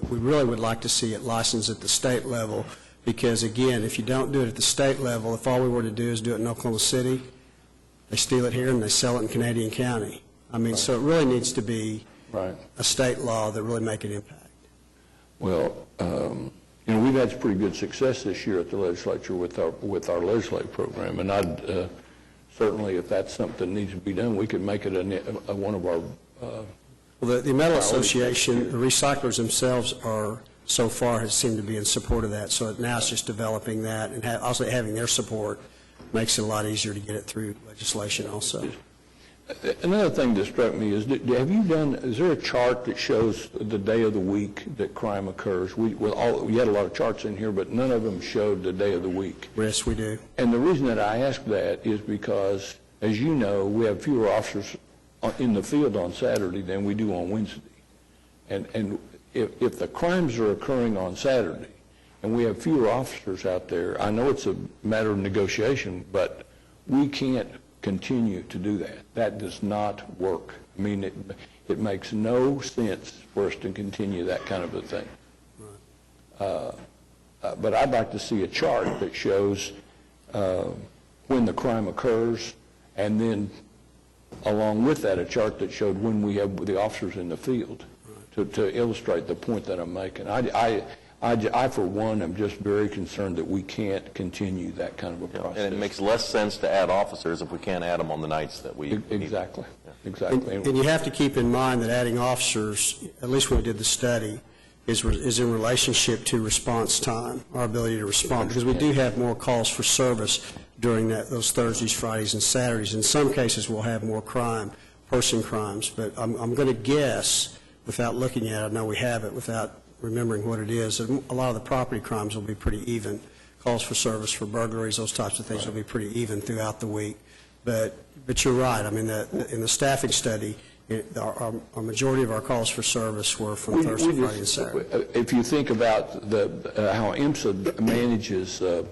we really would like to see it licensed at the state level, because again, if you don't do it at the state level, if all we were to do is do it in Oklahoma City, they steal it here and they sell it in Canadian County. I mean, so it really needs to be a state law that really make an impact. Well, we've had pretty good success this year at the legislature with our legislative program, and I'd certainly, if that's something that needs to be done, we could make it one of our. Well, the Metal Association, the recyclers themselves are so far has seemed to be in support of that. So now it's just developing that, and also having their support makes it a lot easier to get it through legislation also. Another thing that struck me is, is there a chart that shows the day of the week that crime occurs? We had a lot of charts in here, but none of them showed the day of the week. Yes, we do. And the reason that I ask that is because, as you know, we have fewer officers in the field on Saturday than we do on Wednesday. And if the crimes are occurring on Saturday and we have fewer officers out there, I know it's a matter of negotiation, but we can't continue to do that. That does not work. I mean, it makes no sense for us to continue that kind of a thing. But I'd like to see a chart that shows when the crime occurs, and then along with that, a chart that showed when we have the officers in the field to illustrate the point that I'm making. I, for one, am just very concerned that we can't continue that kind of a process. And it makes less sense to add officers if we can't add them on the nights that we Exactly. Yeah. Exactly. And you have to keep in mind that adding officers, at least when we did the study, is in relationship to response time, our ability to respond, because we do have more calls for service during those Thursdays, Fridays, and Saturdays. In some cases, we'll have more person crimes, but I'm going to guess, without looking at it, I know we have it, without remembering what it is, that a lot of the property crimes will be pretty even. Calls for service for burglaries, those types of things will be pretty even throughout the week. But you're right. I mean, in the staffing study, our majority of our calls for service were from Thursday, Friday, and Saturday. If you think about how IMSA manages the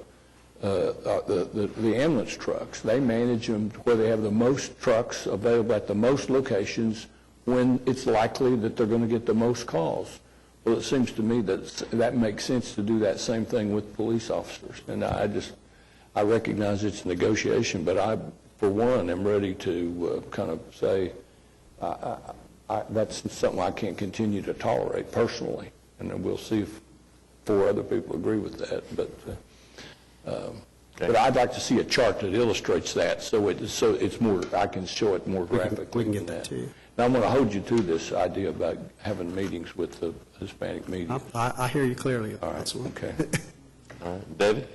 ambulance trucks, they manage them where they have the most trucks available at the most locations when it's likely that they're going to get the most calls. Well, it seems to me that makes sense to do that same thing with police officers. And I recognize it's negotiation, but I, for one, am ready to kind of say that's something I can't continue to tolerate personally. And then we'll see if 4 other people agree with that. But I'd like to see a chart that illustrates that, so it's more. I can show it more graphically. We can get that to you. Now, I'm going to hold you to this idea about having meetings with the Hispanic media. I hear you clearly. All right. Okay. All right. David?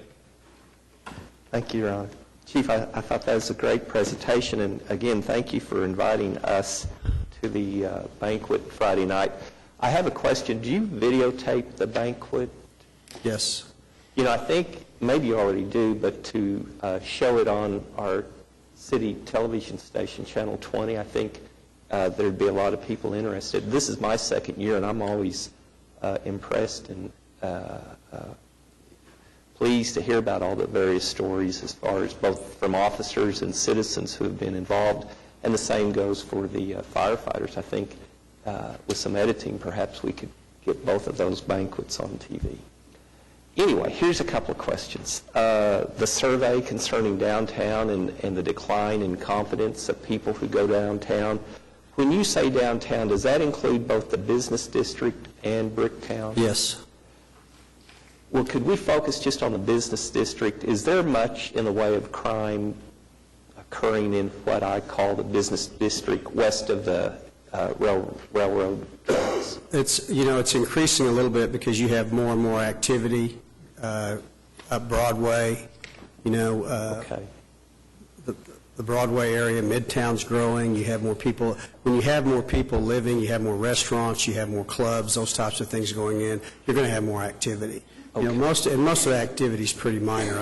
Thank you, Your Honor. Chief, I thought that was a great presentation, and again, thank you for inviting us to the banquet Friday night. I have a question. Do you videotape the banquet? Yes. You know, I think maybe you already do, but to show it on our city television station, Channel 20, I think there'd be a lot of people interested. This is my second year, and I'm always impressed and pleased to hear about all the various stories as far as both from officers and citizens who have been involved, and the same goes for the firefighters. I think with some editing, perhaps we could get both of those banquets on TV. Anyway, here's a couple of questions. The survey concerning downtown and the decline in confidence of people who go downtown. When you say downtown, does that include both the business district and Bricktown? Yes. Well, could we focus just on the business district? Is there much in the way of crime occurring in what I call the business district west of the railroad tracks? It's increasing a little bit because you have more and more activity up Broadway. Okay. the Broadway area, Midtown's growing, you have more people. When you have more people living, you have more restaurants, you have more clubs, those types of things going in, you're going to have more activity. You know, most of the activity is pretty minor.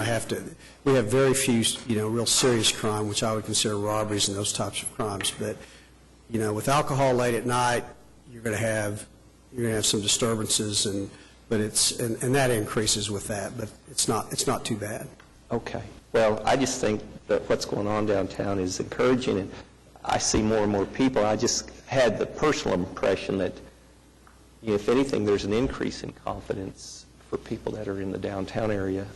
We have very few, real serious crime, which I would consider robberies and those types of crimes. But, with alcohol late at night, you're going to have some disturbances, and that increases with that. But it's not too bad. Okay. Well, I just think that what's going on downtown is encouraging, and I see more and more people. I just had the personal impression that, if anything, there's an increase in confidence for people that are in the downtown area.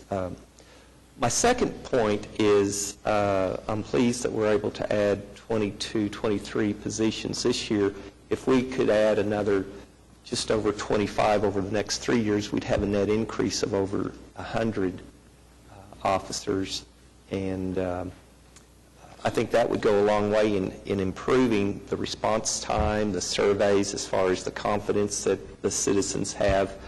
My second point is I'm pleased that we're able to add 22, 23 positions this year. If we could add another just over 25 over the next 3 years, we'd have a net increase of over 100 officers, and I think that would go a long way in improving the response time, the surveys, as far as the confidence that the citizens have.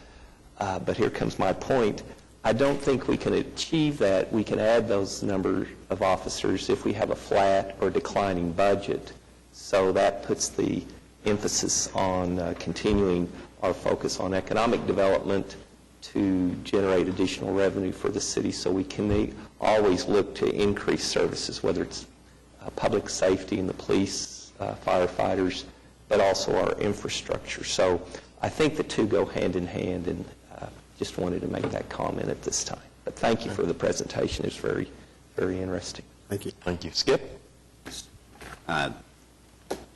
But here comes my point. I don't think we can achieve that. We can add those number of officers if we have a flat or declining budget. So that puts the emphasis on continuing our focus on economic development to generate additional revenue for the city, so we can always look to increase services, whether it's public safety and the police, firefighters, but also our infrastructure. So I think the two go hand in hand, and just wanted to make that comment at this time. But thank you for the presentation. It's very, very interesting. Thank you. Thank you. Skip?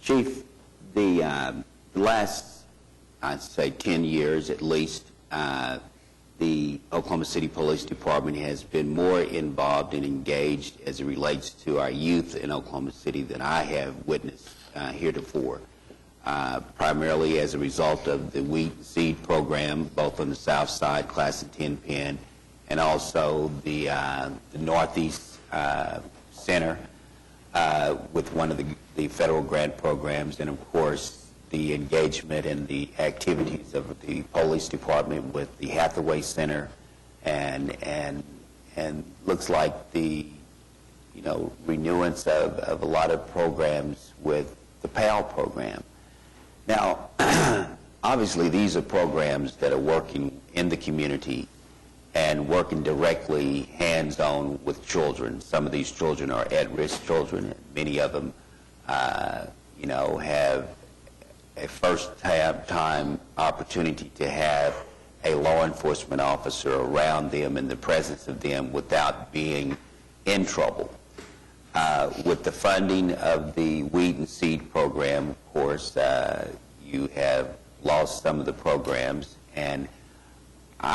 Chief, the last, I'd say, 10 years at least, the Oklahoma City Police Department has been more involved and engaged as it relates to our youth in Oklahoma City than I have witnessed heretofore. Primarily as a result of the Wheat and Seed program, both on the South Side, Class of 10 Pen, and also the Northeast Center with one of the federal grant programs, and of course the engagement and the activities of the police department with the Hathaway Center, and looks like the renewance of a lot of programs with the PAL program. Now, obviously, these are programs that are working in the community and working directly hands-on with children. Some of these children are at-risk children. Many of them, have a first-time opportunity to have a law enforcement officer around them in the presence of them without being in trouble. With the funding of the Weed and Seed program, of course, you have lost some of the programs. And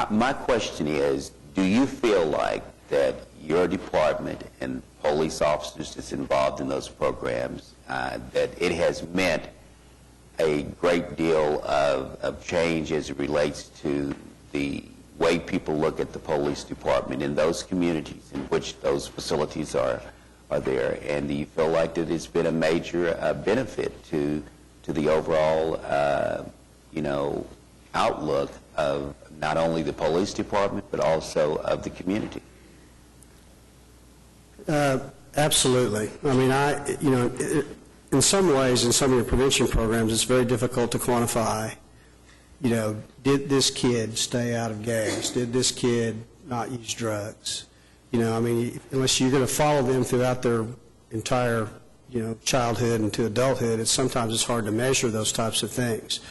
my question is, do you feel like that your department and police officers that's involved in those programs, that it has meant a great deal of change as it relates to the way people look at the police department in those communities in which those facilities are there, and do you feel like that it's been a major benefit to the overall, outlook of not only the police department but also of the community? Absolutely. I mean, in some ways, in some of your prevention programs, it's very difficult to quantify. Did this kid stay out of gas? Did this kid not use drugs? Unless you're going to follow them throughout their entire, childhood into adulthood, sometimes it's hard to measure those types of things.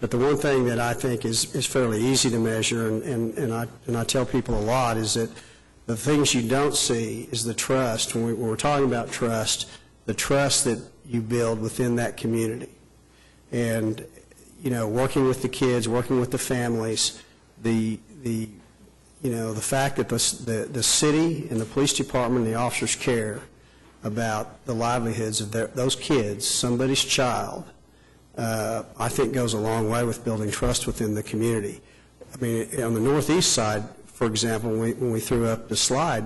But the one thing that I think is fairly easy to measure, and I tell people a lot, is that the things you don't see is the trust. When we're talking about trust, the trust that you build within that community. And, working with the kids, working with the families, the fact that the city and the police department and the officers care about the livelihoods of those kids, somebody's child, I think goes a long way with building trust within the community. I mean, on the northeast side, for example, when we threw up the slide,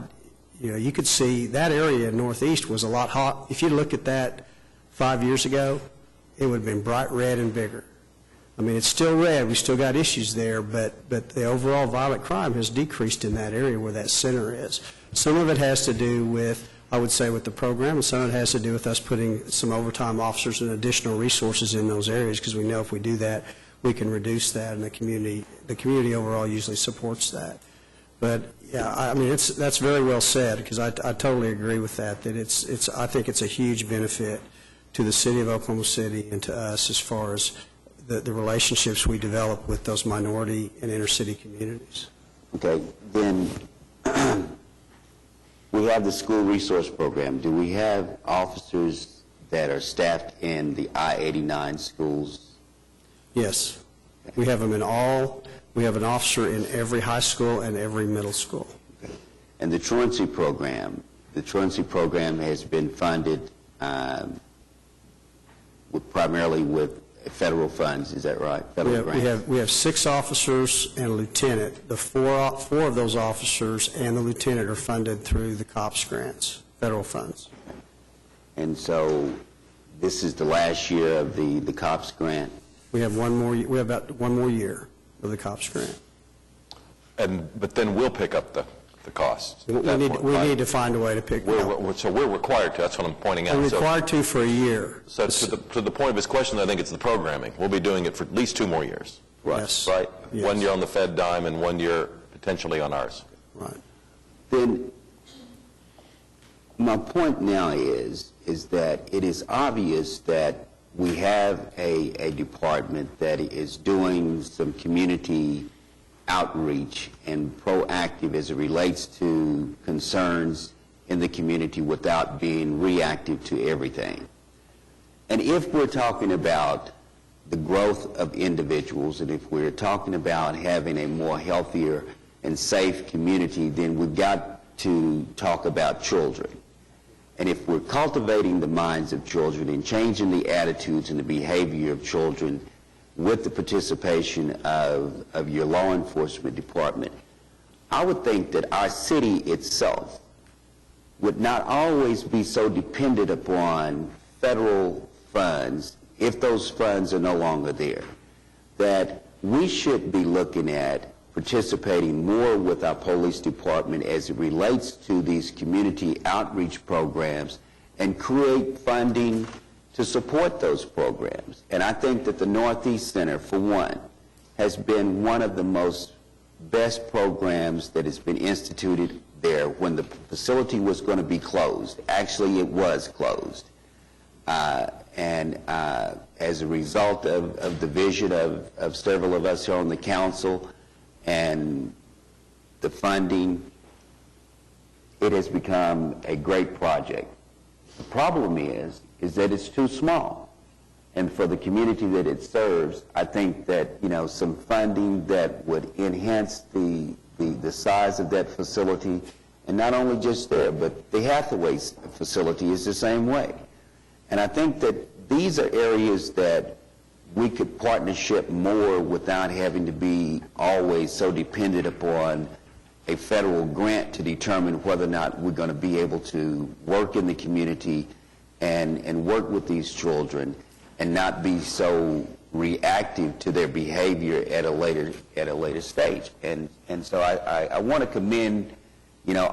you could see that area in northeast was a lot hot. If you look at that 5 years ago, it would have been bright red and bigger. I mean, it's still red. We still got issues there, but the overall violent crime has decreased in that area where that center is. Some of it has to do with I would say, with the program, and some of it has to do with us putting some overtime officers and additional resources in those areas, because we know if we do that, we can reduce that, and the community overall usually supports that. But, yeah, I mean, that's very well said, because I totally agree with that, I think it's a huge benefit to the city of Oklahoma City and to us as far as the relationships we develop with those minority and inner-city communities. Okay, then we have the school resource program. Do we have officers that are staffed in the I-89 schools? Yes. We have them in all. We have an officer in every high school and every middle school. Okay. And the truancy program has been funded primarily with federal funds, is that right? Federal grants? We have 6 officers and a lieutenant. The four of those officers and the lieutenant are funded through the COPS grants, federal funds. And so this is the last year of the COPS grant? We have about one more year of the COPS grant. But then we'll pick up the costs. We need to find a way to pick it up. So we're required to, that's what I'm pointing out. We're required to for a year. So to the point of his question, I think it's the programming. We'll be doing it for at least 2 more years. Yes. Right? Yes. 1 year on the Fed dime and 1 year potentially on ours. Right. Then my point now is that it is obvious that we have a department that is doing some community outreach and proactive as it relates to concerns in the community without being reactive to everything. And if we're talking about the growth of individuals, and if we're talking about having a more healthier and safe community, then we've got to talk about children. And if we're cultivating the minds of children and changing the attitudes and the behavior of children with the participation of your law enforcement department, I would think that our city itself would not always be so dependent upon federal funds if those funds are no longer there, that we should be looking at participating more with our police department as it relates to these community outreach programs and create funding to support those programs. And I think that the Northeast Center, for one, has been one of the most best programs that has been instituted there when the facility was going to be closed. Actually, it was closed. And as a result of the vision of several of us here on the council and the funding, it has become a great project. The problem is that it's too small. And for the community that it serves, I think that, some funding that would enhance the size of that facility, and not only just there, but the Hathaway facility is the same way. And I think that these are areas that we could partnership more without having to be always so dependent upon a federal grant to determine whether or not we're going to be able to work in the community and work with these children and not be so reactive to their behavior at a later stage. And so I want to commend,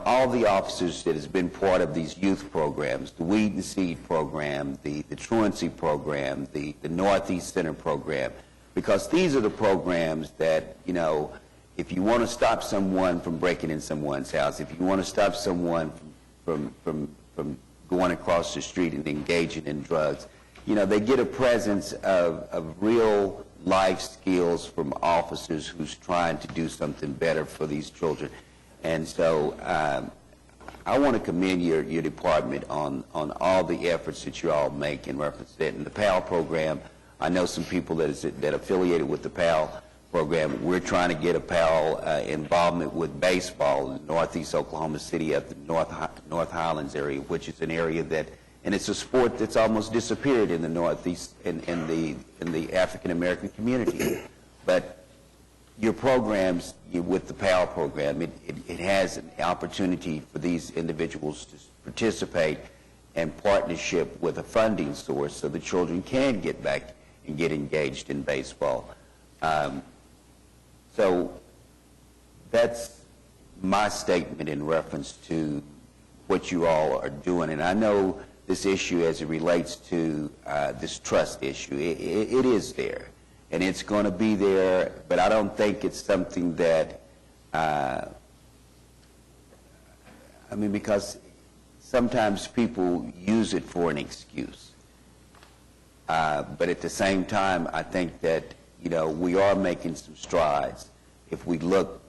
all the officers that has been part of these youth programs, the Weed and Seed program, the Truancy program, the Northeast Center program, because these are the programs that, if you want to stop someone from breaking in someone's house, if you want to stop someone from going across the street and engaging in drugs, they get a presence of real life skills from officers who's trying to do something better for these children. And so I want to commend your department on all the efforts that you all make in reference to that. In the PAL program, I know some people that affiliated with the PAL program. We're trying to get a PAL involvement with baseball in Northeast Oklahoma City up the North Highlands area, which is an area that, and it's a sport that's almost disappeared in the Northeast in the African American community. But your programs with the PAL program, it has an opportunity for these individuals to participate in partnership with a funding source so the children can get back and get engaged in baseball. So that's my statement in reference to what you all are doing. And I know this issue as it relates to this trust issue, it is there, and it's going to be there, but I don't think it's something that, because sometimes people use it for an excuse. But at the same time, I think that, we are making some strides. If we look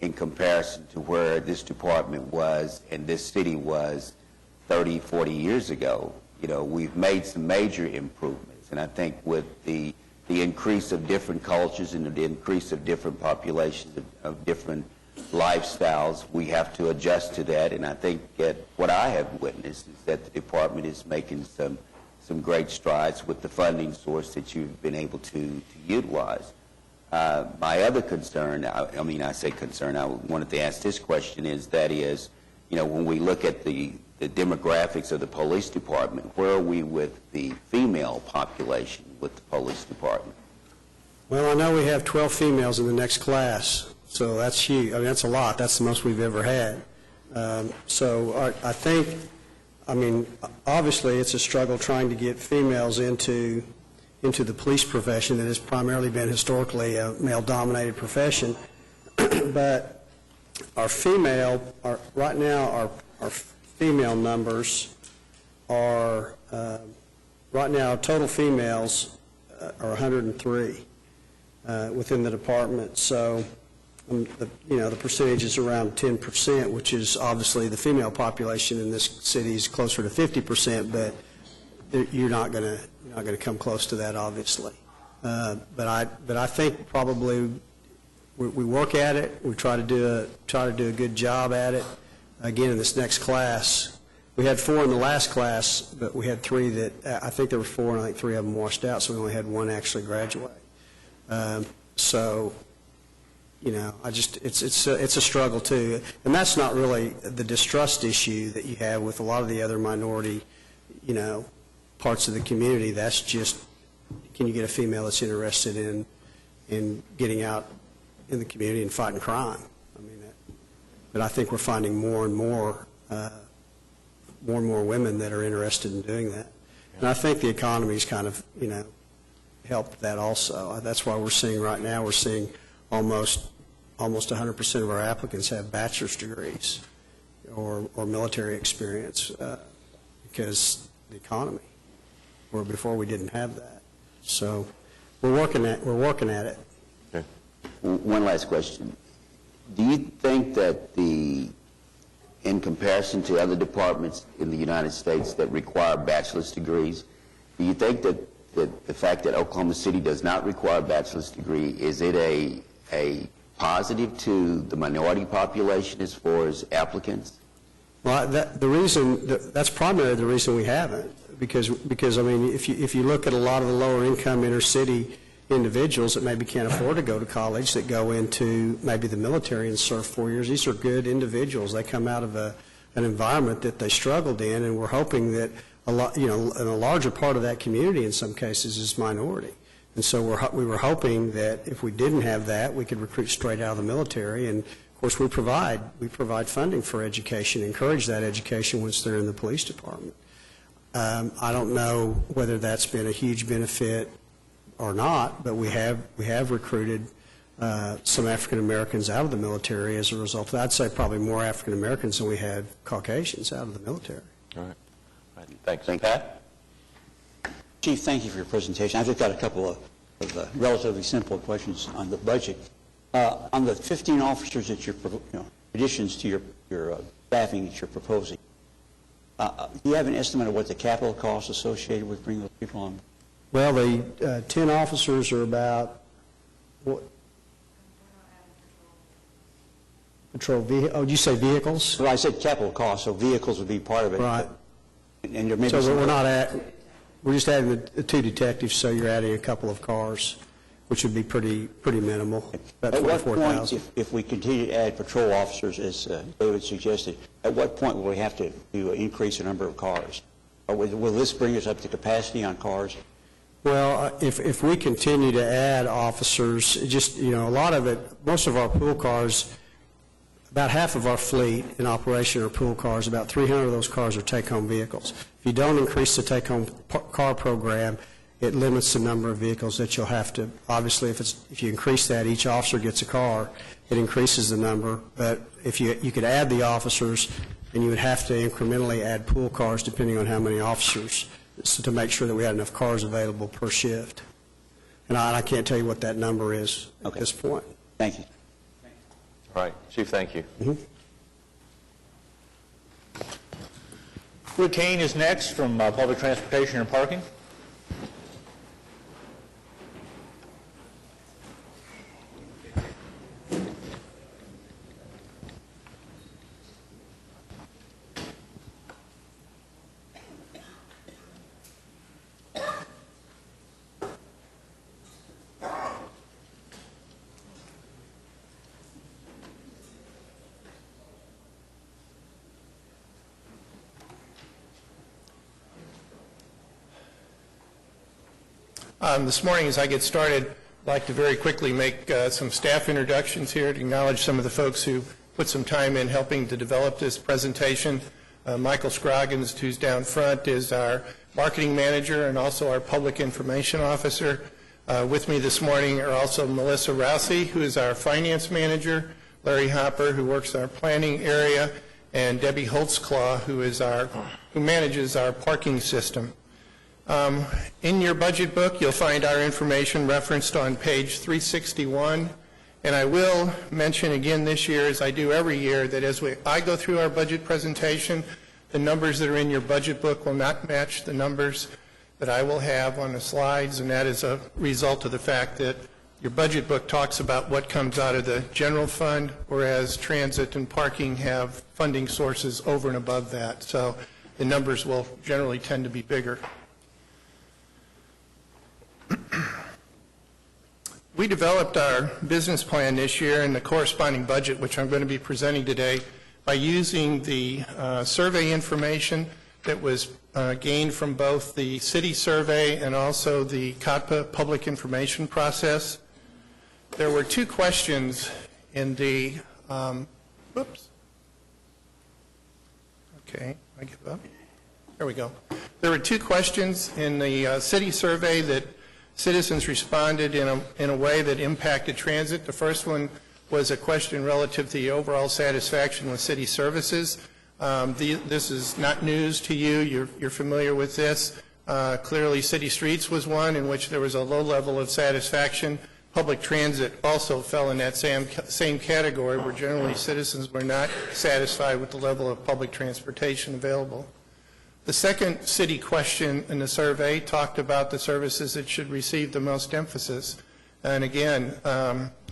in comparison to where this department was and this city was 30, 40 years ago, we've made some major improvements. And I think with the increase of different cultures and the increase of different populations of different lifestyles, we have to adjust to that. And I think that what I have witnessed is that the department is making some great strides with the funding source that you've been able to utilize. My other concern, I say concern, I wanted to ask this question is, when we look at the demographics of the police department, where are we with the female population with the police department? Well, I know we have 12 females in the next class, so that's huge. That's a lot. That's the most we've ever had. So I think, obviously it's a struggle trying to get females into the police profession that has primarily been historically a male-dominated profession. But right now our female numbers are, right now total females are 103 within the department. So the percentage is around 10%, which is obviously the female population in this city is closer to 50%, but you're not going to come close to that, obviously. But I think probably we work at it. We try to do a good job at it. Again, in this next class, we had 4 in the last class, but we had 3 that I think there were 4, and I think 3 of them washed out, so we only had 1 actually graduate. So, it's a struggle too, and that's not really the distrust issue that you have with a lot of the other minority, parts of the community. That's just, can you get a female that's interested in getting out in the community and fighting crime? But I think we're finding more and more women that are interested in doing that. And I think the economy's kind of, helped that also. That's why we're seeing right now, almost 100% of our applicants have bachelor's degrees or military experience because the economy, where before we didn't have that. So we're working at it. Okay. One last question. Do you think that in comparison to other departments in the United States that require bachelor's degrees, do you think that the fact that Oklahoma City does not require a bachelor's degree, is it a positive to the minority population as far as applicants? Well, that's primarily the reason we haven't, because if you look at a lot of the lower income inner city individuals that maybe can't afford to go to college, that go into maybe the military and serve 4 years, these are good individuals. They come out of an environment that they struggled in, and we're hoping that a larger part of that community in some cases is minority. And so we were hoping that if we didn't have that, we could recruit straight out of the military. And of course, we provide funding for education, encourage that education once they're in the police department. I don't know whether that's been a huge benefit or not, but we have recruited some African Americans out of the military as a result. I'd say probably more African Americans than we had Caucasians out of the military. All right. Thanks. Pat? Chief, thank you for your presentation. I've just got a couple of relatively simple questions on the budget. On the 15 officers that you're, additions to your staffing that you're proposing, do you have an estimate of what the capital costs associated with bringing those people on? Well, the 10 officers are about, what? Patrol vehicle, did you say vehicles? Well, I said capital costs, so vehicles would be part of it. Right. And there may be So some- we're just adding the 2 detectives, so you're adding a couple of cars, which would be pretty minimal, about At what point, 24,000. if we continue to add patrol officers, as David suggested, at what point will we have to increase the number of cars? Or will this bring us up to capacity on cars? Well, if we continue to add officers, a lot of it, most of our pool cars About half of our fleet in operation are pool cars. About 300 of those cars are take-home vehicles. If you don't increase the take-home car program, it limits the number of vehicles that you'll have to. Obviously, if you increase that, each officer gets a car, it increases the number. But if you could add the officers, and you would have to incrementally add pool cars depending on how many officers, so to make sure that we had enough cars available per shift. And I can't tell you what that number is at this point. Thank you. All right, Chief, thank you. Wood Kane is next from Public Transportation and Parking. This morning, as I get started, I'd like to very quickly make some staff introductions here to acknowledge some of the folks who put some time in helping to develop this presentation. Michael Scroggins, who's down front, is our marketing manager and also our public information officer. With me this morning are also Melissa Rousey, who is our finance manager, Larry Hopper, who works in our planning area, and Debbie Holtzclaw, who manages our parking system. In your budget book, you'll find our information referenced on page 361. And I will mention again this year, as I do every year, that as I go through our budget presentation, the numbers that are in your budget book will not match the numbers that I will have on the slides, and that is a result of the fact that your budget book talks about what comes out of the general fund, whereas transit and parking have funding sources over and above that. So the numbers will generally tend to be bigger. We developed our business plan this year and the corresponding budget, which I'm going to be presenting today, by using the survey information that was gained from both the city survey and also the COTPA public information process. There were two questions in the, okay, I give up. There we go. There were two questions in the city survey that citizens responded in a way that impacted transit. The first one was a question relative to the overall satisfaction with city services. This is not news to you. You're familiar with this. Clearly, city streets was one in which there was a low level of satisfaction. Public transit also fell in that same category, where generally citizens were not satisfied with the level of public transportation available. The second city question in the survey talked about the services that should receive the most emphasis. And again,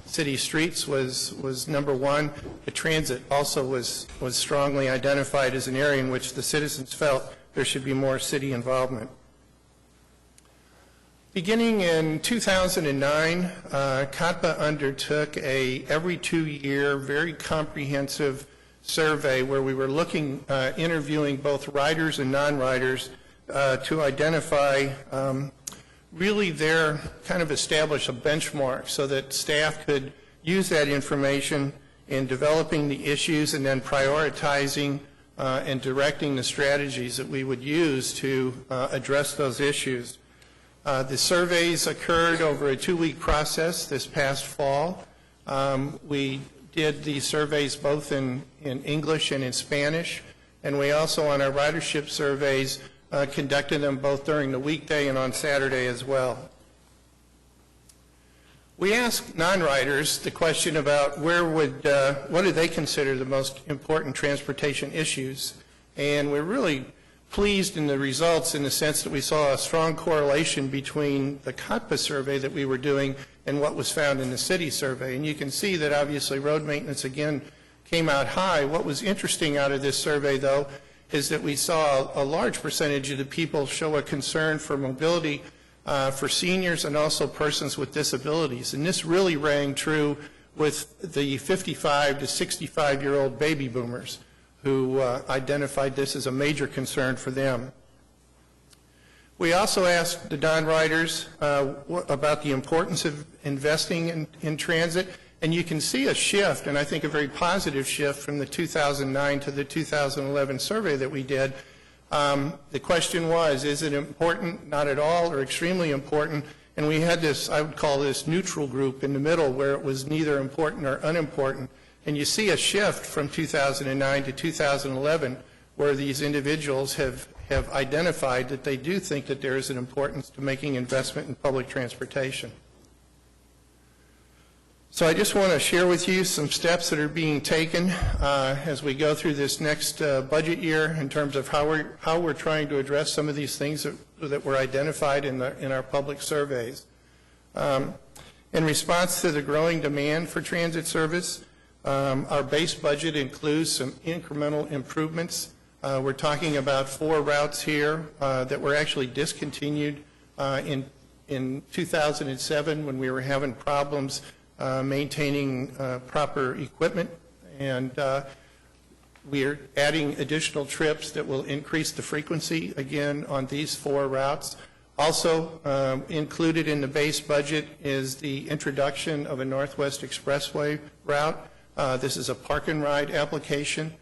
city streets was number one. The transit also was strongly identified as an area in which the citizens felt there should be more city involvement. Beginning in 2009, COTPA undertook a every 2-year, very comprehensive survey where we were interviewing both riders and non-riders to identify really establish a benchmark so that staff could use that information in developing the issues and then prioritizing and directing the strategies that we would use to address those issues. The surveys occurred over a 2-week process this past fall. We did these surveys both in English and in Spanish, and we also, on our ridership surveys, conducted them both during the weekday and on Saturday as well. We asked non-riders the question about what do they consider the most important transportation issues, and we're really pleased in the results in the sense that we saw a strong correlation between the COTPA survey that we were doing and what was found in the city survey. And you can see that obviously road maintenance again came out high. What was interesting out of this survey, though, is that we saw a large percentage of the people show a concern for mobility for seniors and also persons with disabilities. And this really rang true with the 55 to 65-year-old baby boomers who identified this as a major concern for them. We also asked the non-riders about the importance of investing in transit And you can see a shift, and I think a very positive shift from the 2009 to the 2011 survey that we did. The question was, is it important, not at all, or extremely important? And we had this, I would call this neutral group in the middle, where it was neither important or unimportant. And you see a shift from 2009 to 2011, where these individuals have identified that they do think that there is an importance to making investment in public transportation. So I just want to share with you some steps that are being taken as we go through this next budget year in terms of how we're trying to address some of these things that were identified in our public surveys. In response to the growing demand for transit service, our base budget includes some incremental improvements. We're talking about 4 routes here that were actually discontinued in 2007 when we were having problems maintaining proper equipment, and we are adding additional trips that will increase the frequency again on these 4 routes. Also included in the base budget is the introduction of a Northwest Expressway route. This is a park and ride application.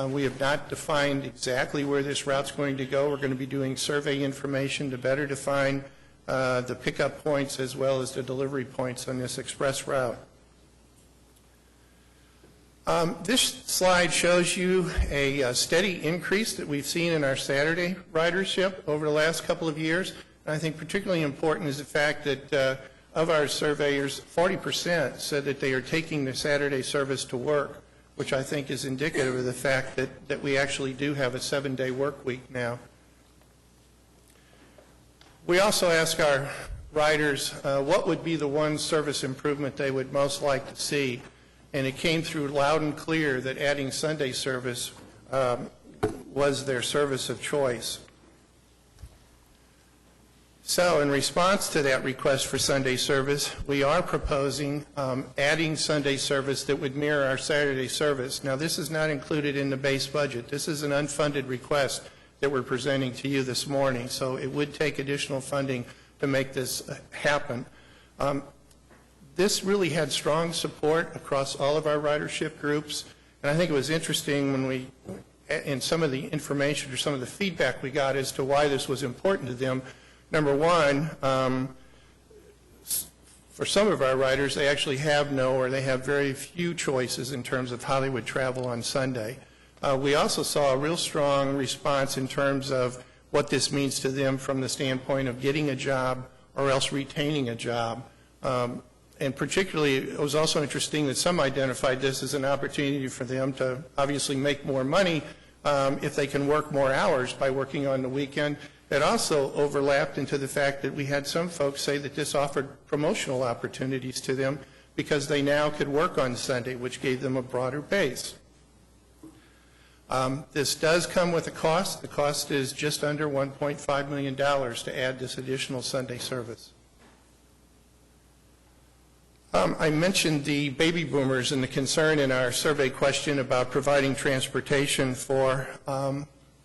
We have not defined exactly where this route's going to go. We're going to be doing survey information to better define the pickup points as well as the delivery points on this express route. This slide shows you a steady increase that we've seen in our Saturday ridership over the last couple of years. And I think particularly important is the fact that of our surveyors, 40% said that they are taking the Saturday service to work, which I think is indicative of the fact that we actually do have a 7-day work week now. We also ask our riders what would be the one service improvement they would most like to see, and it came through loud and clear that adding Sunday service was their service of choice. So in response to that request for Sunday service, we are proposing adding Sunday service that would mirror our Saturday service. Now, this is not included in the base budget. This is an unfunded request that we're presenting to you this morning, so it would take additional funding to make this happen. This really had strong support across all of our ridership groups, and I think it was interesting when in some of the information or some of the feedback we got as to why this was important to them. Number one, for some of our riders, they actually have no or they have very few choices in terms of how they would travel on Sunday. We also saw a real strong response in terms of what this means to them from the standpoint of getting a job or else retaining a job. And particularly, it was also interesting that some identified this as an opportunity for them to obviously make more money if they can work more hours by working on the weekend. It also overlapped into the fact that we had some folks say that this offered promotional opportunities to them because they now could work on Sunday, which gave them a broader base. This does come with a cost. The cost is just under $1.5 million to add this additional Sunday service. I mentioned the baby boomers and the concern in our survey question about providing transportation for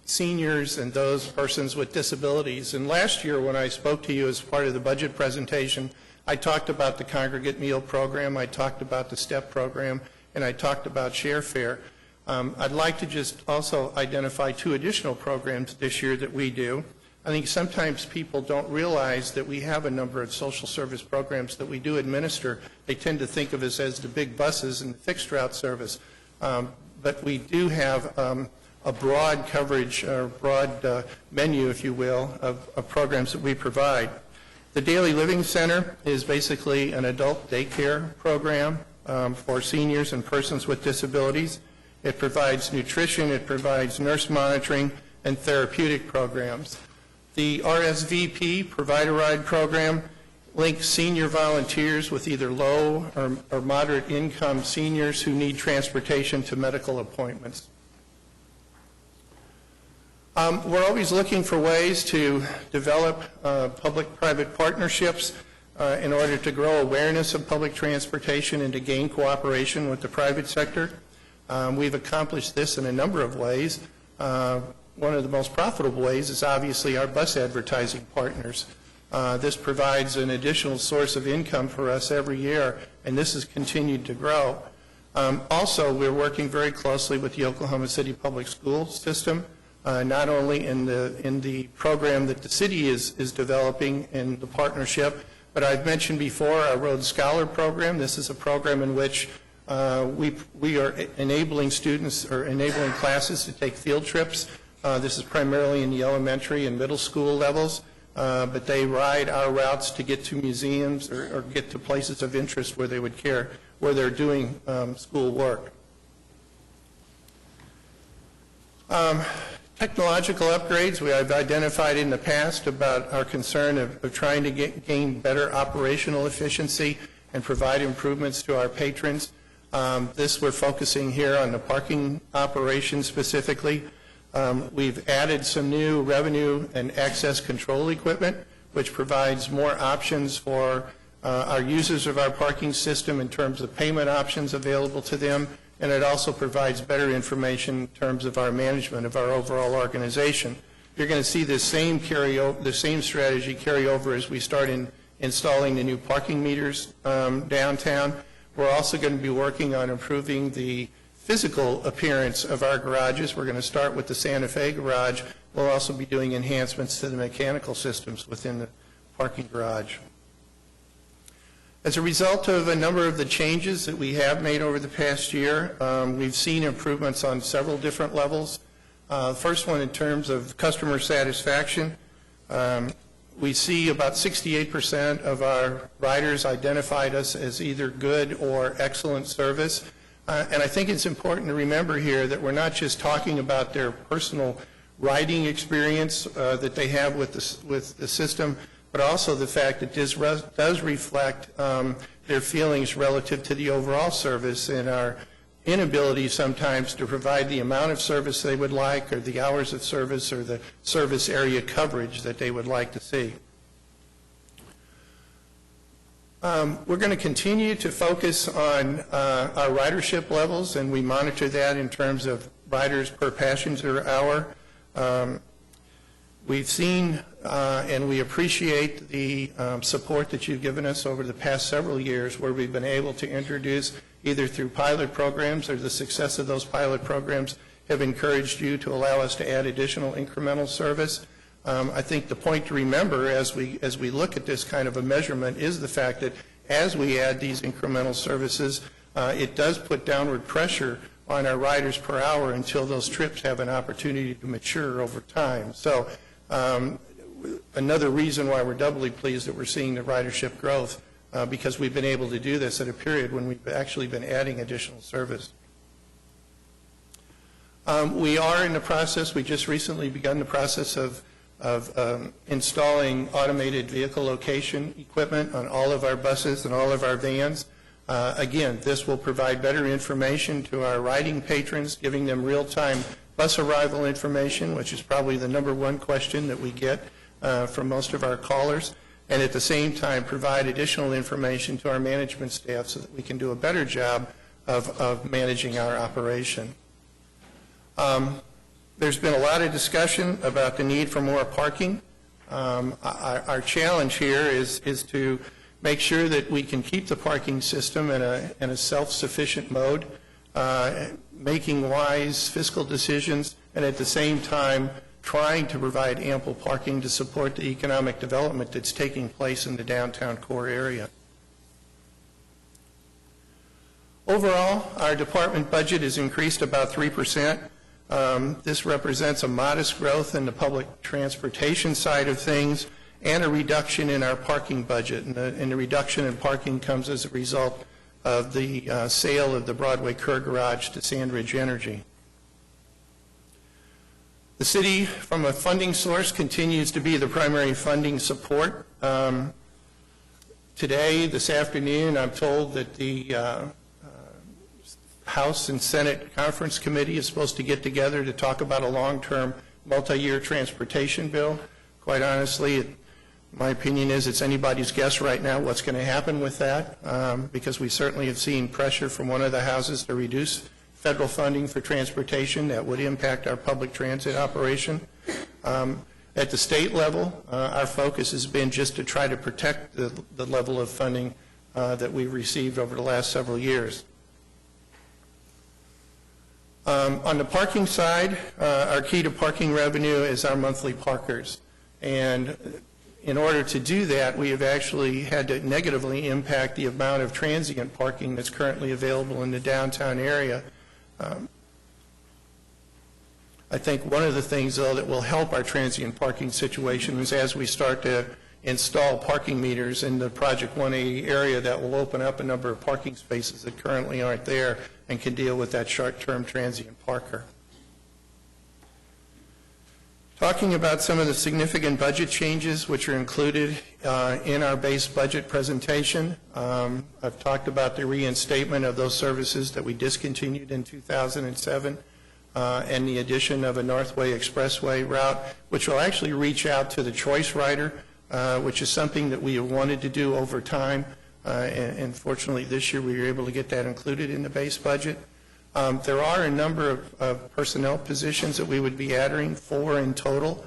seniors and those persons with disabilities. And last year when I spoke to you as part of the budget presentation, I talked about the congregate meal program, I talked about the STEP program, and I talked about share fare. I'd like to just also identify 2 additional programs this year that we do. I think sometimes people don't realize that we have a number of social service programs that we do administer. They tend to think of us as the big buses and the fixed route service. But we do have a broad coverage, or broad menu, if you will, of programs that we provide. The Daily Living Center is basically an adult daycare program for seniors and persons with disabilities. It provides nutrition, it provides nurse monitoring, and therapeutic programs. The RSVP, Provide a Ride program, links senior volunteers with either low or moderate income seniors who need transportation to medical appointments. We're always looking for ways to develop public-private partnerships in order to grow awareness of public transportation and to gain cooperation with the private sector. We've accomplished this in a number of ways. One of the most profitable ways is obviously our bus advertising partners. This provides an additional source of income for us every year, and this has continued to grow. Also, we're working very closely with the Oklahoma City Public School System, not only in the program that the city is developing in the partnership, but I've mentioned before our Rhodes Scholar program. This is a program in which we are enabling students or enabling classes to take field trips. This is primarily in the elementary and middle school levels, but they ride our routes to get to museums or get to places of interest where they would care, where they're doing school work. Technological upgrades, we have identified in the past about our concern of trying to gain better operational efficiency and provide improvements to our patrons. This we're focusing here on the parking operation specifically. We've added some new revenue and access control equipment, which provides more options for our users of our parking system in terms of payment options available to them, and it also provides better information in terms of our management of our overall organization. You're going to see the same strategy carry over as we start installing the new parking meters downtown. We're also going to be working on improving the physical appearance of our garages. We're going to start with the Santa Fe garage. We'll also be doing enhancements to the mechanical systems within the parking garage. As a result of a number of the changes that we have made over the past year, we've seen improvements on several different levels. First one in terms of customer satisfaction. We see about 68% of our riders identified us as either good or excellent service. And I think it's important to remember here that we're not just talking about their personal riding experience that they have with the system, but also the fact that this does reflect their feelings relative to the overall service and our inability sometimes to provide the amount of service they would like or the hours of service or the service area coverage that they would like to see. We're going to continue to focus on our ridership levels, and we monitor that in terms of riders per passenger hour. We've seen and we appreciate the support that you've given us over the past several years where we've been able to introduce either through pilot programs or the success of those pilot programs have encouraged you to allow us to add additional incremental service. I think the point to remember as we look at this kind of a measurement is the fact that as we add these incremental services, it does put downward pressure on our riders per hour until those trips have an opportunity to mature over time. So another reason why we're doubly pleased that we're seeing the ridership growth because we've been able to do this at a period when we've actually been adding additional service. We are in the process, we just recently begun the process of installing automated vehicle location equipment on all of our buses and all of our vans. Again, this will provide better information to our riding patrons, giving them real-time bus arrival information, which is probably the #1 question that we get from most of our callers, and at the same time provide additional information to our management staff so that we can do a better job of managing our operation. There's been a lot of discussion about the need for more parking. Our challenge here is to make sure that we can keep the parking system in a self-sufficient mode, making wise fiscal decisions, and at the same time trying to provide ample parking to support the economic development that's taking place in the downtown core area. Overall, our department budget has increased about 3%. This represents a modest growth in the public transportation side of things and a reduction in our parking budget. And the reduction in parking comes as a result of the sale of the Broadway Kerr Garage to Sandridge Energy. The city, from a funding source, continues to be the primary funding support. Today, this afternoon, I'm told that the House and Senate Conference Committee is supposed to get together to talk about a long-term multi-year transportation bill. Quite honestly, my opinion is it's anybody's guess right now what's going to happen with that, because we certainly have seen pressure from one of the houses to reduce federal funding for transportation that would impact our public transit operation. At the state level, our focus has been just to try to protect the level of funding that we've received over the last several years. On the parking side, our key to parking revenue is our monthly parkers. And in order to do that, we have actually had to negatively impact the amount of transient parking that's currently available in the downtown area. I think one of the things, though, that will help our transient parking situation is as we start to install parking meters in the Project 180 area, that will open up a number of parking spaces that currently aren't there and can deal with that short-term transient parker. Talking about some of the significant budget changes which are included in our base budget presentation, I've talked about the reinstatement of those services that we discontinued in 2007 and the addition of a Northway Expressway route, which will actually reach out to the Choice Rider, which is something that we have wanted to do over time. And fortunately, this year we were able to get that included in the base budget. There are a number of personnel positions that we would be adding, 4 in total.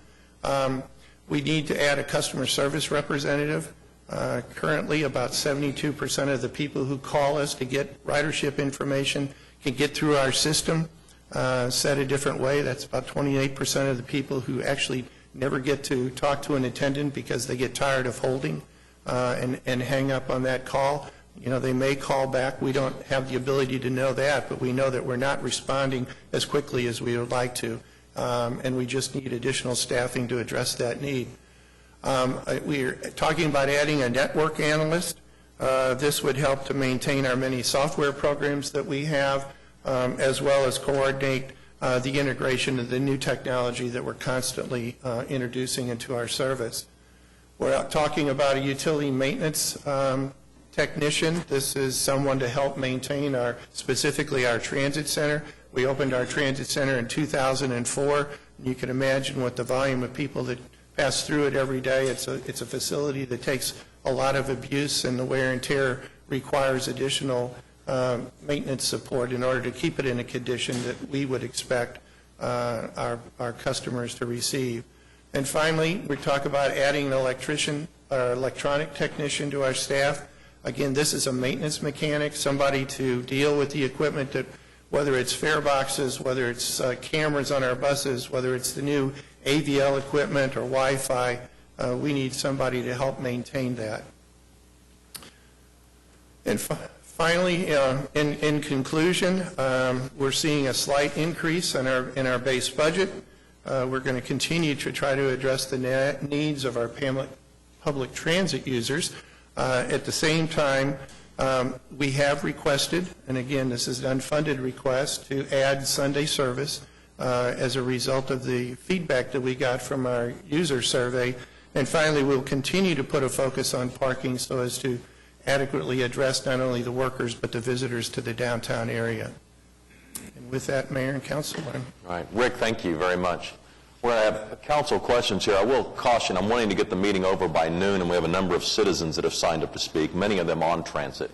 We need to add a customer service representative. Currently, about 72% of the people who call us to get ridership information can get through our system. Said a different way, that's about 28% of the people who actually never get to talk to an attendant because they get tired of holding and hang up on that call. You know, they may call back. We don't have the ability to know that, but we know that we're not responding as quickly as we would like to, and we just need additional staffing to address that need. We're talking about adding a network analyst. This would help to maintain our many software programs that we have, as well as coordinate the integration of the new technology that we're constantly introducing into our service. We're talking about a utility maintenance technician. This is someone to help maintain specifically our transit center. We opened our transit center in 2004. You can imagine what the volume of people that pass through it every day. It's a facility that takes a lot of abuse, and the wear and tear requires additional maintenance support in order to keep it in a condition that we would expect our customers to receive. And finally, we talk about adding an electrician or electronic technician to our staff. Again, this is a maintenance mechanic, somebody to deal with the equipment, that whether it's fare boxes, whether it's cameras on our buses, whether it's the new AVL equipment or Wi-Fi, we need somebody to help maintain that. And finally, in conclusion, we're seeing a slight increase in our base budget. We're going to continue to try to address the needs of our public transit users. At the same time, we have requested, and again, this is an unfunded request, to add Sunday service as a result of the feedback that we got from our user survey. And finally, we'll continue to put a focus on parking so as to adequately address not only the workers but the visitors to the downtown area. And with that, Mayor and Council. All right. Rick, thank you very much. We're going to have council questions here. I will caution, I'm wanting to get the meeting over by noon, and we have a number of citizens that have signed up to speak, many of them on transit.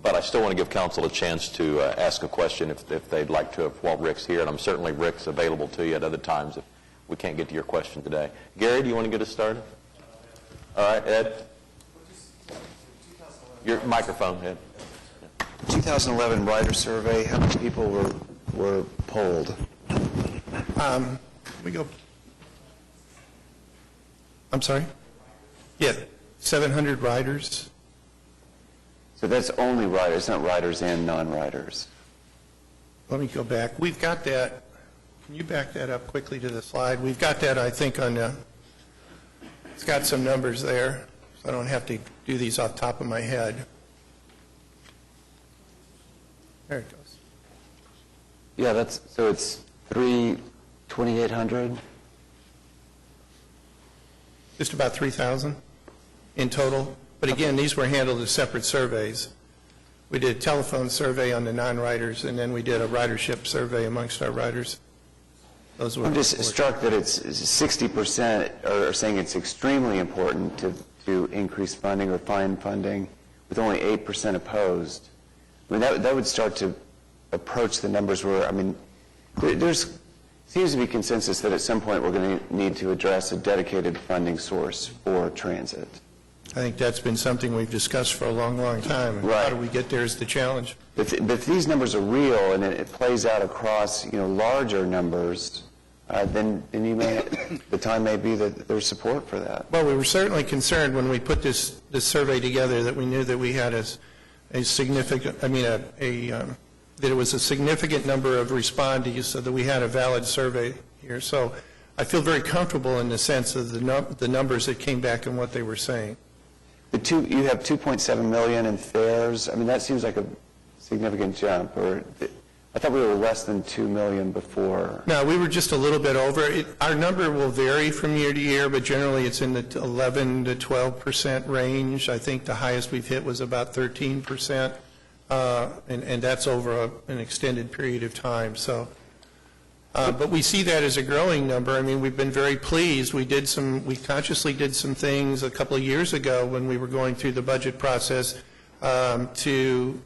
But I still want to give council a chance to ask a question if they'd like to while Rick's here, and I'm certainly Rick's available to you at other times if we can't get to your question today. Gary, do you want to get us started? All right, Ed? Your microphone, Ed. 2011 rider survey, how many people were polled? We go. I'm sorry? Yeah, 700 riders. So that's only riders, not riders and non-riders. Let me go back. We've got that. Can you back that up quickly to the slide? We've got that, I think, on it's got some numbers there, so I don't have to do these off the top of my head. There it goes. Yeah, so it's 2,800? Just about 3,000 in total. But again, these were handled as separate surveys. We did a telephone survey on the non-riders, and then we did a ridership survey amongst our riders. Those were. I'm just struck that it's 60% are saying it's extremely important to increase funding or find funding, with only 8% opposed. I mean, that would start to approach the numbers where, I mean, there's seems to be consensus that at some point we're going to need to address a dedicated funding source for transit. I think that's been something we've discussed for a long, long time. And Right. how do we get there is the challenge. But if these numbers are real and it plays out across, larger numbers, then the time may be that there's support for that. Well, we were certainly concerned when we put this survey together that we knew that we had a significant, that it was a significant number of respondees, so that we had a valid survey here. So I feel very comfortable in the sense of the numbers that came back and what they were saying. You have 2.7 million in fares. I mean, that seems like a significant jump. I thought we were less than 2 million before. No, we were just a little bit over. Our number will vary from year to year, but generally it's in the 11 to 12% range. I think the highest we've hit was about 13%, and that's over an extended period of time. So, but we see that as a growing number. I mean, we've been very pleased. We consciously did some things a couple of years ago when we were going through the budget process to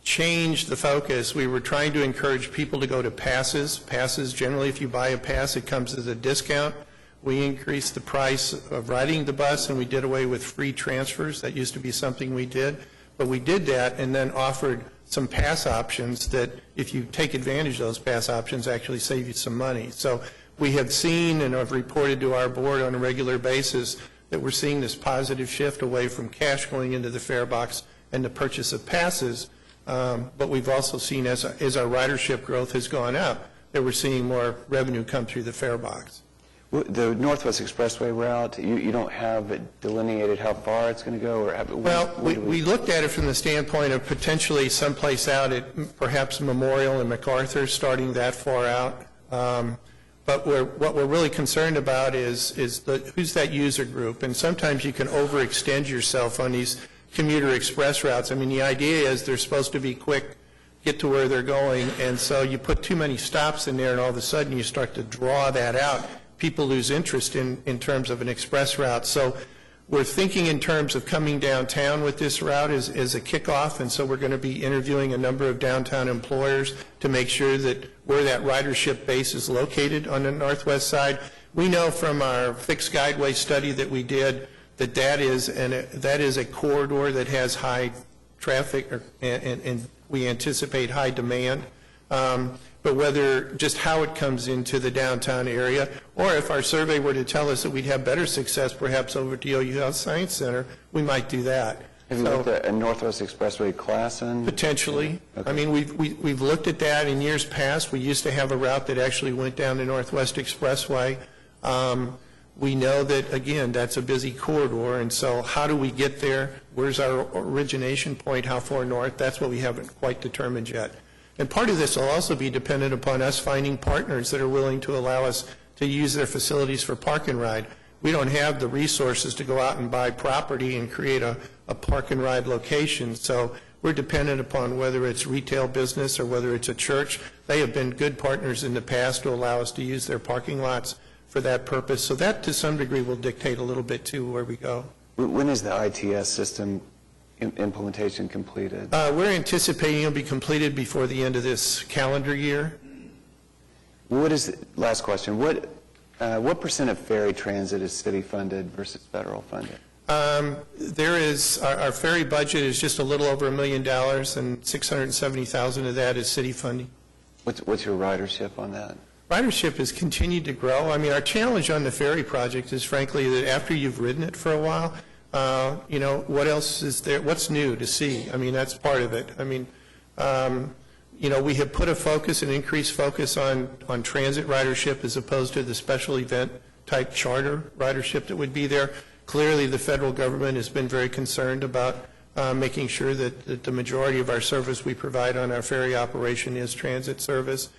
change the focus. We were trying to encourage people to go to passes. Passes, generally, if you buy a pass, it comes as a discount. We increased the price of riding the bus, and we did away with free transfers. That used to be something we did. But we did that and then offered some pass options that, if you take advantage of those pass options, actually save you some money. So we have seen and have reported to our board on a regular basis that we're seeing this positive shift away from cash going into the fare box and the purchase of passes. But we've also seen, as our ridership growth has gone up, that we're seeing more revenue come through the fare box. The Northwest Expressway route, you don't have it delineated how far it's going to go? Well, we looked at it from the standpoint of potentially someplace out at perhaps Memorial and MacArthur, starting that far out. But what we're really concerned about is who's that user group. And sometimes you can overextend yourself on these commuter express routes. I mean, the idea is they're supposed to be quick, get to where they're going, and so you put too many stops in there, and all of a sudden you start to draw that out. People lose interest in terms of an express route. So we're thinking in terms of coming downtown with this route as a kickoff, and so we're going to be interviewing a number of downtown employers to make sure that where that ridership base is located on the northwest side. We know from our fixed guideway study that we did that is a corridor that has high traffic, and we anticipate high demand. But whether just how it comes into the downtown area, or if our survey were to tell us that we'd have better success perhaps over to OU Health Science Center, we might do that. Have you looked at a Northwest Expressway Classen? Potentially. Okay. I mean, we've looked at that in years past. We used to have a route that actually went down the Northwest Expressway. We know that, again, that's a busy corridor, and so how do we get there? Where's our origination point? How far north? That's what we haven't quite determined yet. And part of this will also be dependent upon us finding partners that are willing to allow us to use their facilities for park and ride. We don't have the resources to go out and buy property and create a park and ride location, so we're dependent upon whether it's retail business or whether it's a church. They have been good partners in the past to allow us to use their parking lots for that purpose. So that, to some degree, will dictate a little bit, too, where we go. When is the ITS system implementation completed? We're anticipating it'll be completed before the end of this calendar year. Last question, what percent of ferry transit is city funded versus federal funded? Our ferry budget is just a little over $1 million, and $670,000 of that is city funding. What's your ridership on that? Ridership has continued to grow. I mean, our challenge on the ferry project is, frankly, that after you've ridden it for a while, what else is there? What's new to see? I mean, that's part of it. I mean, we have put an increased focus on transit ridership as opposed to the special event type charter ridership that would be there. Clearly, the federal government has been very concerned about making sure that the majority of our service we provide on our ferry operation is transit service.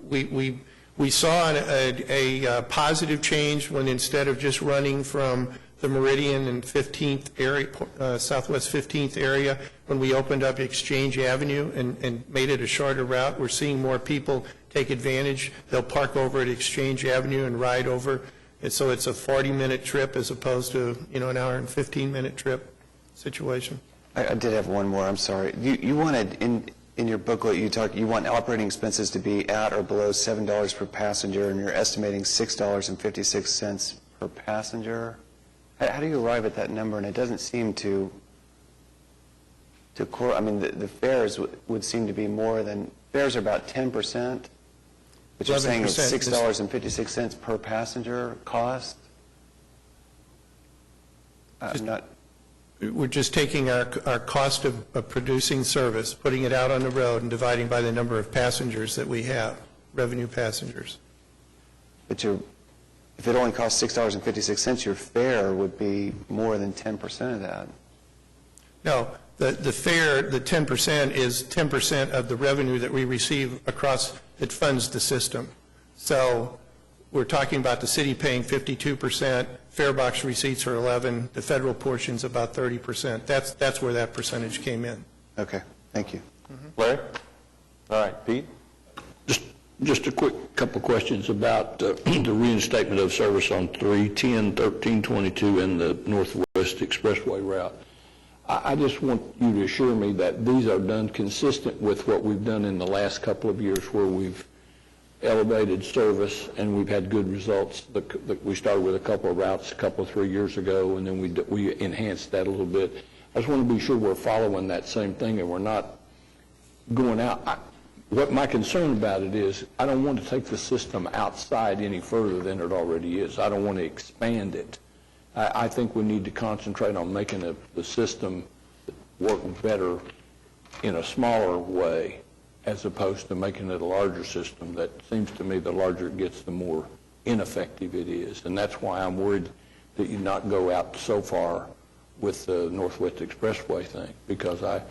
We saw a positive change when, instead of just running from the Meridian and 15th area, Southwest 15th area, when we opened up Exchange Avenue and made it a shorter route, we're seeing more people take advantage. They'll park over at Exchange Avenue and ride over. And so it's a 40-minute trip as opposed to, an hour and 15-minute trip situation. I did have one more, I'm sorry. You wanted in your booklet, you want operating expenses to be at or below $7 per passenger, and you're estimating $6.56 per passenger. How do you arrive at that number? And it doesn't seem to I mean, the fares would seem to be more than, fares are about 10%, but you're saying it's $6.56 per passenger cost? I'm not... We're just taking our cost of producing service, putting it out on the road, and dividing by the number of passengers that we have, revenue passengers. But if it only costs $6.56, your fare would be more than 10% of that. No, the fare, the 10% is 10% of the revenue that we receive across, that funds the system. So we're talking about the city paying 52%, fare box receipts are 11%, the federal portion's about 30%. That's where that percentage came in. Okay, thank you. Larry? All right, Pete? Just a quick couple questions about the reinstatement of service on 310, 1322, and the Northwest Expressway route. I just want you to assure me that these are done consistent with what we've done in the last couple of years, where we've elevated service and we've had good results. We started with a couple of routes 3 years ago, and then we enhanced that a little bit. I just want to be sure we're following that same thing and we're not going out. What my concern about it is, I don't want to take the system outside any further than it already is. I don't want to expand it. I think we need to concentrate on making the system work better in a smaller way, as opposed to making it a larger system. That seems to me the larger it gets, the more ineffective it is. And that's why I'm worried that you not go out so far with the Northwest Expressway thing, because I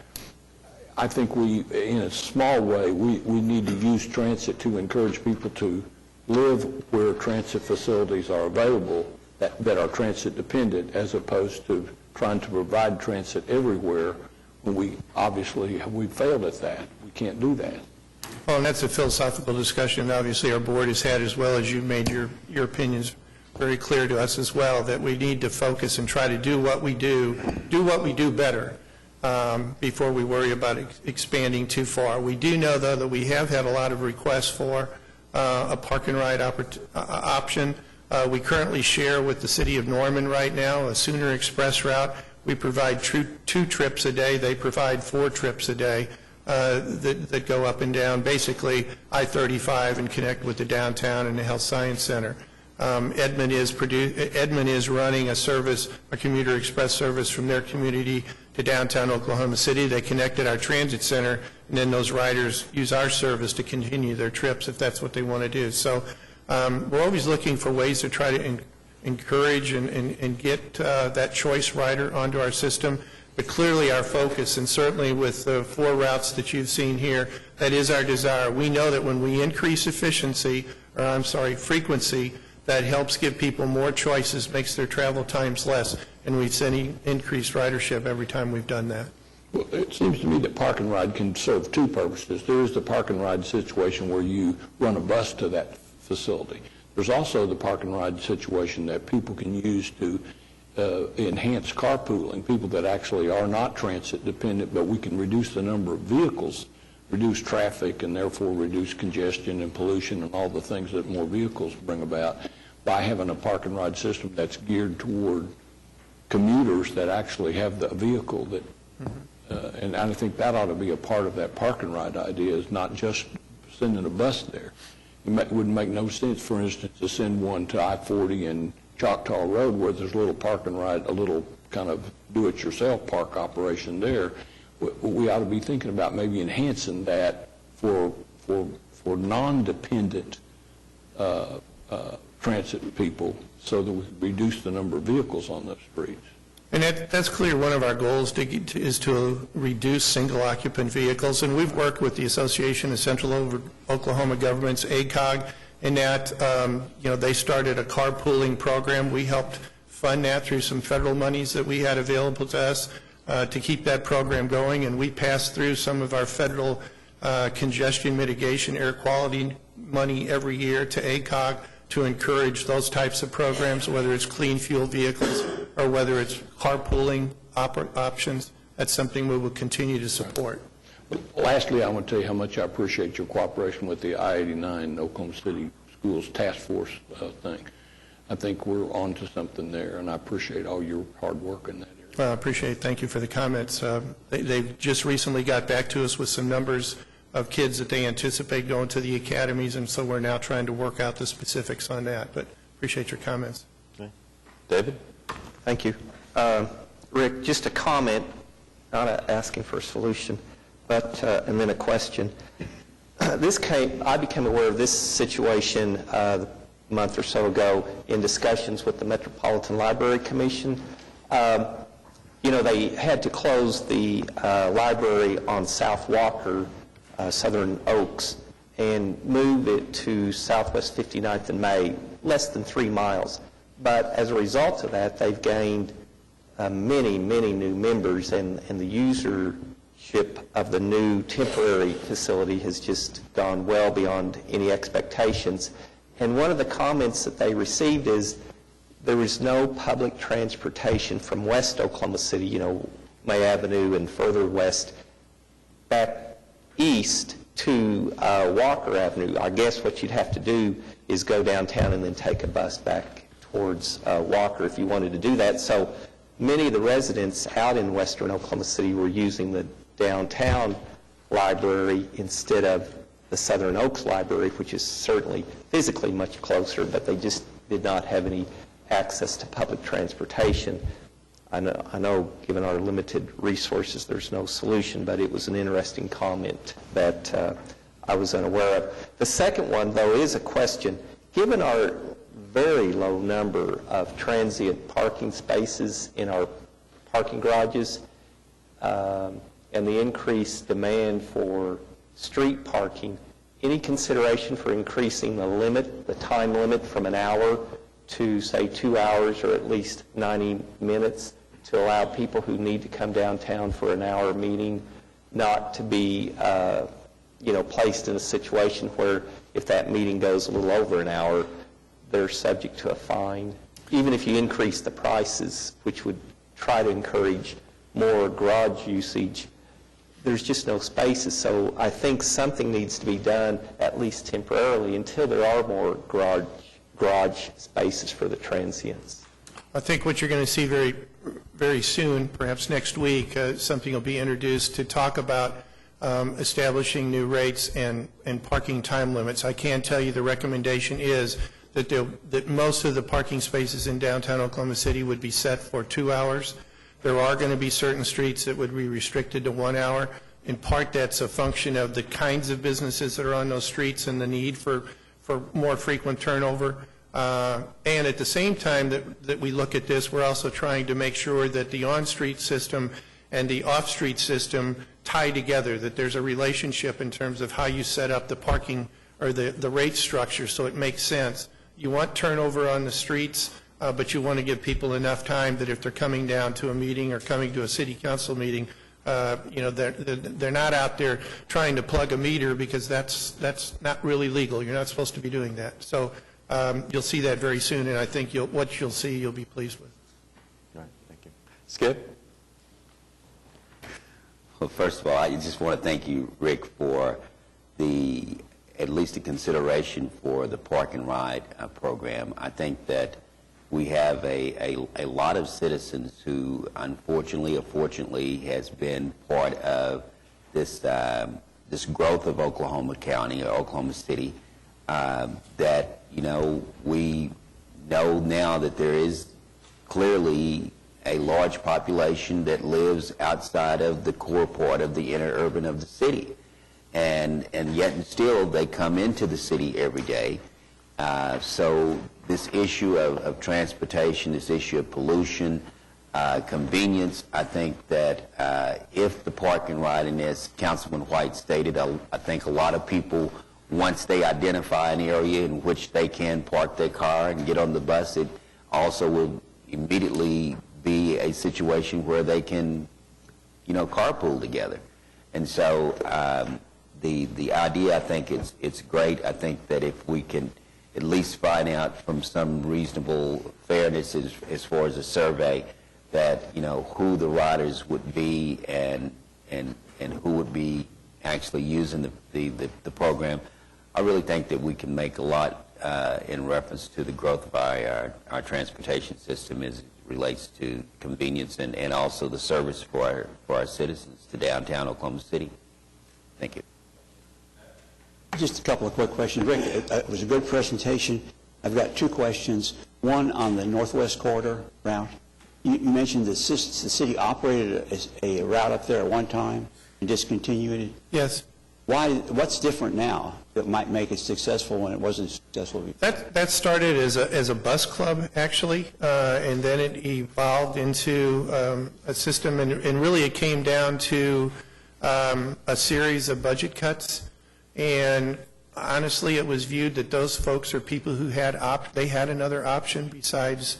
think we, in a small way, we need to use transit to encourage people to live where transit facilities are available that are transit dependent, as opposed to trying to provide transit everywhere when we failed at that. We can't do that. Well, and that's a philosophical discussion obviously our board has had, as well as you made your opinions very clear to us as well, that we need to focus and try to do what we do better before we worry about expanding too far. We do know, though, that we have had a lot of requests for a park and ride option. We currently share with the city of Norman right now a Sooner Express route. We provide 2 trips a day. They provide 4 trips a day that go up and down, basically I-35, and connect with the downtown and the Health Science Center. Edmond is running a service, a commuter express service from their community to downtown Oklahoma City. They connect at our transit center, and then those riders use our service to continue their trips if that's what they want to do. So we're always looking for ways to try to encourage and get that choice rider onto our system. But clearly our focus, and certainly with the 4 routes that you've seen here, that is our desire. We know that when we increase frequency, that helps give people more choices, makes their travel times less, and we've seen increased ridership every time we've done that. Well, it seems to me that park and ride can serve 2 purposes. There is the park and ride situation where you run a bus to that facility. There's also the park and ride situation that people can use to enhance carpooling, people that actually are not transit dependent, but we can reduce the number of vehicles, reduce traffic, and therefore reduce congestion and pollution and all the things that more vehicles bring about by having a park and ride system that's geared toward commuters that actually have the vehicle that, and I think that ought to be a part of that park and ride idea, is not just sending a bus there. It wouldn't make no sense, for instance, to send one to I-40 and Choctaw Road where there's a little park and ride, a little kind of do-it-yourself park operation there. We ought to be thinking about maybe enhancing that for non-dependent transit people, so that we reduce the number of vehicles on those streets. And that's clear. One of our goals is to reduce single-occupant vehicles, and we've worked with the Association of Central Oklahoma Governments, ACOG, in that they started a carpooling program. We helped fund that through some federal monies that we had available to us to keep that program going, and we passed through some of our federal congestion mitigation, air quality money every year to ACOG to encourage those types of programs, whether it's clean fuel vehicles or whether it's carpooling options. That's something we will continue to support. Lastly, I want to tell you how much I appreciate your cooperation with the I-89 Oklahoma City Schools Task Force thing. I think we're on to something there, and I appreciate all your hard work in that area. Well, I appreciate it. Thank you for the comments. They've just recently got back to us with some numbers of kids that they anticipate going to the academies, and so we're now trying to work out the specifics on that. But appreciate your comments. Okay. David? Thank you. Rick, just a comment, not asking for a solution, but, and then a question. I became aware of this situation a month or so ago in discussions with the Metropolitan Library Commission. They had to close the library on South Walker, Southern Oaks, and move it to Southwest 59th and May, less than 3 miles. But as a result of that, they've gained many, many new members, and the usership of the new temporary facility has just gone well beyond any expectations. And one of the comments that they received is there was no public transportation from West Oklahoma City, May Avenue and further west, back east to Walker Avenue. I guess what you'd have to do is go downtown and then take a bus back towards Walker if you wanted to do that. So many of the residents out in western Oklahoma City were using the downtown library instead of the Southern Oaks Library, which is certainly physically much closer, but they just did not have any access to public transportation. I know given our limited resources, there's no solution, but it was an interesting comment that I was unaware of. The second one, though, is a question. Given our very low number of transient parking spaces in our parking garages and the increased demand for street parking, any consideration for increasing the time limit from an hour to, say, 2 hours or at least 90 minutes to allow people who need to come downtown for an hour meeting not to be, placed in a situation where if that meeting goes a little over an hour, they're subject to a fine, even if you increase the prices, which would try to encourage more garage usage. There's just no spaces, so I think something needs to be done, at least temporarily, until there are more garage spaces for the transients. I think what you're going to see very, very soon, perhaps next week, something will be introduced to talk about establishing new rates and parking time limits. I can tell you the recommendation is that most of the parking spaces in downtown Oklahoma City would be set for 2 hours. There are going to be certain streets that would be restricted to 1 hour. In part, that's a function of the kinds of businesses that are on those streets and the need for more frequent turnover. And at the same time that we look at this, we're also trying to make sure that the on-street system and the off-street system tie together, that there's a relationship in terms of how you set up the parking or the rate structure so it makes sense. You want turnover on the streets, but you want to give people enough time that if they're coming down to a meeting or coming to a city council meeting, they're not out there trying to plug a meter, because that's not really legal. You're not supposed to be doing that. So you'll see that very soon, and I think what you'll see, you'll be pleased with. All right, thank you. Skip? Well, first of all, I just want to thank you, Rick, for at least the consideration for the park and ride program. I think that we have a lot of citizens who, unfortunately or fortunately, has been part of this growth of Oklahoma County or Oklahoma City. That we know now that there is clearly a large population that lives outside of the core part of the inner urban of the city, and yet and still they come into the city every day. So this issue of transportation, this issue of pollution, convenience, I think that if the park and ride, and as Councilman White stated, I think a lot of people, once they identify an area in which they can park their car and get on the bus, it also will immediately be a situation where they can, carpool together. And so the idea, I think it's great. I think that if we can at least find out from some reasonable fairness as far as a survey that, who the riders would be and who would be actually using the program. I really think that we can make a lot in reference to the growth of our transportation system as it relates to convenience and also the service for our citizens to downtown Oklahoma City. Thank you. Just a couple of quick questions. Rick, it was a good presentation. I've got two questions. One on the Northwest Corridor route. You mentioned the city operated a route up there at one time and discontinued it. Yes. What's different now that might make it successful when it wasn't successful before? That started as a bus club, actually, and then it evolved into a system, and really it came down to a series of budget cuts, and honestly, it was viewed that those folks are people who had another option besides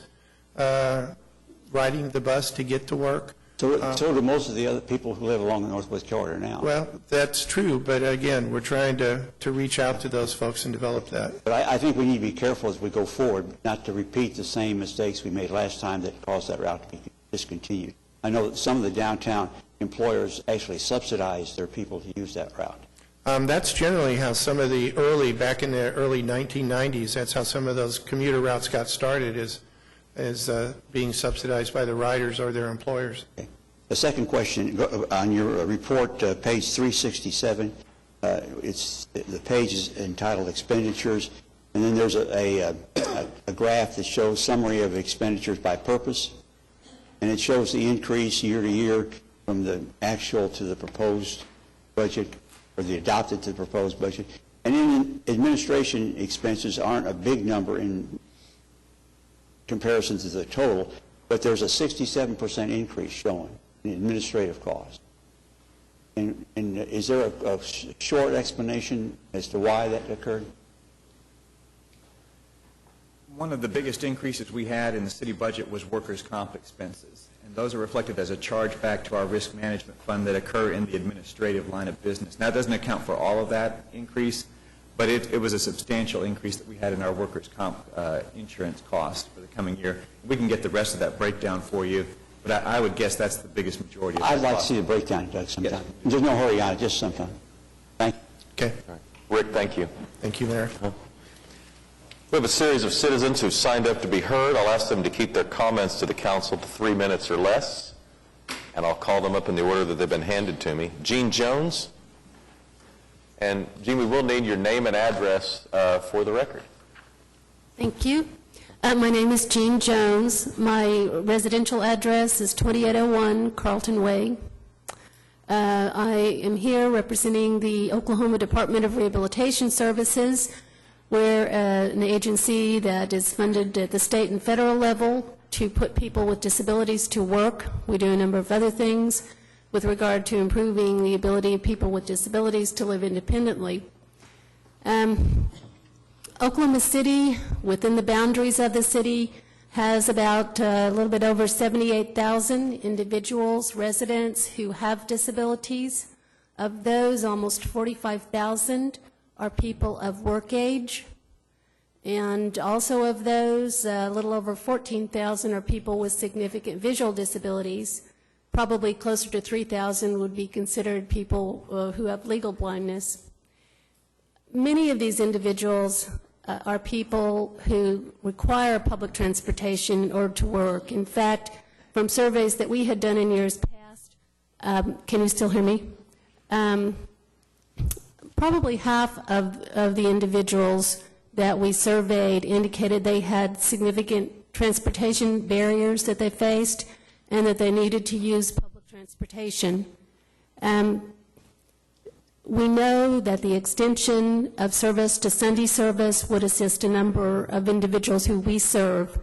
riding the bus to get to work. So do most of the other people who live along the Northwest Corridor now. Well, that's true, but again, we're trying to reach out to those folks and develop that. But I think we need to be careful as we go forward, not to repeat the same mistakes we made last time that caused that route to be discontinued. I know that some of the downtown employers actually subsidize their people to use that route. That's generally how some of back in the early 1990s, that's how some of those commuter routes got started, is being subsidized by the riders or their employers. Okay. The second question, on your report, page 367, the page is entitled Expenditures, and then there's a graph that shows summary of expenditures by purpose, and it shows the increase year to year from the actual to the proposed budget, or the adopted to the proposed budget. And in administration expenses aren't a big number in comparison to the total, but there's a 67% increase shown in administrative costs. And is there a short explanation as to why that occurred? One of the biggest increases we had in the city budget was workers' comp expenses, and those are reflected as a charge back to our risk management fund that occur in the administrative line of business. Now, it doesn't account for all of that increase, but it was a substantial increase that we had in our workers' comp insurance cost for the coming year. We can get the rest of that breakdown for you, but I would guess that's the biggest majority of that. I'd like to see the breakdown, Doug, sometime. Yes. There's no hurry on it, just sometime. Thank you. Okay. Rick, thank you. Thank you, Mayor. We have a series of citizens who signed up to be heard. I'll ask them to keep their comments to the council to 3 minutes or less, and I'll call them up in the order that they've been handed to me. Gene Jones. And, Gene, we will need your name and address for the record. Thank you. My name is Jean Jones. My residential address is 2801 Carlton Way. I am here representing the Oklahoma Department of Rehabilitation Services. We're an agency that is funded at the state and federal level to put people with disabilities to work. We do a number of other things with regard to improving the ability of people with disabilities to live independently. Oklahoma City, within the boundaries of the city, has about a little bit over 78,000 individuals, residents who have disabilities. Of those, almost 45,000 are people of work age. And also of those, a little over 14,000 are people with significant visual disabilities. Probably closer to 3,000 would be considered people who have legal blindness. Many of these individuals are people who require public transportation in order to work. In fact, from surveys that we had done in years past, can you still hear me? Probably half of the individuals that we surveyed indicated they had significant transportation barriers that they faced and that they needed to use public transportation. We know that the extension of service to Sunday service would assist a number of individuals who we serve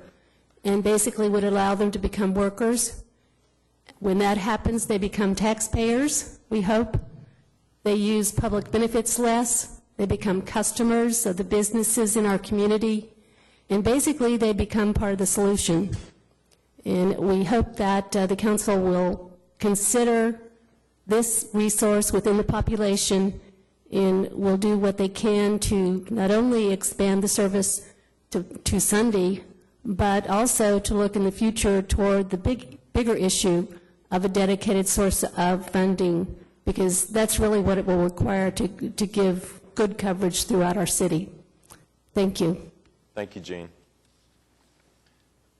and basically would allow them to become workers. When that happens, they become taxpayers, we hope. They use public benefits less. They become customers of the businesses in our community. And basically, they become part of the solution. And we hope that the council will consider this resource within the population and will do what they can to not only expand the service to Sunday, but also to look in the future toward the bigger issue of a dedicated source of funding because that's really what it will require to give good coverage throughout our city. Thank you. Thank you, Jean.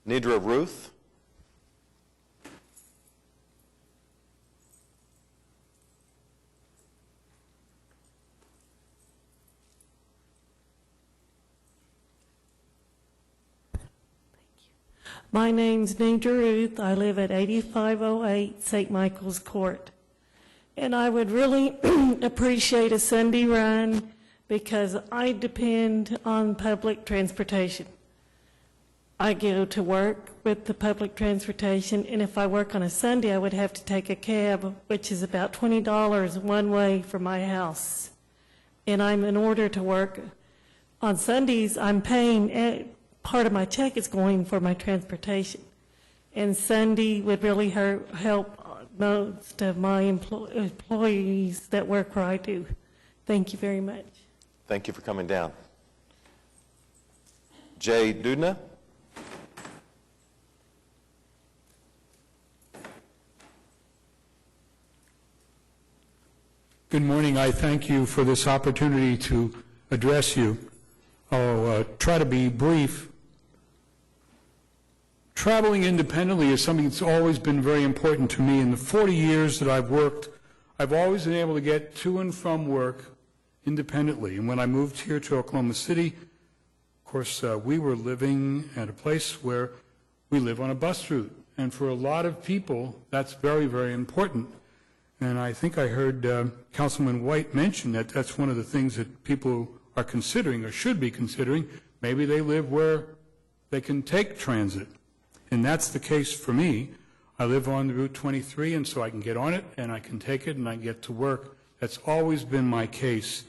Nidra Ruth? My name's Nidra Ruth. I live at 8508 St. Michael's Court. And I would really appreciate a Sunday run because I depend on public transportation. I go to work with the public transportation, and if I work on a Sunday, I would have to take a cab, which is about $20 one way from my house. And in order to work on Sundays, I'm paying part of my check is going for my transportation. And Sunday would really help most of my employees that work where I do. Thank you very much. Thank you for coming down. Jay Dudna? Good morning. I thank you for this opportunity to address you. I'll try to be brief. Traveling independently is something that's always been very important to me. In the 40 years that I've worked, I've always been able to get to and from work independently. And when I moved here to Oklahoma City, of course, we were living at a place where we live on a bus route. And for a lot of people, that's very, very important. And I think I heard Councilman White mention that that's one of the things that people are considering or should be considering. Maybe they live where they can take transit. And that's the case for me. I live on Route 23, and so I can get on it, and I can take it, and I get to work. That's always been my case.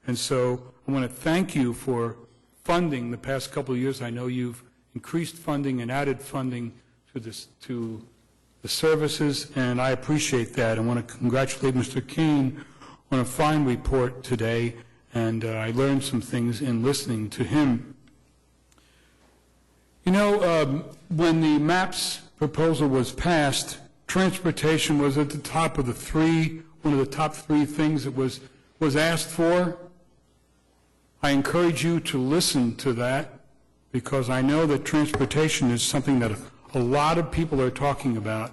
And so I want to thank you for funding the past couple of years. I know you've increased funding and added funding to the services, and I appreciate that. I want to congratulate Mr. Kane on a fine report today, and I learned some things in listening to him. You know, when the MAPS proposal was passed, transportation was at the top of one of the top three things that was asked for. I encourage you to listen to that because I know that transportation is something that a lot of people are talking about.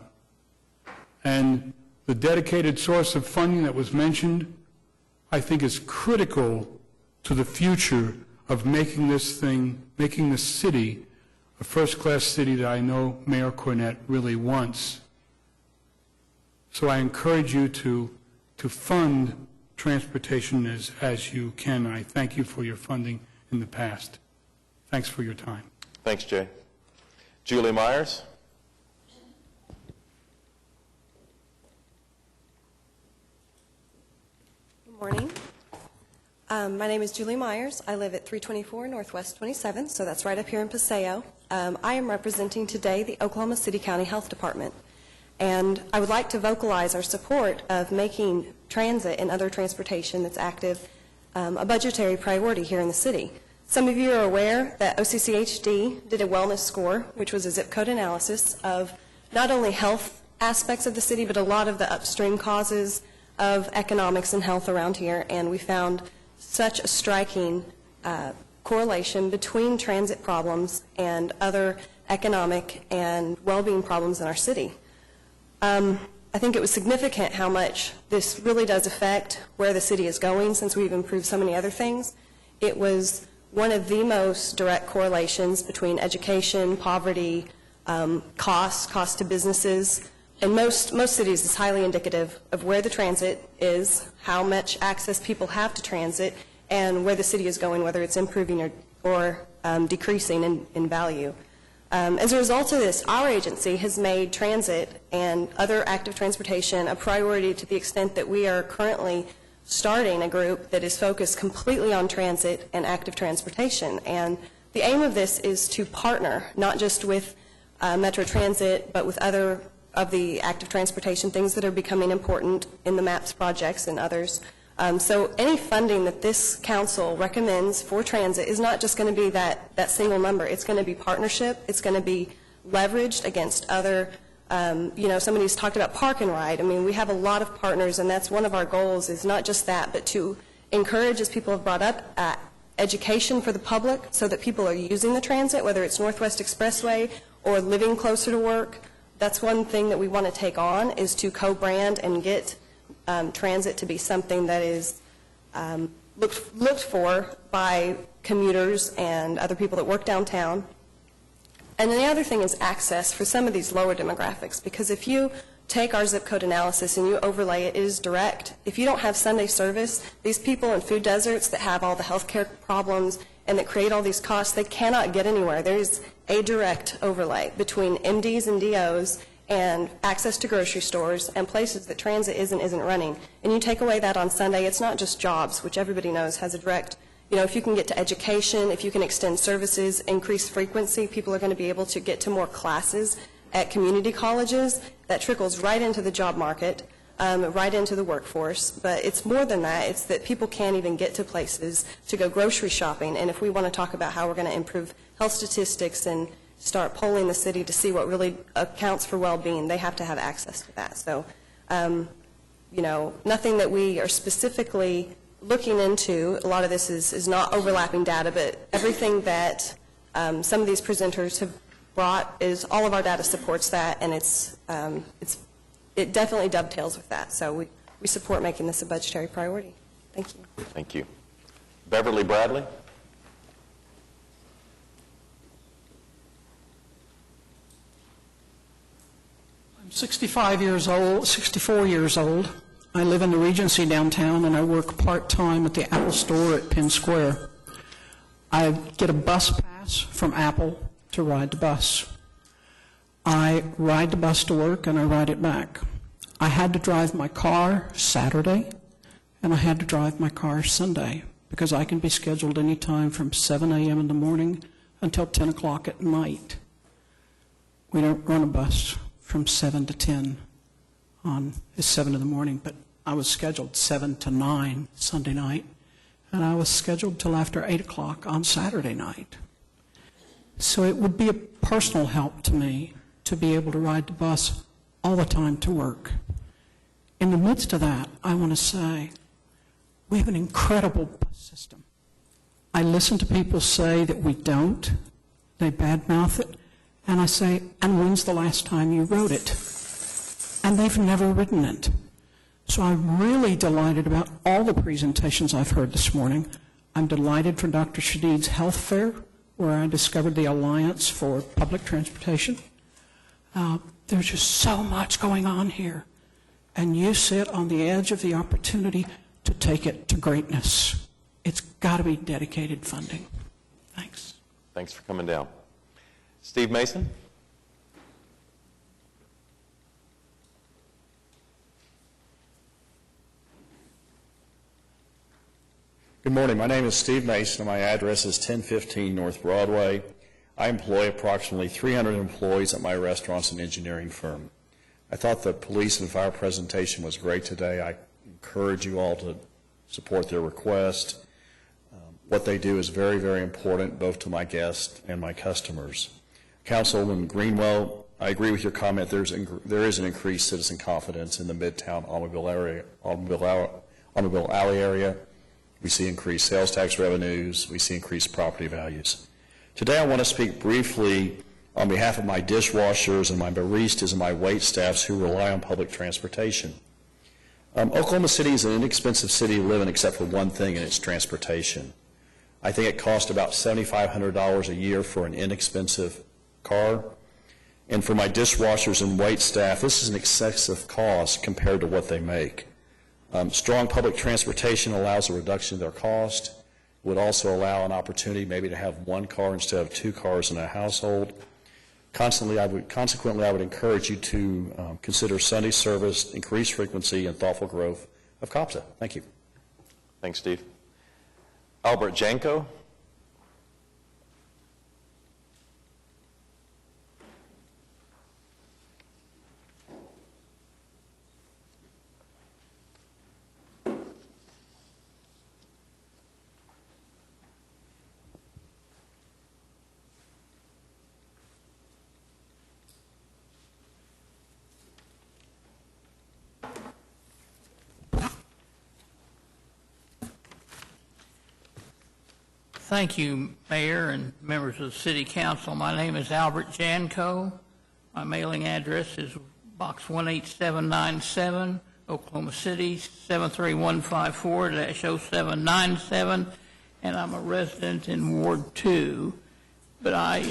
And the dedicated source of funding that was mentioned, I think is critical to the future of making this city a first-class city that I know Mayor Cornett really wants. So I encourage you to fund transportation as you can. I thank you for your funding in the past. Thanks for your time. Thanks, Jay. Julie Myers? Good morning. My name is Julie Myers. I live at 324 Northwest 27, so that's right up here in Paseo. I am representing today the Oklahoma City County Health Department, and I would like to vocalize our support of making transit and other transportation that's active a budgetary priority here in the city. Some of you are aware that OCCHD did a wellness score, which was a zip code analysis of not only health aspects of the city, but a lot of the upstream causes of economics and health around here, and we found such a striking correlation between transit problems and other economic and well-being problems in our city. I think it was significant how much this really does affect where the city is going since we've improved so many other things. It was one of the most direct correlations between education, poverty, cost to businesses. In most cities, it's highly indicative of where the transit is, how much access people have to transit, and where the city is going, whether it's improving or decreasing in value. As a result of this, our agency has made transit and other active transportation a priority to the extent that we are currently starting a group that is focused completely on transit and active transportation. And the aim of this is to partner, not just with Metro Transit, but with other of the active transportation things that are becoming important in the MAPS projects and others. So any funding that this council recommends for transit is not just going to be that single number. It's going to be partnership. It's going to be leveraged against other Somebody's talked about Park and Ride. I mean, we have a lot of partners, and that's one of our goals, is not just that, but to encourage, as people have brought up, education for the public so that people are using the transit, whether it's Northwest Expressway or living closer to work. That's one thing that we want to take on, is to co-brand and get transit to be something that is looked for by commuters and other people that work downtown. And then the other thing is access for some of these lower demographics, because if you take our zip code analysis and you overlay it, it is direct. If you don't have Sunday service, these people in food deserts that have all the health care problems and that create all these costs, they cannot get anywhere. There is a direct overlay between MDs and DOs and access to grocery stores and places that transit isn't running. And you take away that on Sunday, it's not just jobs, which everybody knows has a direct, if you can get to education, if you can extend services, increase frequency, people are going to be able to get to more classes at community colleges. That trickles right into the job market, right into the workforce. But it's more than that. It's that people can't even get to places to go grocery shopping. And if we want to talk about how we're going to improve health statistics and start polling the city to see what really accounts for well-being, they have to have access to that. So, nothing that we are specifically looking into. A lot of this is not overlapping data, but everything that some of these presenters have brought is all of our data supports that, and it definitely dovetails with that. So we support making this a budgetary priority. Thank you. Thank you. Beverly Bradley? I'm 64 years old. I live in the Regency downtown, and I work part-time at the Apple store at Penn Square. I get a bus pass from Apple to ride the bus. I ride the bus to work, and I ride it back. I had to drive my car Saturday, and I had to drive my car Sunday, because I can be scheduled any time from 7 a.m. in the morning until 10 o'clock at night. We don't run a bus from 7 to 10 it's 7 in the morning, but I was scheduled 7 to 9 Sunday night, and I was scheduled till after 8 o'clock on Saturday night. So it would be a personal help to me to be able to ride the bus all the time to work. In the midst of that, I want to say we have an incredible bus system. I listen to people say that we don't. They badmouth it. And I say, and when's the last time you rode it? And they've never ridden it. So I'm really delighted about all the presentations I've heard this morning. I'm delighted for Dr. Shadid's health fair, where I discovered the Alliance for Public Transportation. There's just so much going on here. And you sit on the edge of the opportunity to take it to greatness. It's got to be dedicated funding. Thanks. Thanks for coming down. Steve Mason? Good morning. My name is Steve Mason, and my address is 1015 North Broadway. I employ approximately 300 employees at my restaurants and engineering firm. I thought the police and fire presentation was great today. I encourage you all to support their request. What they do is very, very important, both to my guests and my customers. Councilman Greenwell, I agree with your comment. There is an increased citizen confidence in the Midtown automobile alley area. We see increased sales tax revenues. We see increased property values. Today I want to speak briefly on behalf of my dishwashers and my baristas and my wait staffs who rely on public transportation. Oklahoma City is an inexpensive city to live in except for one thing, and it's transportation. I think it costs about $7,500 a year for an inexpensive car. And for my dishwashers and wait staff, this is an excessive cost compared to what they make. Strong public transportation allows a reduction in their cost. It would also allow an opportunity maybe to have one car instead of two cars in a household. Consequently, I would encourage you to consider Sunday service, increased frequency, and thoughtful growth of COPSA. Thank you. Thanks, Steve. Albert Janko? Thank you, Mayor and members of the City Council. My name is Albert Janko. My mailing address is Box 18797, Oklahoma City, 73154-0797, and I'm a resident in Ward 2. But I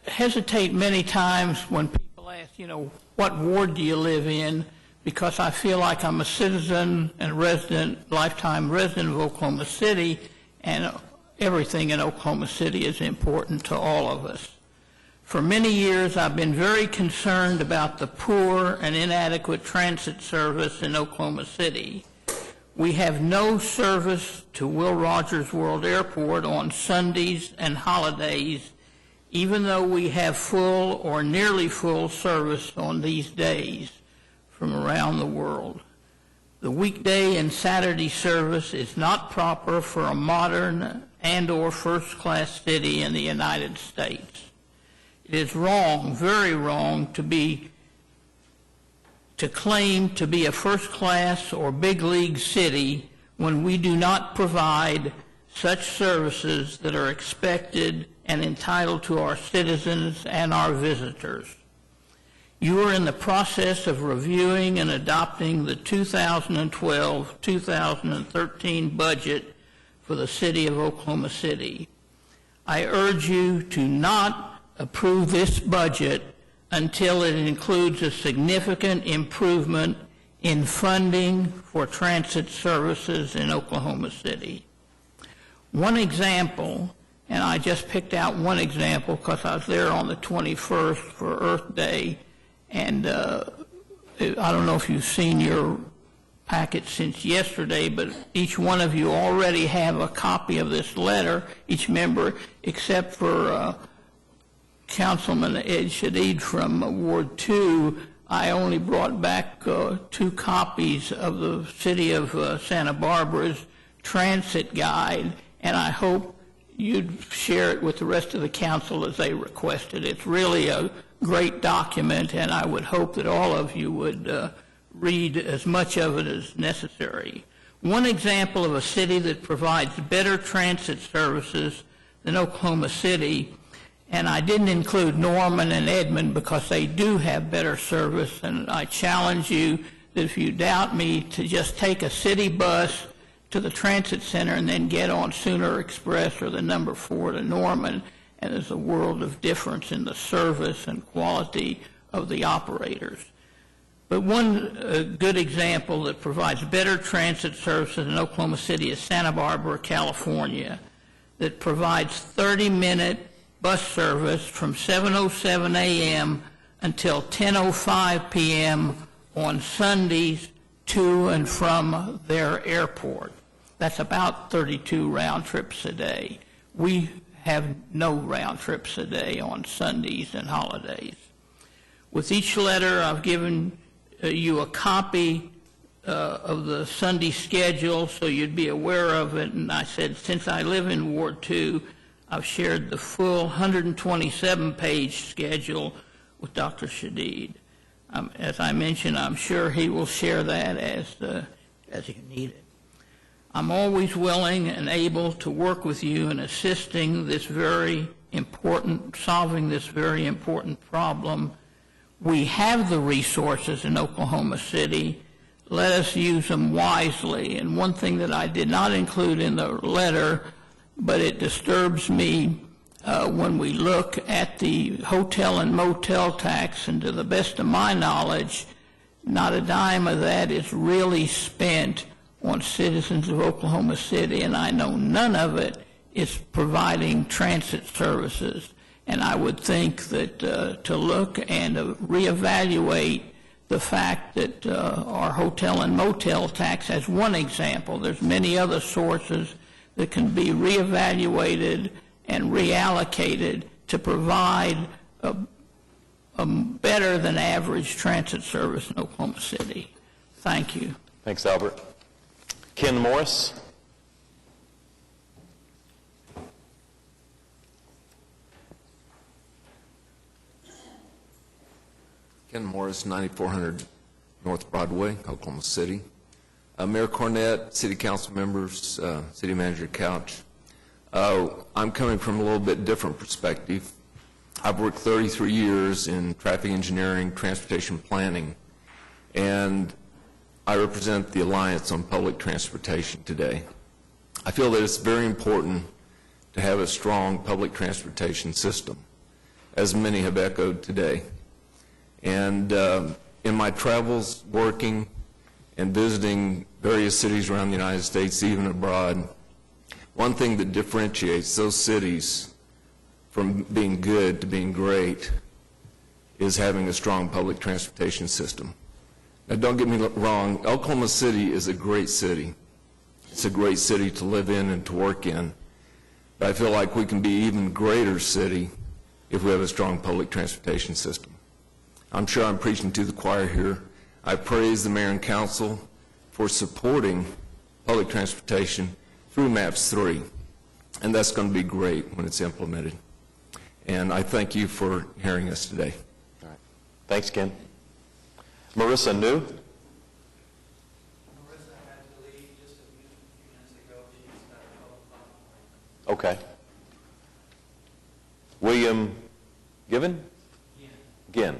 hesitate many times when people ask, what ward do you live in? Because I feel like I'm a citizen and resident, lifetime resident of Oklahoma City, and everything in Oklahoma City is important to all of us. For many years, I've been very concerned about the poor and inadequate transit service in Oklahoma City. We have no service to Will Rogers World Airport on Sundays and holidays, even though we have full or nearly full service on these days from around the world. The weekday and Saturday service is not proper for a modern and/or first-class city in the United States. It is wrong, very wrong, to claim to be a first-class or big-league city when we do not provide such services that are expected and entitled to our citizens and our visitors. You are in the process of reviewing and adopting the 2012-2013 budget for the city of Oklahoma City. I urge you to not approve this budget until it includes a significant improvement in funding for transit services in Oklahoma City. One example, and I just picked out one example because I was there on the 21st for Earth Day, and I don't know if you've seen your packet since yesterday, but each one of you already have a copy of this letter, each member, except for Councilman Ed Shadid from Ward 2. I only brought back 2 copies of the City of Santa Barbara's transit guide, and I hope you'd share it with the rest of the council as they requested. It's really a great document, and I would hope that all of you would read as much of it as necessary. One example of a city that provides better transit services than Oklahoma City, and I didn't include Norman and Edmond because they do have better service, and I challenge you that if you doubt me, to just take a city bus to the transit center and then get on Sooner Express or the number 4 to Norman, and there's a world of difference in the service and quality of the operators. But one good example that provides better transit services in Oklahoma City is Santa Barbara, California, that provides 30-minute bus service from 7:07 a.m. until 10:05 p.m. on Sundays to and from their airport. That's about 32 round trips a day. We have no round trips a day on Sundays and holidays. With each letter, I've given you a copy of the Sunday schedule so you'd be aware of it, and I said since I live in Ward 2, I've shared the full 127-page schedule with Dr. Shadid. As I mentioned, I'm sure he will share that as you need it. I'm always willing and able to work with you in assisting this very important, solving this very important problem. We have the resources in Oklahoma City. Let us use them wisely. And one thing that I did not include in the letter, but it disturbs me when we look at the hotel and motel tax, and to the best of my knowledge, not a dime of that is really spent on citizens of Oklahoma City, and I know none of it is providing transit services. And I would think that to look and reevaluate the fact that our hotel and motel tax, as one example, there's many other sources that can be reevaluated and reallocated to provide a better than average transit service in Oklahoma City. Thank you. Thanks, Albert. Ken Morris. Ken Morris, 9400 North Broadway, Oklahoma City. Mayor Cornett, City Council members, City Manager Couch. I'm coming from a little bit different perspective. I've worked 33 years in traffic engineering, transportation planning, and I represent the Alliance on Public Transportation today. I feel that it's very important to have a strong public transportation system, as many have echoed today. And in my travels, working and visiting various cities around the United States, even abroad, one thing that differentiates those cities from being good to being great is having a strong public transportation system. Now, don't get me wrong, Oklahoma City is a great city. It's a great city to live in and to work in. But I feel like we can be an even greater city if we have a strong public transportation system. I'm sure I'm preaching to the choir here. I praise the mayor and council for supporting public transportation through MAPS 3, and that's going to be great when it's implemented. And I thank you for hearing us today. All right. Thanks, Ken. Marissa New? Marissa had to leave just a few minutes ago. She's got a phone. Okay. William Given? Ginn.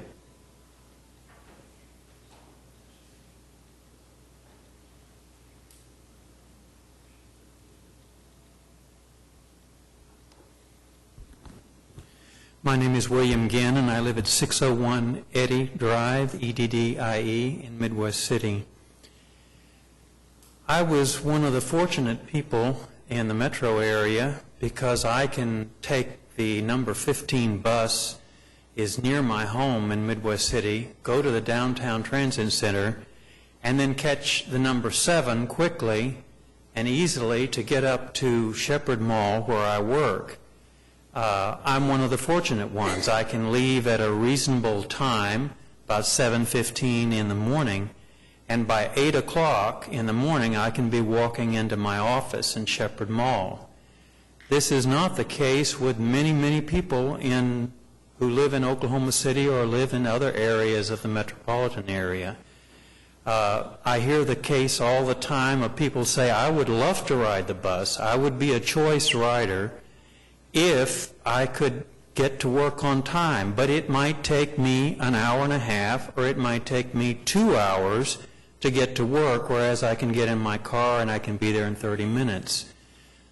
My name is William Ginn, and I live at 601 Eddy Drive, E-D-D-I-E, in Midwest City. I was one of the fortunate people in the metro area because I can take the number 15 bus, is near my home in Midwest City, go to the downtown transit center, and then catch the number 7 quickly and easily to get up to Shepherd Mall where I work. I'm one of the fortunate ones. I can leave at a reasonable time, about 7:15 in the morning, and by 8 o'clock in the morning I can be walking into my office in Shepherd Mall. This is not the case with many, many people who live in Oklahoma City or live in other areas of the metropolitan area. I hear the case all the time of people say, I would love to ride the bus. I would be a choice rider if I could get to work on time, but it might take me an hour and a half, or it might take me 2 hours to get to work, whereas I can get in my car and I can be there in 30 minutes.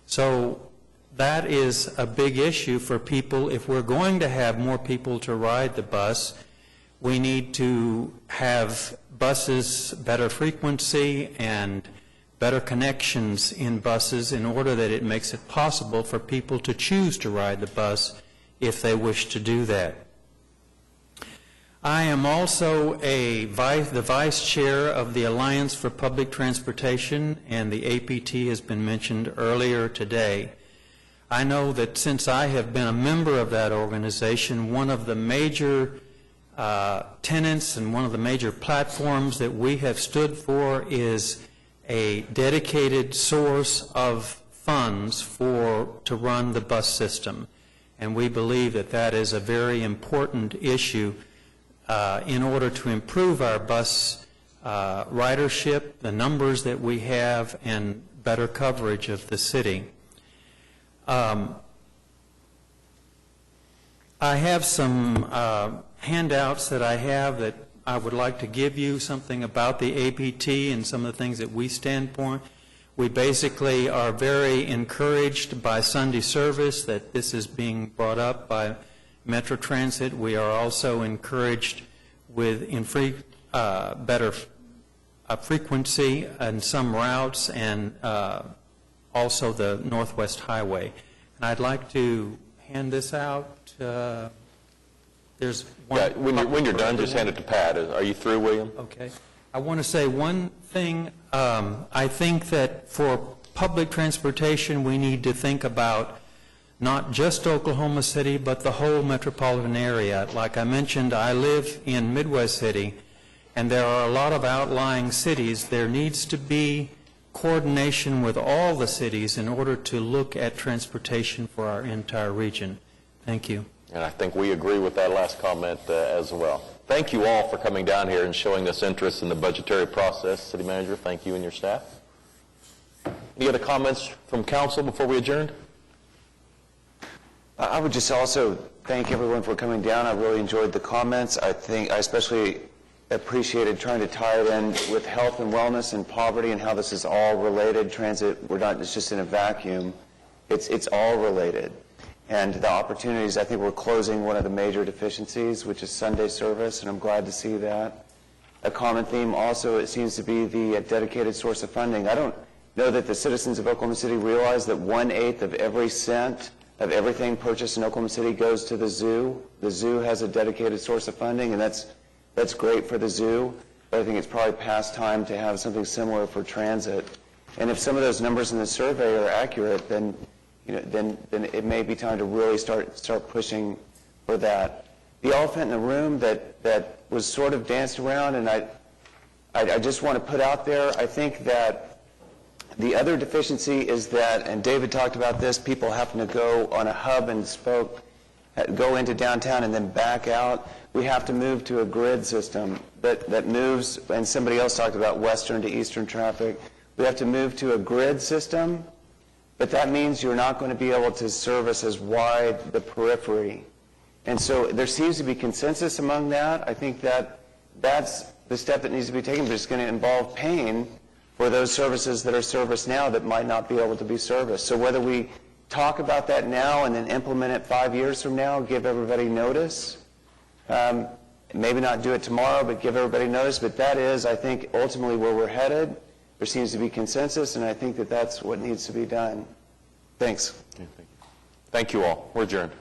So that is a big issue for people. If we're going to have more people to ride the bus, we need to have buses, better frequency, and better connections in buses in order that it makes it possible for people to choose to ride the bus if they wish to do that. I am also the vice chair of the Alliance for Public Transportation, and the APT has been mentioned earlier today. I know that since I have been a member of that organization, one of the major tenets and one of the major platforms that we have stood for is a dedicated source of funds to run the bus system. And we believe that that is a very important issue in order to improve our bus ridership, the numbers that we have, and better coverage of the city. I have some handouts that I have that I would like to give you, something about the APT and some of the things that we stand for. We basically are very encouraged by Sunday service that this is being brought up by Metro Transit. We are also encouraged with better frequency in some routes, and also the Northwest Highway. And I'd like to hand this out. There's one. Yeah, when you're done, just hand it to Pat. Are you through, William? Okay. I want to say one thing. I think that for public transportation, we need to think about not just Oklahoma City, but the whole metropolitan area. Like I mentioned, I live in Midwest City, and there are a lot of outlying cities. There needs to be coordination with all the cities in order to look at transportation for our entire region. Thank you. And I think we agree with that last comment as well. Thank you all for coming down here and showing us interest in the budgetary process. City Manager, thank you and your staff. Any other comments from council before we adjourn? I would just also thank everyone for coming down. I really enjoyed the comments. I especially appreciated trying to tie it in with health and wellness and poverty and how this is all related. Transit, it's just in a vacuum. It's all related. And the opportunities, I think we're closing one of the major deficiencies, which is Sunday service, and I'm glad to see that. A common theme also, it seems to be the dedicated source of funding. I don't know that the citizens of Oklahoma City realize that 1/8 of every cent of everything purchased in Oklahoma City goes to the zoo. The zoo has a dedicated source of funding, and that's great for the zoo, but I think it's probably past time to have something similar for transit. And if some of those numbers in the survey are accurate, then it may be time to really start pushing for that. The elephant in the room that was sort of danced around, and I just want to put out there, I think that the other deficiency is that, and David talked about this, people having to go on a hub and spoke, go into downtown and then back out. We have to move to a grid system that moves, and somebody else talked about western to eastern traffic. We have to move to a grid system, but that means you're not going to be able to service as wide the periphery. And so there seems to be consensus among that. I think that's the step that needs to be taken, but it's going to involve paying for those services that are serviced now that might not be able to be serviced. So whether we talk about that now and then implement it 5 years from now, give everybody notice, maybe not do it tomorrow, but give everybody notice, but that is, I think, ultimately where we're headed. There seems to be consensus, and I think that that's what needs to be done. Thanks. Thank you all. We're adjourned.